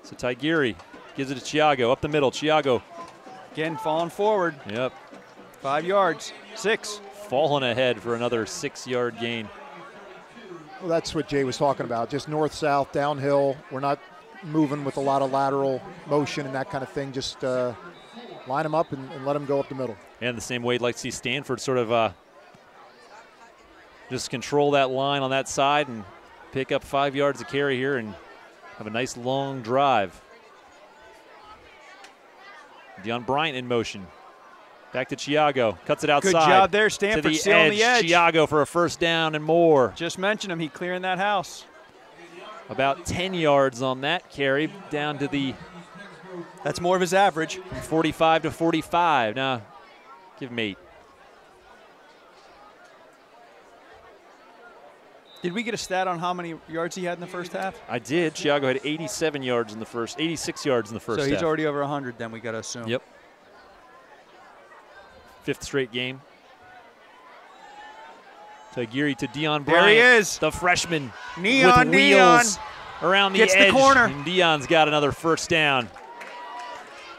So Tigiri gives it to Chiago, up the middle. Chiago. Again, falling forward. Yep. 5 yards, 6. Falling ahead for another 6-yard gain. Well, that's what Jay was talking about. Just north-south, downhill. We're not moving with a lot of lateral motion and that kind of thing. Just line them up and let them go up the middle. And the same way you'd like to see Stanford sort of just control that line on that side and pick up 5 yards of carry here and have a nice long drive. Deion Bryant in motion. Back to Chiago. Cuts it outside. Good job there, Stanford. Still on the edge. Chiago for a first down and more. Just mentioned him. He clearing that house. About 10 yards on that carry down to the. That's more of his average. From 45 to 45. Now, give him 8. Did we get a stat on how many yards he had in the first half? I did. Chiago had 86 yards in the first half. So he's already over 100 then, we got to assume. Yep. 5th straight game. Tigiri to Deion Bryant. There he is. The freshman. Neon, with wheels around the edge. Gets the corner. And Deion's got another first down.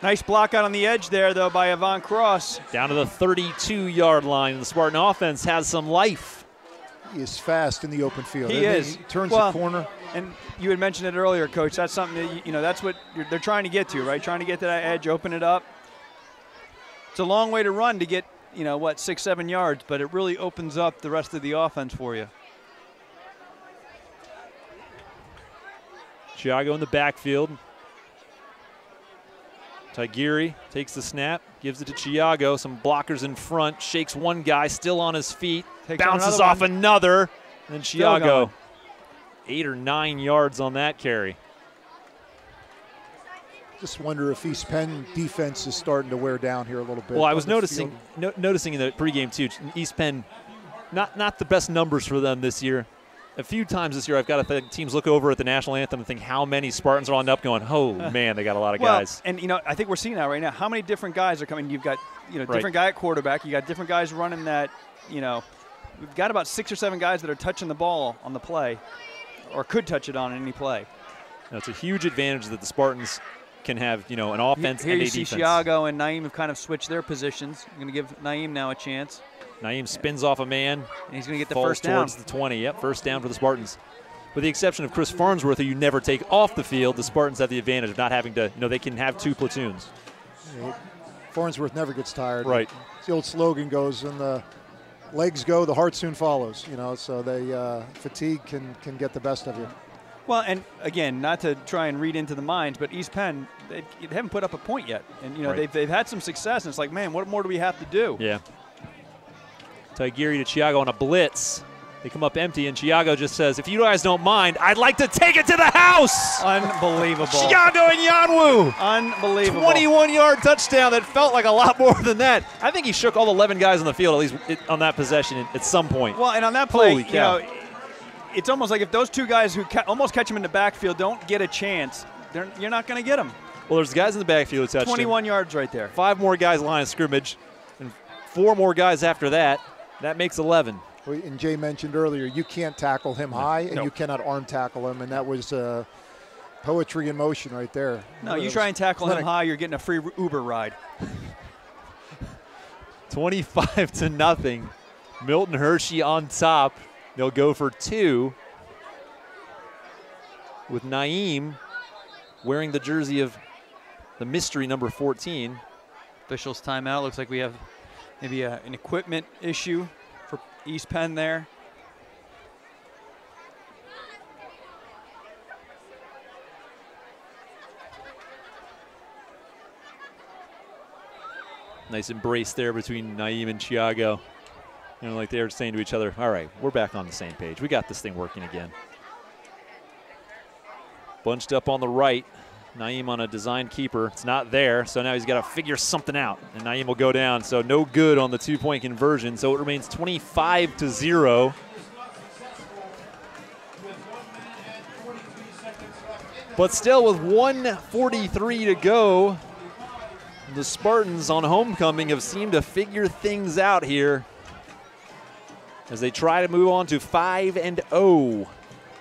Nice block out on the edge there, though, by Avon Cross. Down to the 32-yard line. The Spartan offense has some life. He is fast in the open field. He is. He turns the corner. And You had mentioned it earlier, Coach. That's something that, that's what they're trying to get to, right? Trying to get to that edge, open it up. It's a long way to run to get, 6, 7 yards, but it really opens up the rest of the offense for you. Chiago in the backfield. Tigiri takes the snap, gives it to Chiago. Some blockers in front, shakes one guy, still on his feet, bounces off another. And then Chiago, 8 or 9 yards on that carry. Just wonder if East Penn defense is starting to wear down here a little bit. Well, I was noticing in the pregame too, East Penn, not the best numbers for them this year. A few times this year, I've got to think teams look over at the national anthem and think how many Spartans are on up going, oh, man, they got a lot of guys. And, I think we're seeing that right now. How many different guys are coming? You've got, different guy at quarterback. You got different guys running that, we've got about 6 or 7 guys that are touching the ball on the play or could touch it on any play. Now, it's a huge advantage that the Spartans can have, an offense and a defense. Here you see Chiago and Naeem have kind of switched their positions. I'm going to give Naeem now a chance. Naeem spins off a man. And he's going to get the first down. Towards the 20. Yep, first down for the Spartans. With the exception of Chris Farnsworth, who you never take off the field, the Spartans have the advantage of not having to, they can have 2 platoons. Farnsworth never gets tired. Right. The old slogan goes, and the legs go, the heart soon follows. So fatigue can get the best of you. Well, and again, not to try and read into the minds, but East Penn, they haven't put up a point yet. And, they've had some success, and it's like, man, what more do we have to do? Yeah. Tigiri to Chiago on a blitz. They come up empty, and Chiago just says, if you guys don't mind, I'd like to take it to the house. Unbelievable. Chiago and Yanwu. Unbelievable. 21-yard touchdown that felt like a lot more than that. I think he shook all 11 guys on the field, at least on that possession at some point. Well, and on that play, holy cow. It's almost like if those 2 guys who almost catch him in the backfield don't get a chance, you're not going to get them. Well, there's guys in the backfield who touched 21 him. yards right there. 5 more guys line of scrimmage, and 4 more guys after that. That makes 11. And Jay mentioned earlier, you can't tackle him high, and you cannot arm tackle him, and that was poetry in motion right there. No, you try and tackle him high, you're getting a free Uber ride. 25-0. Milton Hershey on top. They'll go for 2 with Naeem wearing the jersey of the mystery number 14. Officials timeout. Looks like we have maybe an equipment issue for East Penn there. Nice embrace there between Naeem and Chiago. Like they were saying to each other, all right, we're back on the same page. We got this thing working again. Bunched up on the right. Naeem on a design keeper. It's not there, so now he's got to figure something out. And Naeem will go down, so no good on the 2-point conversion. So it remains 25-0. But still with 1:43 to go, the Spartans on homecoming have seemed to figure things out here as they try to move on to 5-0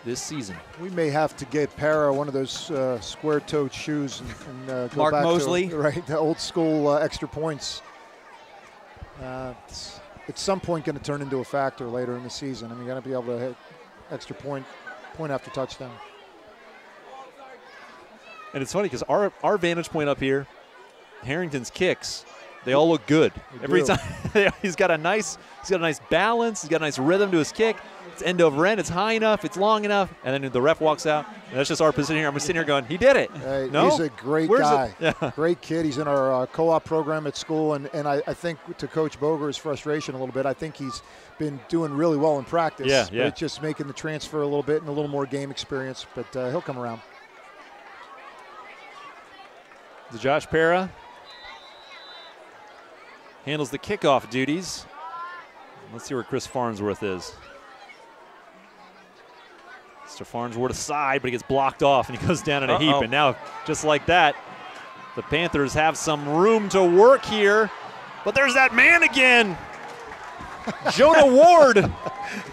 this season. We may have to get Para one of those square-toed shoes and go Mark back Mosley. to the old school extra points. It's at some point going to turn into a factor later in the season. I mean, you got to be able to hit extra point after touchdown. And it's funny because our vantage point up here, Harrington's kicks, they all look good. Every time he's got a nice balance, he's got a nice rhythm to his kick. It's end over end, it's high enough, it's long enough, and then the ref walks out. And that's just our position here. I'm sitting here going, he did it. No? He's a great guy. Great kid. He's in our co-op program at school, and I think to Coach Boger's frustration a little bit, I think he's been doing really well in practice. Yeah. But it's just making the transfer a little bit and a little more game experience, but he'll come around. Josh Para handles the kickoff duties. Let's see where Chris Farnsworth is. Mr. Farnsworth aside, but he gets blocked off and he goes down in a heap. And now, just like that, the Panthers have some room to work here. But there's that man again. Jonah Ward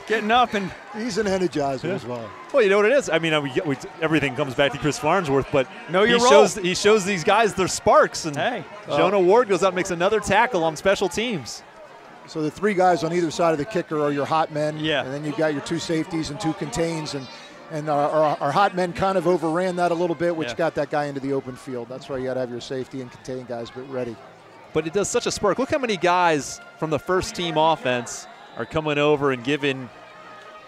getting up, and he's an energizer as well. Well, you know what it is. I mean, everything comes back to Chris Farnsworth, but he shows these guys their sparks. And Jonah Ward goes out and makes another tackle on special teams. So the 3 guys on either side of the kicker are your hot men. Yeah. And then you've got your 2 safeties and 2 contains. And And our hot men kind of overran that a little bit, which Yeah. got that guy into the open field. That's why you got to have your safety and contain guys but ready. But it does such a spark. Look how many guys from the first team offense are coming over and giving,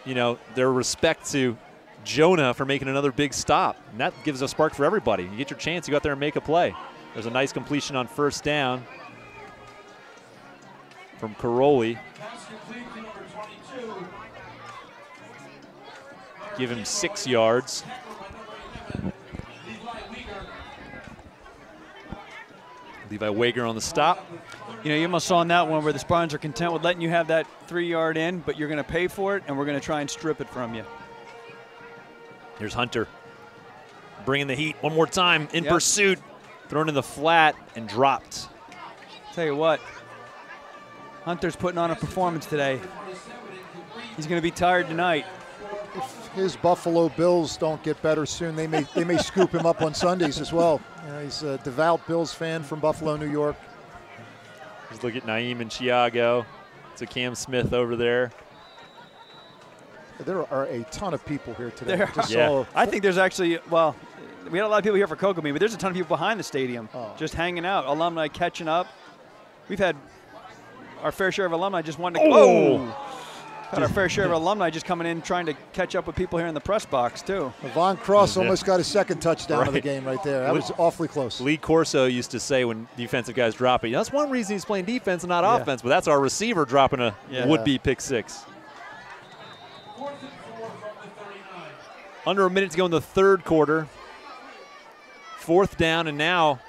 you know, their respect to Jonah for making another big stop. And that gives a spark for everybody. You get your chance, you go out there and make a play. There's a nice completion on first down from Caroli. Give him 6 yards. Levi Wager on the stop. You know, you almost saw in that one where the Spartans are content with letting you have that 3-yard in, but you're going to pay for it, and we're going to try and strip it from you. Here's Hunter bringing the heat one more time in pursuit. Thrown in the flat and dropped. Tell you what, Hunter's putting on a performance today. He's going to be tired tonight. If his Buffalo Bills don't get better soon, they may scoop him up on Sundays as well. You know, he's a devout Bills fan from Buffalo, New York. Just look at Naeem and Chiago. It's a Cam Smith over there. There are a ton of people here today. I think there's actually, well, we had a lot of people here for Kokomi, but there's a ton of people behind the stadium just hanging out. Alumni catching up. We've had our fair share of alumni just wanting to had our fair share of alumni just coming in trying to catch up with people here in the press box, too. Von Cross almost got his second touchdown of the game right there. That was awfully close. Lee Corso used to say when defensive guys drop it, that's one reason he's playing defense and not offense, but that's our receiver dropping a would-be pick 6. Under a minute to go in the third quarter. 4th down, and now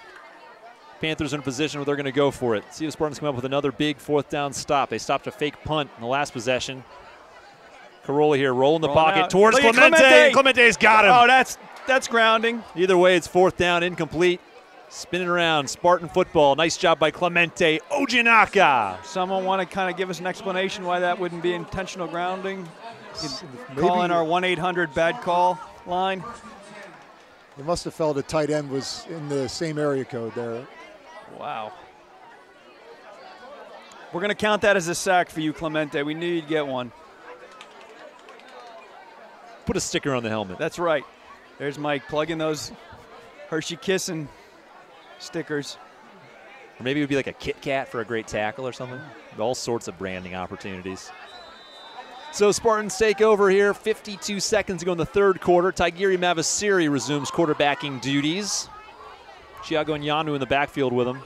Panthers in a position where they're going to go for it. See if Spartans come up with another big 4th down stop. They stopped a fake punt in the last possession. Carolla here rolling the pocket out towards Clemente. Clemente's got him. Oh, that's grounding. Either way, it's 4th down, incomplete. Spinning around, Spartan football. Nice job by Clemente Ojinaka. Someone want to kind of give us an explanation why that wouldn't be intentional grounding? Call in our 1-800 bad-call line. They must have felt a tight end was in the same area code there. Wow. We're going to count that as a sack for you, Clemente. We knew you'd get one. Put a sticker on the helmet. That's right. There's Mike plugging those Hershey Kissin' stickers. Or maybe it would be like a Kit Kat for a great tackle or something. All sorts of branding opportunities. So Spartans take over here. 52 seconds to go in the third quarter. Tigiri Mavasiri resumes quarterbacking duties. Chiago and Yanu in the backfield with him.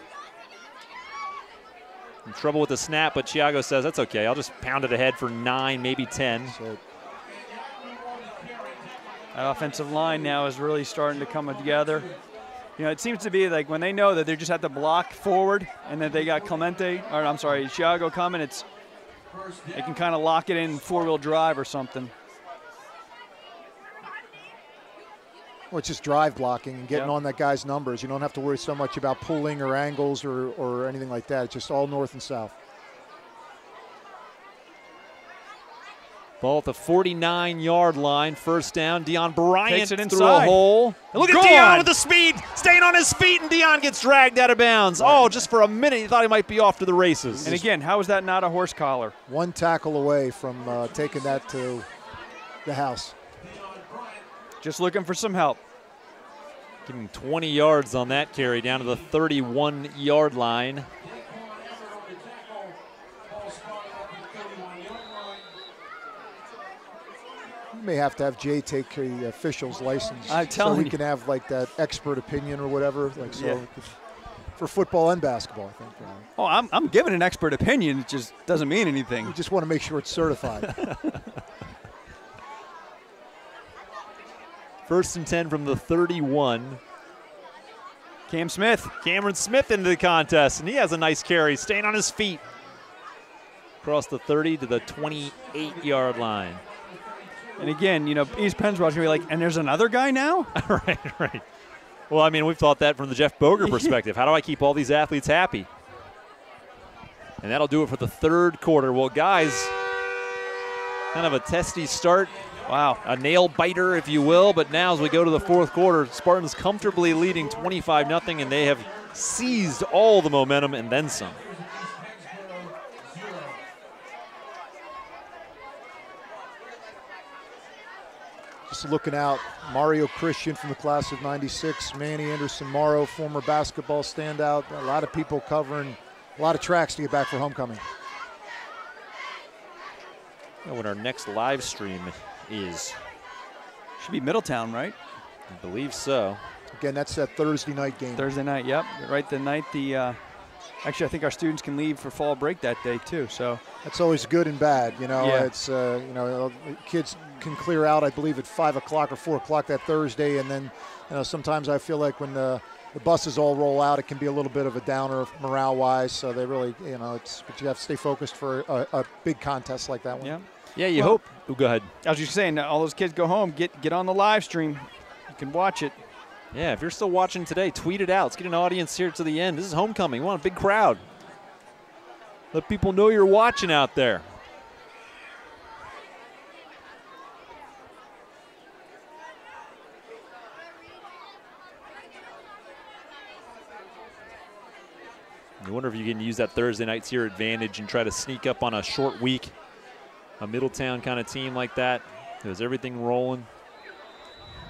In trouble with the snap, but Chiago says, that's okay. I'll just pound it ahead for 9, maybe 10. That offensive line now is really starting to come together. You know, it seems to be like when they know that they just have to block forward and that they got Chiago coming, they can kind of lock it in 4-wheel drive or something. Well, it's just drive blocking and getting on that guy's numbers. You don't have to worry so much about pulling or angles or anything like that. It's just all north and south. Ball at the 49-yard line. First down. Deion Bryant Takes it through a hole. And look at Gone. Deion with the speed, staying on his feet, and Deion gets dragged out of bounds. Oh, just for a minute, he thought he might be off to the races. And again, how is that not a horse collar? One tackle away from taking that to the house. Just looking for some help. Give him 20 yards on that carry down to the 31-yard line. You may have to have Jay take the official's license I'm telling so we you. can have like that expert opinion or whatever. For football and basketball, I think. Oh, I'm giving an expert opinion. It just doesn't mean anything. You just want to make sure it's certified. First and 10 from the 31. Cameron Smith into the contest, and he has a nice carry, staying on his feet. Across the 30 to the 28-yard line. And again, you know, East Pennsboro's going to be like, and there's another guy now? Right. Well, I mean, we've thought that from the Jeff Boger perspective. How do I keep all these athletes happy? And that'll do it for the third quarter. Well, guys, kind of a testy start. Wow. A nail biter, if you will. But now as we go to the fourth quarter, Spartans comfortably leading 25-0, and they have seized all the momentum and then some. Just looking out, Mario Christian from the class of '96, Manny Anderson-Morrow, former basketball standout. A lot of people covering a lot of tracks to get back for homecoming. When our next live stream is. Should be Middletown, right? I believe so. Again, that's that Thursday night game. Thursday night, yep. Right the night actually, I think our students can leave for fall break that day too. So that's always good and bad. You know, yeah. It's you know, kids can clear out, I believe, at 5 o'clock or 4 o'clock that Thursday, and then sometimes I feel like when the buses all roll out, it can be a little bit of a downer morale-wise. So they really, but you have to stay focused for a big contest like that one. Yeah. Yeah, you hope. Oh, go ahead. I was just saying, all those kids go home, get on the live stream. You can watch it. Yeah, if you're still watching today, tweet it out. Let's get an audience here to the end. This is homecoming. We want a big crowd. Let people know you're watching out there. I wonder if you can use that Thursday night to your advantage and try to sneak up on a short week, a Middletown kind of team like that. There's everything rolling.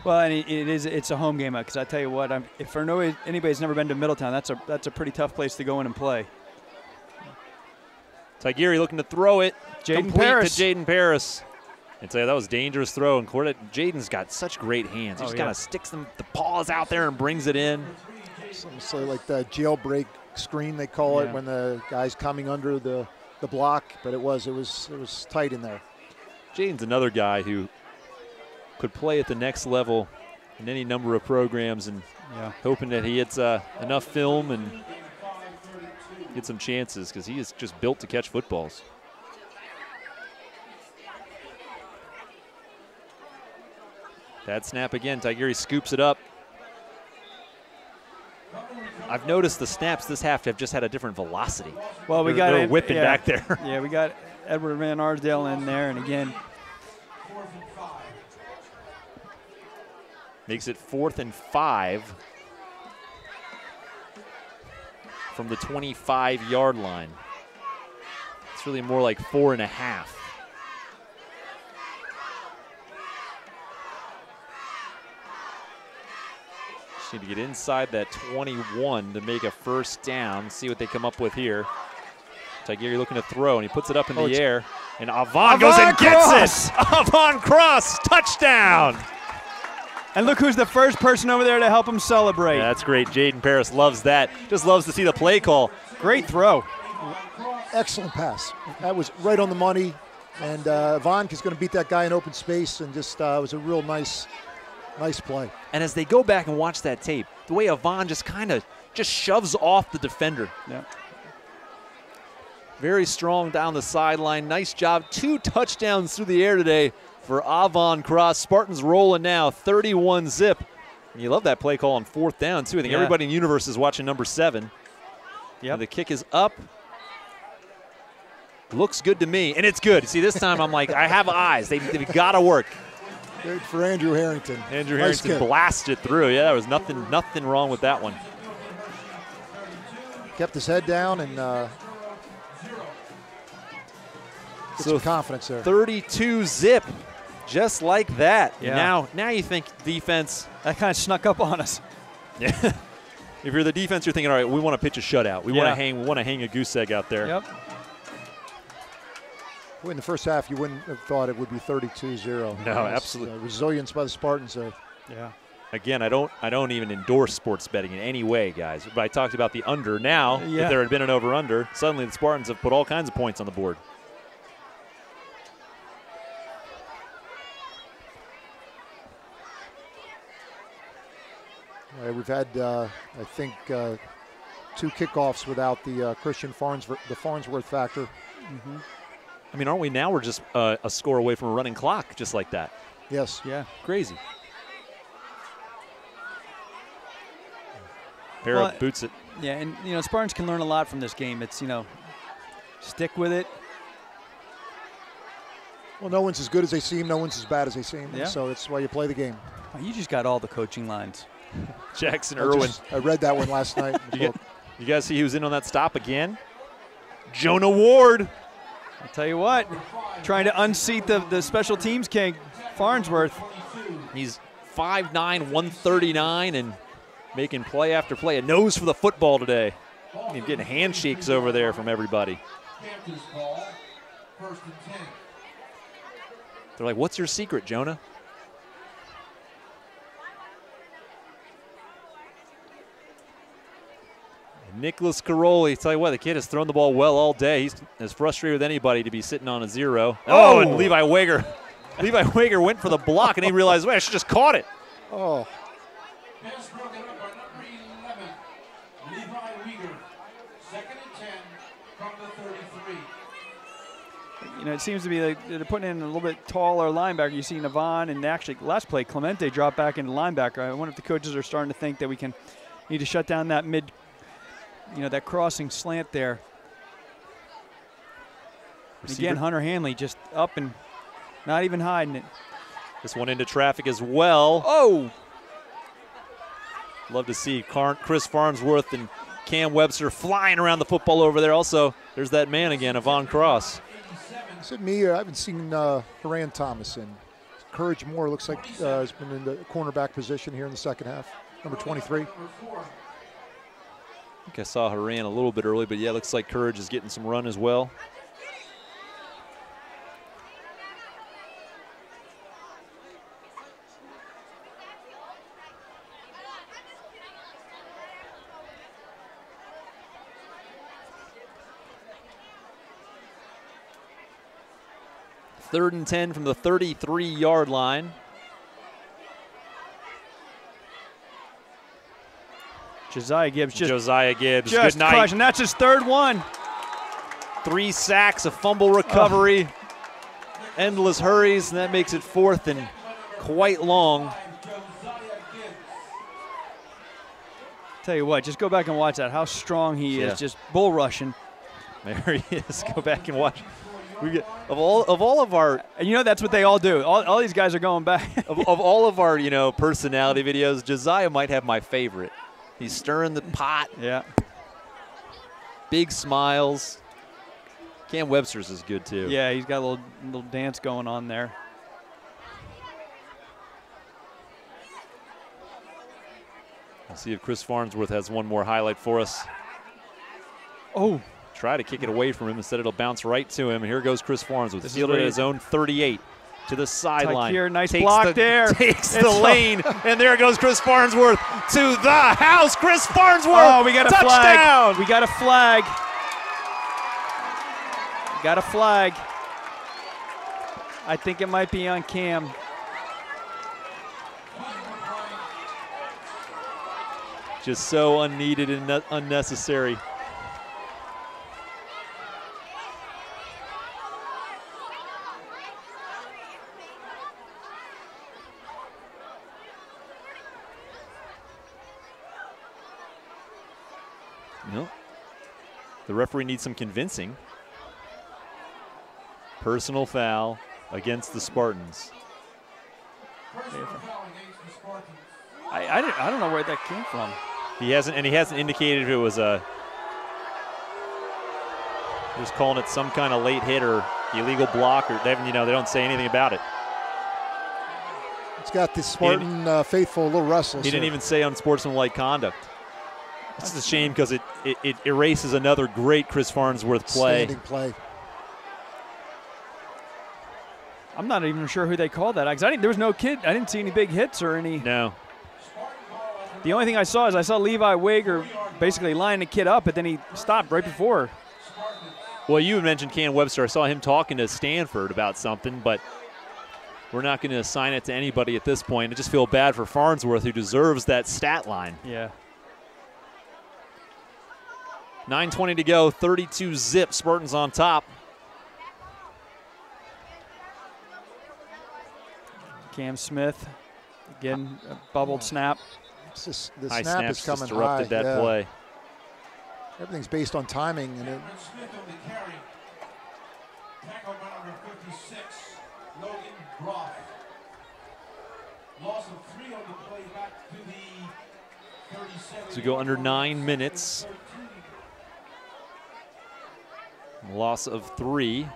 Well, and it's a home game, because I tell you what, if anybody's never been to Middletown, that's a pretty tough place to go in and play. Tigiri looking to throw it. Jaden Paris. To Jaden Paris. And say that was a dangerous throw. And Jaden's got such great hands. He just kind of sticks the paws out there and brings it in. So like the jailbreak screen, they call it, when the guy's coming under the block. But it was tight in there. Jaden's another guy who could play at the next level in any number of programs, and hoping that he gets enough film and get some chances, because he is just built to catch footballs. Bad snap again. Tigiri scoops it up. I've noticed the snaps this half have just had a different velocity. Well, they're whipping back there. Yeah, we got Edward Van Arsdale in there, and again, makes it 4th and 5 from the 25-yard line. It's really more like 4.5. Just need to get inside that 21 to make a first down. See what they come up with here. Tigiri looking to throw, and he puts it up in the air. And Avon goes and gets it! Avon Cross, touchdown! And look who's the first person over there to help him celebrate. Yeah, that's great. Jaden Paris loves that. Just loves to see the play call. Great throw. Excellent pass. That was right on the money. And Vaughn is going to beat that guy in open space, and just was a real nice play. And as they go back and watch that tape, the way Avon just kind of shoves off the defender. Yeah. Very strong down the sideline. Nice job. 2 touchdowns through the air today for Avon Cross. Spartans rolling now, 31-zip. And you love that play call on 4th down, too. I think everybody in the universe is watching number 7. Yeah. The kick is up. Looks good to me, and it's good. See, this time I'm like, I have eyes. They've got to work. Good for Andrew Harrington. Andrew Harrington blasted through. Yeah, there was nothing wrong with that one. Kept his head down and get some confidence there. 32-zip, just like that. Yeah. Now you think defense. That kind of snuck up on us. Yeah. If you're the defense, you're thinking, all right, we want to pitch a shutout. We want to hang a goose egg out there. Yep. In the first half, you wouldn't have thought it would be 32-0. No, absolutely. Resilience by the Spartans there. Yeah. Again, I don't even endorse sports betting in any way, guys. But I talked about the under. Now, if there had been an over-under, suddenly the Spartans have put all kinds of points on the board. We've had, I think, 2 kickoffs without the Christian Farnsworth factor. Mm-hmm. I mean, aren't we now? We're just a score away from a running clock, just like that. Yes. Yeah. Crazy. Para boots it. Yeah, and Spartans can learn a lot from this game. It's stick with it. Well, no one's as good as they seem. No one's as bad as they seem. Yeah. So that's why you play the game. Oh, you just got all the coaching lines. Jackson Irwin. I read that one last night. You guys see who's in on that stop again? Jonah Ward. I'll tell you what, trying to unseat the special teams king, Farnsworth. He's 5'9", 139, and making play after play. A nose for the football today. He's getting handshakes over there from everybody. They're like, what's your secret, Jonah? Nicholas Caroli, tell you what, the kid has thrown the ball well all day. He's as frustrated with anybody to be sitting on a 0. Oh, and Levi Wager. Levi Wager went for the block, and he realized, wait, I should just caught it. Oh. You know, it seems to be like they're putting in a little bit taller linebacker. You see Navon, and actually last play, Clemente dropped back into linebacker. I wonder if the coaches are starting to think that we need to shut down that mid, you know, that crossing slant there. Again, Hunter Hanley just up and not even hiding it. This one into traffic as well. Oh! Love to see Chris Farnsworth and Cam Webster flying around the football over there. Also, there's that man again, Avon Cross. Is it me? I haven't seen Haran Thomason. Courage Moore looks like has been in the cornerback position here in the second half. Number 23. I think I saw Haran a little bit early, but yeah, looks like Courage is getting some run as well. Third and 10 from the 33-yard line. Josiah Gibbs just good night. Crushing. That's his third one. 3 sacks, a fumble recovery, endless hurries, and that makes it 4th and quite long. Tell you what, just go back and watch that. How strong he is, just bull rushing. There he is. Go back and watch. We get of all of our, and you know that's what they all do. All these guys are going back. of all of our, you know, personality videos, Josiah might have my favorite. He's stirring the pot. Yeah. Big smiles. Cam Webster's is good too. Yeah, he's got a little dance going on there. Let's see if Chris Farnsworth has one more highlight for us. Oh. Try to kick it away from him. Instead, it'll bounce right to him. And here goes Chris Farnsworth. Fielded at his own 38 to the sideline. Here, nice block there. Takes the lane, and there goes Chris Farnsworth to the house. Chris Farnsworth. Oh, we got a touchdown. Flag. We got a flag. Got a flag. I think it might be on Cam. Just so unneeded and unnecessary. No. The referee needs some convincing. Personal foul against the Spartans. I don't know where that came from. He hasn't indicated if it was a. Just calling it some kind of late hit or illegal block, or they don't say anything about it. It's got the Spartan faithful a little restless. He didn't even say unsportsmanlike conduct. It's a shame because it erases another great Chris Farnsworth play. Standing play. I'm not even sure who they called that. There was no kid. I didn't see any big hits or any. No. The only thing I saw is Levi Wager basically lining the kid up, but then he stopped right before. Well, you mentioned Cam Webster. I saw him talking to Stanford about something, but we're not going to assign it to anybody at this point. I just feel bad for Farnsworth, who deserves that stat line. Yeah. 9:20 to go, 32-zip, Spartans on top. Cam Smith, again, a bubbled snap. The high snap is coming high. Disrupted that play. Everything's based on timing. And So we go under 9 minutes. Loss of 3.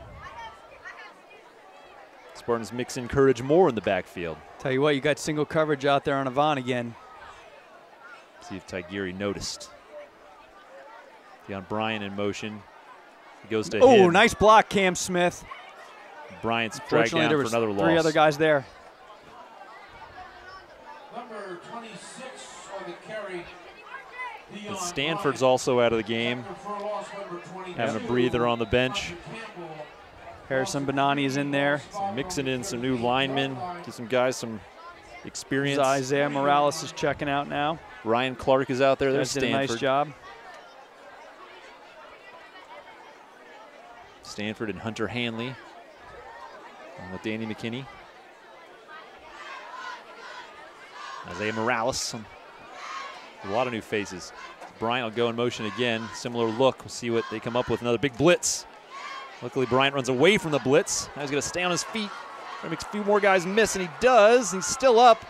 Spartans mix in Courage Moore in the backfield. Tell you what, you got single coverage out there on Avon again. See if Tigiri noticed. Deion Bryant in motion. He goes to Oh, him. nice block, Cam Smith. Bryant's dragged down there for was another loss. 3 other guys there. Number 26 on the carry. And Stanford's also out of the game. Having a breather on the bench. Harrison Bonani is in there. So mixing in some new linemen. Get some guys some experience. Isaiah Morales is checking out now. Ryan Clark is out there. There's Did Stanford. a nice job. Stanford and Hunter Hanley. And with Danny McKinney. Isaiah Morales. A lot of new faces. Bryant will go in motion again. Similar look. We'll see what they come up with. Another big blitz. Luckily, Bryant runs away from the blitz. Now he's going to stay on his feet. That makes a few more guys miss, and he does. He's still up.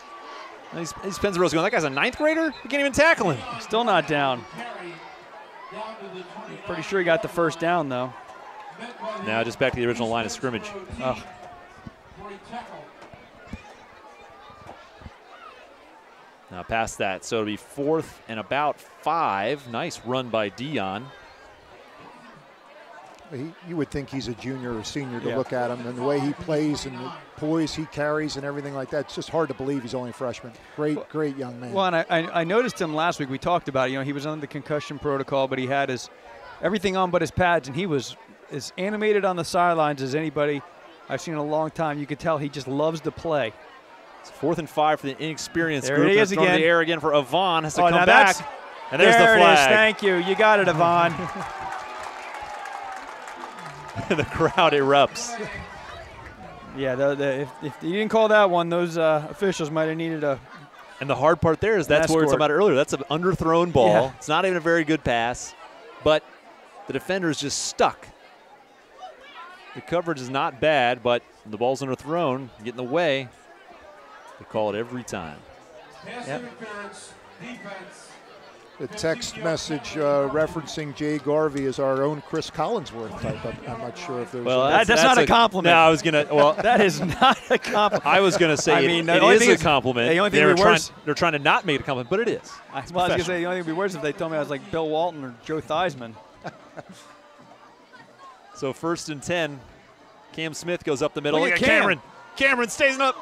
And he's Pennsboro's going, that guy's a 9th grader? We can't even tackle him. Still not down. Pretty sure he got the first down, though. Now just back to the original line of scrimmage. Oh. Now past that, so it'll be 4th and about 5. Nice run by Deion. You would think he's a junior or senior to look at him, and the way he plays and the poise he carries and everything like that, it's just hard to believe he's only a freshman. Great young man. Well, and I noticed him last week. We talked about it. You know, he was under the concussion protocol, but he had his everything on but his pads, and he was as animated on the sidelines as anybody I've seen in a long time. You could tell he just loves to play. It's 4th and 5 for the inexperienced there group. He is again. again. The air again for Avon. Has to come now back. And there's the flag. It is. Thank you. You got it, Avon. The crowd erupts. Yeah, if you didn't call that one, those officials might have needed a. And the hard part there is that's where we were talking about earlier. That's an underthrown ball. Yeah. It's not even a very good pass, but the defender is just stuck. The coverage is not bad, but the ball's underthrown, get in the way. They call it every time. Yep. The text message referencing Jay Garvey as our own Chris Collinsworth type. I'm not sure if there's. Well, that's not a compliment. No, I was gonna. Well, that is not a compliment. I was gonna say it is a compliment. The only thing would be worse. They're trying to not make it a compliment, but it is. Well, I was gonna say the only thing would be worse if they told me I was like Bill Walton or Joe Theismann. So 1st and 10. Cam Smith goes up the middle. Look at Cameron. Cameron stays up.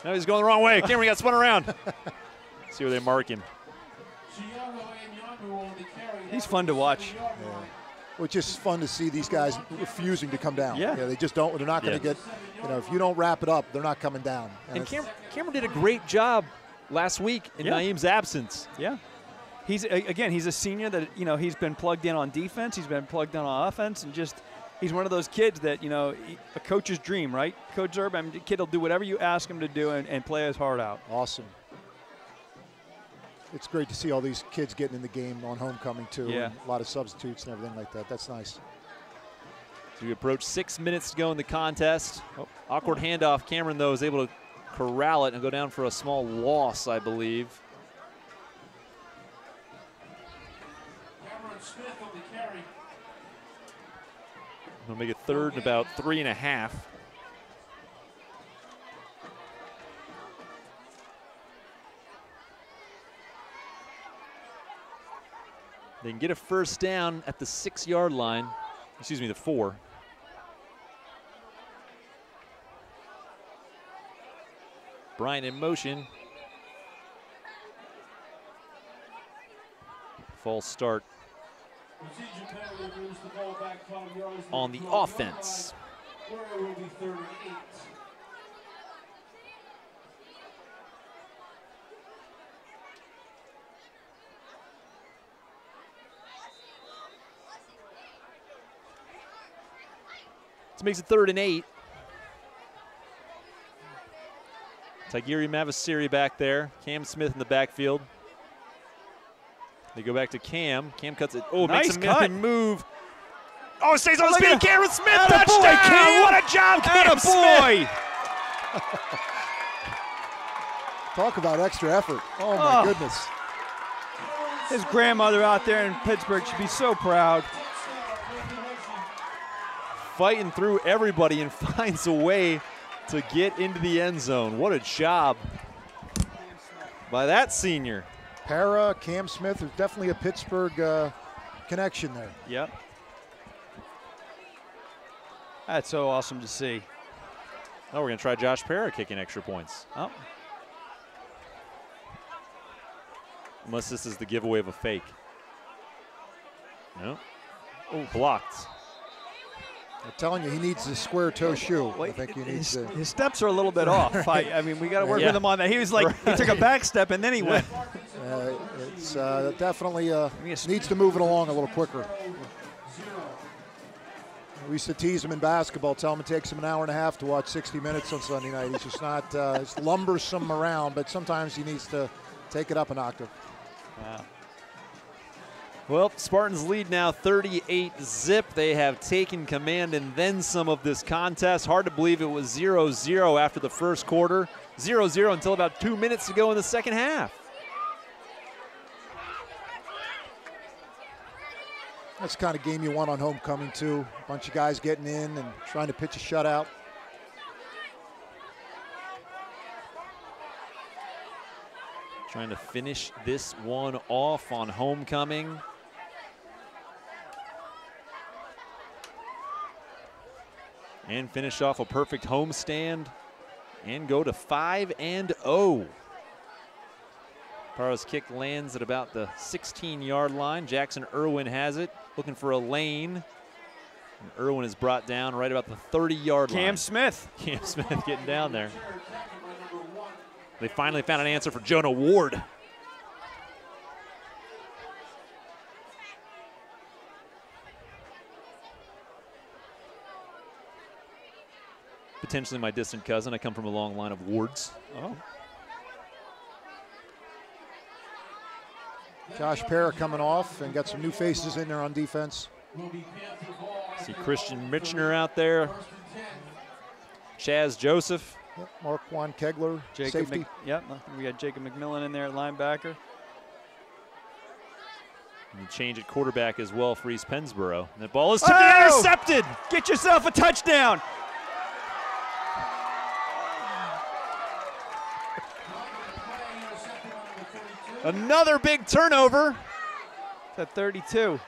Now he's going the wrong way. Cameron got spun around. See where they mark him. He's fun to watch. Yeah. Well, it's just fun to see these guys refusing to come down. Yeah. They just don't. They're not going to get. If you don't wrap it up, they're not coming down. And Cameron did a great job last week in Naeem's absence. Yeah. He's a senior that he's been plugged in on defense. He's been plugged in on offense, and just he's one of those kids that a coach's dream, right? Coach Zerb, the kid will do whatever you ask him to do and play his heart out. Awesome. It's great to see all these kids getting in the game on homecoming too. Yeah. And a lot of substitutes and everything like that. That's nice. So we approach 6 minutes to go in the contest. Awkward handoff. Cameron, though, is able to corral it and go down for a small loss, I believe. Cameron Smith on the carry. We'll make it 3rd and about 3.5. They can get a first down at the 6-yard line. Excuse me, the 4. Bryant in motion. False start on the offense. Where it will be 38. This makes it 3rd and 8. Tigiri Mavasiri back there. Cam Smith in the backfield. They go back to Cam. Cam cuts it. Oh, nice makes a move. Oh, stays on his Look feet. at Cameron Smith, Atta touchdown! boy, Cam. What a job, Cam Smith! Talk about extra effort. Oh, my goodness. His grandmother out there in Pittsburgh should be so proud. Fighting through everybody and finds a way to get into the end zone. What a job by that senior. Para, Cam Smith, there's definitely a Pittsburgh connection there. Yep. That's so awesome to see. Oh, we're going to try Josh Para kicking extra points. Oh. Unless this is the giveaway of a fake. No. Oh, blocked. I'm telling you, he needs a square toe shoe. I think he needs his steps are a little bit off. I mean, we got to work with him on that. He was like, he took a back step and then he went. It's definitely needs to move it along a little quicker. We used to tease him in basketball, tell him it takes him an hour and a half to watch 60 Minutes on Sunday night. He's just not, he's lumbersome around, but sometimes he needs to take it up an octave. Wow. Well, Spartans lead now 38-zip. They have taken command and then some of this contest. Hard to believe it was 0-0 after the first quarter. 0-0 until about 2 minutes to go in the second half. That's the kind of game you want on homecoming, too. A bunch of guys getting in and trying to pitch a shutout. Trying to finish this one off on homecoming. And finish off a perfect homestand and go to 5-0. Para's kick lands at about the 16-yard line. Jackson Irwin has it, looking for a lane. And Irwin is brought down right about the 30-yard line. Cam Smith. Cam Smith getting down there. They finally found an answer for Jonah Ward. Potentially my distant cousin. I come from a long line of Wards. Oh. Josh Para coming off and got some new faces in there on defense. See Christian Michener out there. Chaz Joseph. Yep, Marquand Kegler, safety. Yep, we got Jacob McMillan in there at linebacker. And you change at quarterback as well for East Pennsboro. And that ball is tipped and intercepted. Get yourself a touchdown. Another big turnover. At 32.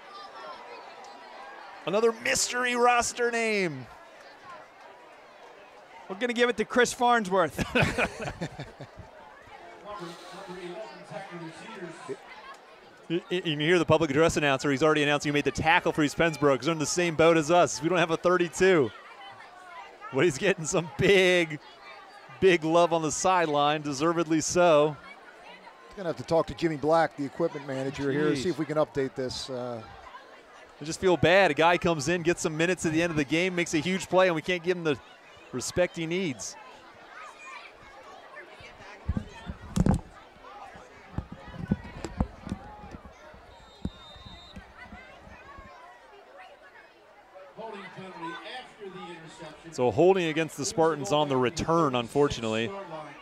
Another mystery roster name. We're going to give it to Chris Farnsworth. You hear the public address announcer. He's already announcing he made the tackle for East Pennsboro because they're in the same boat as us. We don't have a 32. But he's getting some big love on the sideline, deservedly so. Going to have to talk to Jimmy Black, the equipment manager here, to see if we can update this. I just feel bad. A guy comes in, gets some minutes at the end of the game, makes a huge play, and we can't give him the respect he needs. So holding against the Spartans on the return, unfortunately.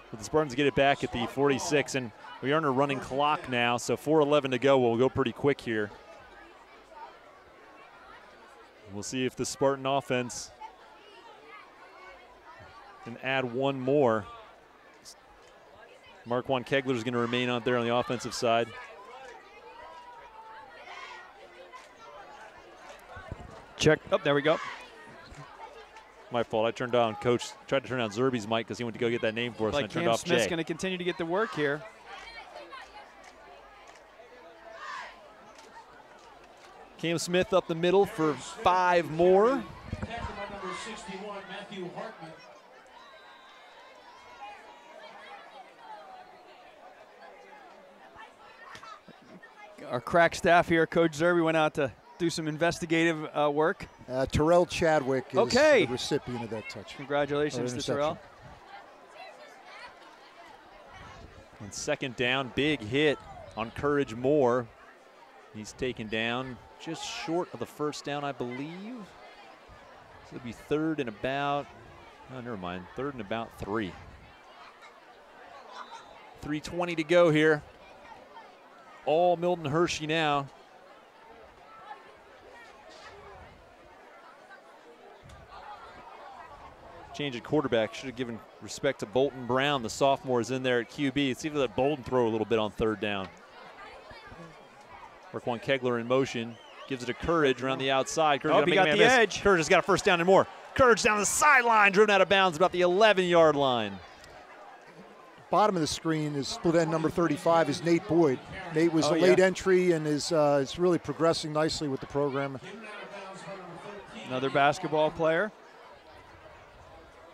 But the Spartans get it back at the 46, and we are on a running clock now, so 4:11 to go. We'll go pretty quick here. We'll see if the Spartan offense can add one more. Marquand Kegler is going to remain out there on the offensive side. Check. Oh, there we go. My fault. I tried to turn down Zerby's mic because he went to go get that name for us, and I turned off Jay. Cam Smith's going to continue to get the work here. Cam Smith up the middle for 5 more. Our crack staff here, Coach Zerby, went out to do some investigative work. Terrell Chadwick is the recipient of that touch. Congratulations to Terrell. On second down, big hit on Courage Moore. He's taken down just short of the first down, I believe. So it'll be third and about, oh, never mind, third and about 3. 3:20 to go here. All Milton Hershey now. change at quarterback. Should have given respect to Bolton Brown. The sophomore is in there at QB. See if they let Bolton throw a little bit on third down. Raquan Kegler in motion. Gives it to Courage around the outside. Courage he got the edge. Courage has got a first down and more. Courage down the sideline, driven out of bounds about the 11-yard line. Bottom of the screen is split end number 35 is Nate Boyd. Nate was a late entry and is really progressing nicely with the program. Another basketball player.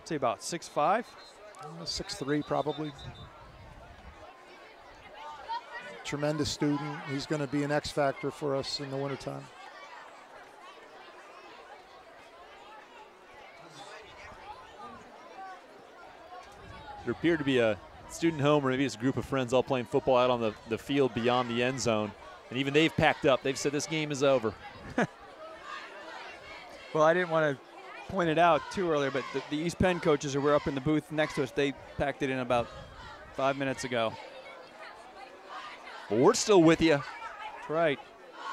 I'd say about 6'5". 6'3" probably. Tremendous student. He's going to be an X factor for us in the wintertime. There appeared to be a student home, or maybe it's a group of friends all playing football out on the field beyond the end zone. And even they've packed up. They've said this game is over. Well, I didn't want to point it out too earlier, but the East Penn coaches who were up in the booth next to us, they packed it in about 5 minutes ago. Well, we're still with you. That's right.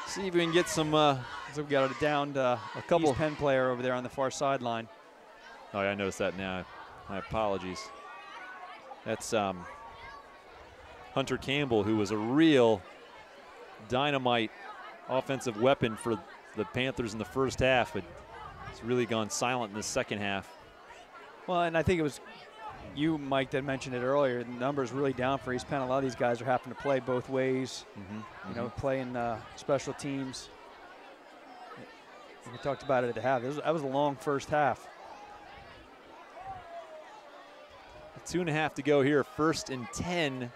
See if we can get some. So we got a downed a couple East Penn player over there on the far sideline. Oh, yeah, I noticed that now. My apologies. That's Hunter Campbell, who was a real dynamite offensive weapon for the Panthers in the first half, but it's really gone silent in the second half. Well, and I think it was you, Mike, that mentioned it earlier. The numbers really down for East Penn. A lot of these guys are having to play both ways, you know, playing special teams. We talked about it at the half. That was a long first half. 2.5 to go here. 1st and 10.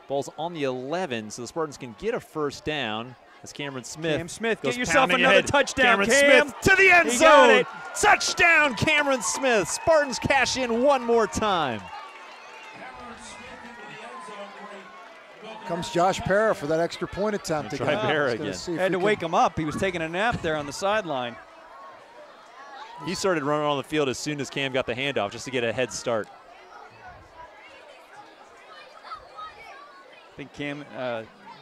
Ball's on the 11, so the Spartans can get a first down. As Cameron Smith. Cam Smith, goes get yourself another ahead. touchdown, Cameron Cam. Smith to the end zone. Touchdown, Cameron Smith. Spartans cash in one more time. Comes Josh Parra for that extra point attempt again. Had to wake him up. He was taking a nap there on the sideline. He started running on the field as soon as Cam got the handoff, just to get a head start. I think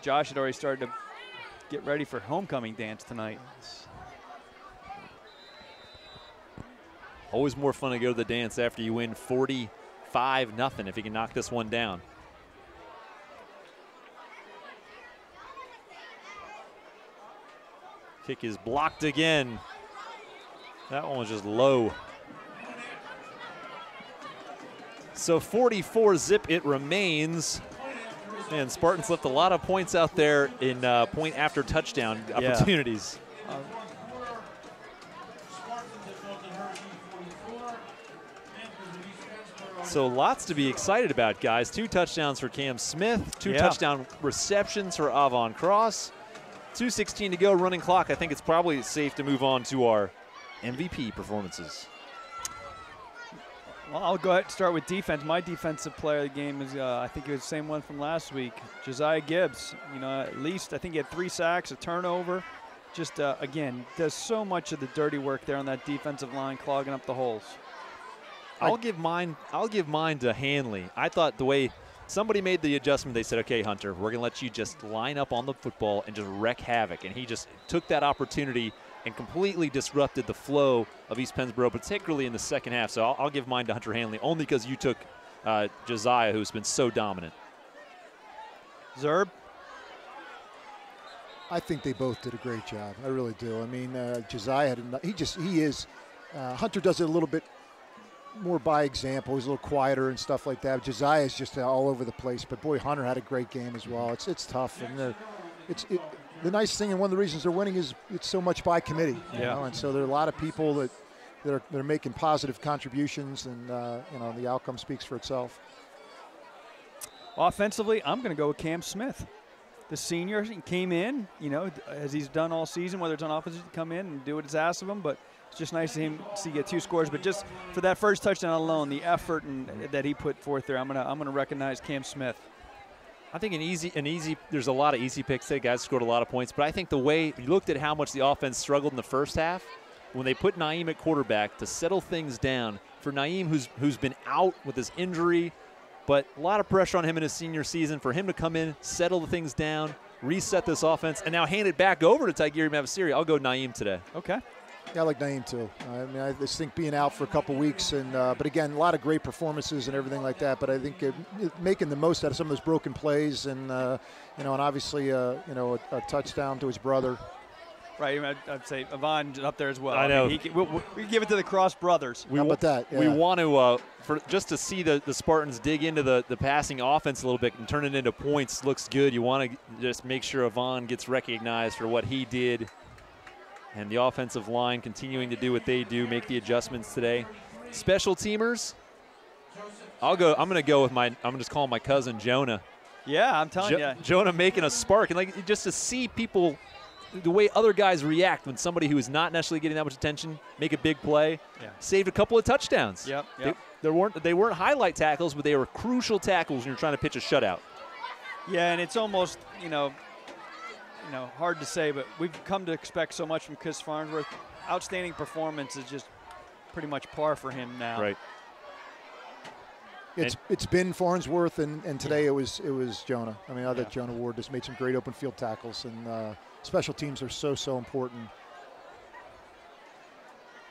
Josh had already started to get ready for homecoming dance tonight. Always more fun to go to the dance after you win 45-0 if you can knock this one down. Kick is blocked again. That one was just low. So 44-0 it remains. Man, Spartans left a lot of points out there in point after touchdown opportunities. So lots to be excited about, guys. 2 touchdowns for Cam Smith, 2 touchdown receptions for Avon Cross. 2:16 to go, running clock. I think it's probably safe to move on to our MVP performances. Well, I'll go ahead and start with defense. My defensive player of the game is, I think it was the same one from last week, Josiah Gibbs. You know, at least I think he had 3 sacks, a turnover. Just, again, does so much of the dirty work there on that defensive line, clogging up the holes. I'll give mine to Hanley. I thought the way somebody made the adjustment, they said, okay, Hunter, we're going to let you just line up on the football and just wreak havoc. And he just took that opportunity and completely disrupted the flow of East Pennsboro, particularly in the second half. So I'll give mine to Hunter Hanley, only because you took Josiah, who's been so dominant. Zerb? I think they both did a great job. I really do. I mean, Josiah Hunter does it a little bit more by example. He's a little quieter and stuff like that. Josiah is just all over the place. But boy, Hunter had a great game as well. It's tough, and the nice thing, and one of the reasons they're winning, is it's so much by committee. You know? And so there are a lot of people that are making positive contributions, and you know, the outcome speaks for itself. Offensively, I'm going to go with Cam Smith. The senior, he came in, you know, as he's done all season, whether it's on offense, to come in and do what it's asked of him. But it's just nice to see get 2 scores. But just for that first touchdown alone, the effort that he put forth there, I'm gonna recognize Cam Smith. I think there's a lot of easy picks today. Guys scored a lot of points, but I think the way you looked at how much the offense struggled in the first half, when they put Naeem at quarterback to settle things down for Naeem, who's been out with his injury, but a lot of pressure on him in his senior season, for him to come in, settle the things down, reset this offense, and now hand it back over to Tigiri Mavasiri. I'll go Naeem today. Okay. Yeah, I like Naeem too. I mean, I just think being out for a couple weeks, and but again, a lot of great performances and everything like that. But I think making the most out of some of those broken plays, and you know, and obviously, a touchdown to his brother. Right, I'd say Yvonne's up there as well. I know. mean, we give it to the Cross brothers. How about that? Yeah. We want to, just to see the Spartans dig into the passing offense a little bit and turn it into points looks good. You want to just make sure Yvonne gets recognized for what he did. And the offensive line continuing to do what they do, make the adjustments today. Special teamers, I'm going to go with I'm just calling my cousin Jonah. Yeah, I'm telling you. Jonah making a spark. And like just to see people, the way other guys react when somebody who is not necessarily getting that much attention make a big play, saved a couple of touchdowns. Yep. They weren't highlight tackles, but they were crucial tackles when you're trying to pitch a shutout. Yeah, and it's almost, hard to say, but we've come to expect so much from Chris Farnsworth. Outstanding performance is just pretty much par for him now. Right. It's been Farnsworth, and today it was Jonah. I mean, I thought Jonah Ward just made some great open field tackles, and special teams are so important.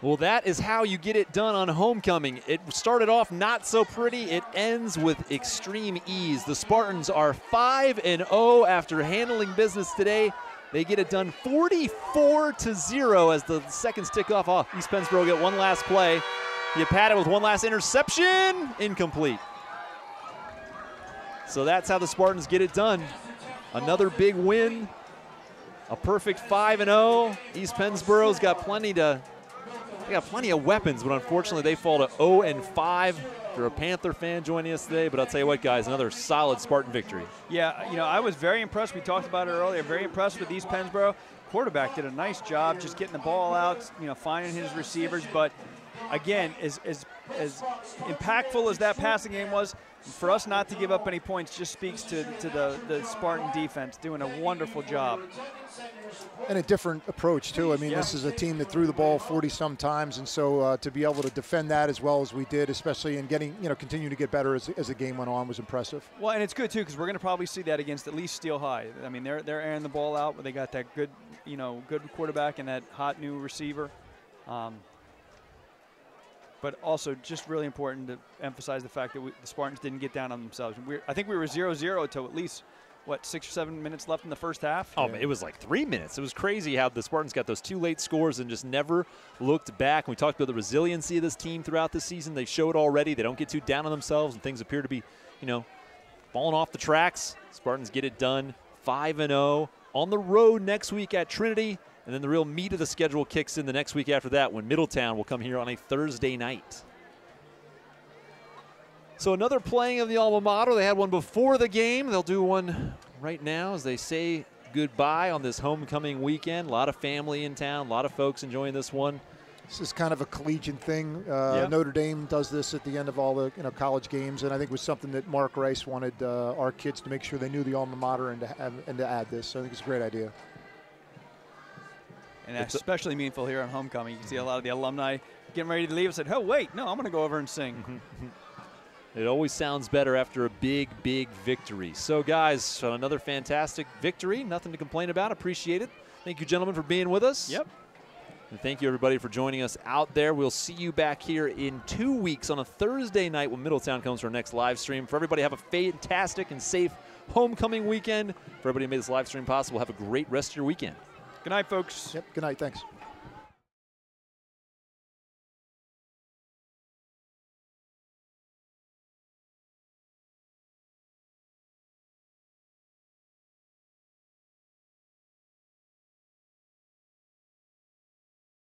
Well, that is how you get it done on homecoming. It started off not so pretty. It ends with extreme ease. The Spartans are 5-0 after handling business today. They get it done 44-0 as the seconds tick off. Oh, East Pennsboro get one last play. You pat it with one last interception. Incomplete. So that's how the Spartans get it done. Another big win. A perfect 5-0. East Pennsboro's got plenty of weapons, but unfortunately they fall to 0-5. If you're a Panther fan joining us today, but I'll tell you what, guys, another solid Spartan victory. Yeah, I was very impressed. We talked about it earlier. Very impressed with East Pennsboro. Quarterback did a nice job just getting the ball out, finding his receivers. But again, as impactful as that passing game was, for us not to give up any points just speaks to the Spartan defense doing a wonderful job. And a different approach, too. I mean, this is a team that threw the ball 40-some times, and so to be able to defend that as well as we did, especially in getting, continuing to get better as the game went on, was impressive. Well, and it's good, too, because we're going to probably see that against at least Steel High. I mean, they're airing the ball out, but they got that good, good quarterback and that hot new receiver. But also just really important to emphasize the fact that the Spartans didn't get down on themselves. I think we were 0-0 until at least, 6 or 7 minutes left in the first half? Oh, it was like 3 minutes. It was crazy how the Spartans got those 2 late scores and just never looked back. We talked about the resiliency of this team throughout the season. They showed already. They don't get too down on themselves, and things appear to be, falling off the tracks. Spartans get it done 5-0 on the road next week at Trinity. And then the real meat of the schedule kicks in the next week after that when Middletown will come here on a Thursday night. So another playing of the alma mater. They had one before the game. They'll do one right now as they say goodbye on this homecoming weekend. A lot of family in town, a lot of folks enjoying this one. This is kind of a collegiate thing. Notre Dame does this at the end of all the college games, and I think it was something that Mark Rice wanted our kids to make sure they knew the alma mater and to add this. So I think it's a great idea. And especially meaningful here on homecoming. You can see a lot of the alumni getting ready to leave and said, oh, wait, no, I'm going to go over and sing. It always sounds better after a big, big victory. So, guys, another fantastic victory. Nothing to complain about. Appreciate it. Thank you, gentlemen, for being with us. Yep. And thank you, everybody, for joining us out there. We'll see you back here in 2 weeks on a Thursday night when Middletown comes for our next live stream. For everybody, have a fantastic and safe homecoming weekend. For everybody who made this live stream possible, have a great rest of your weekend. Good night, folks. Yep, good night. Thanks.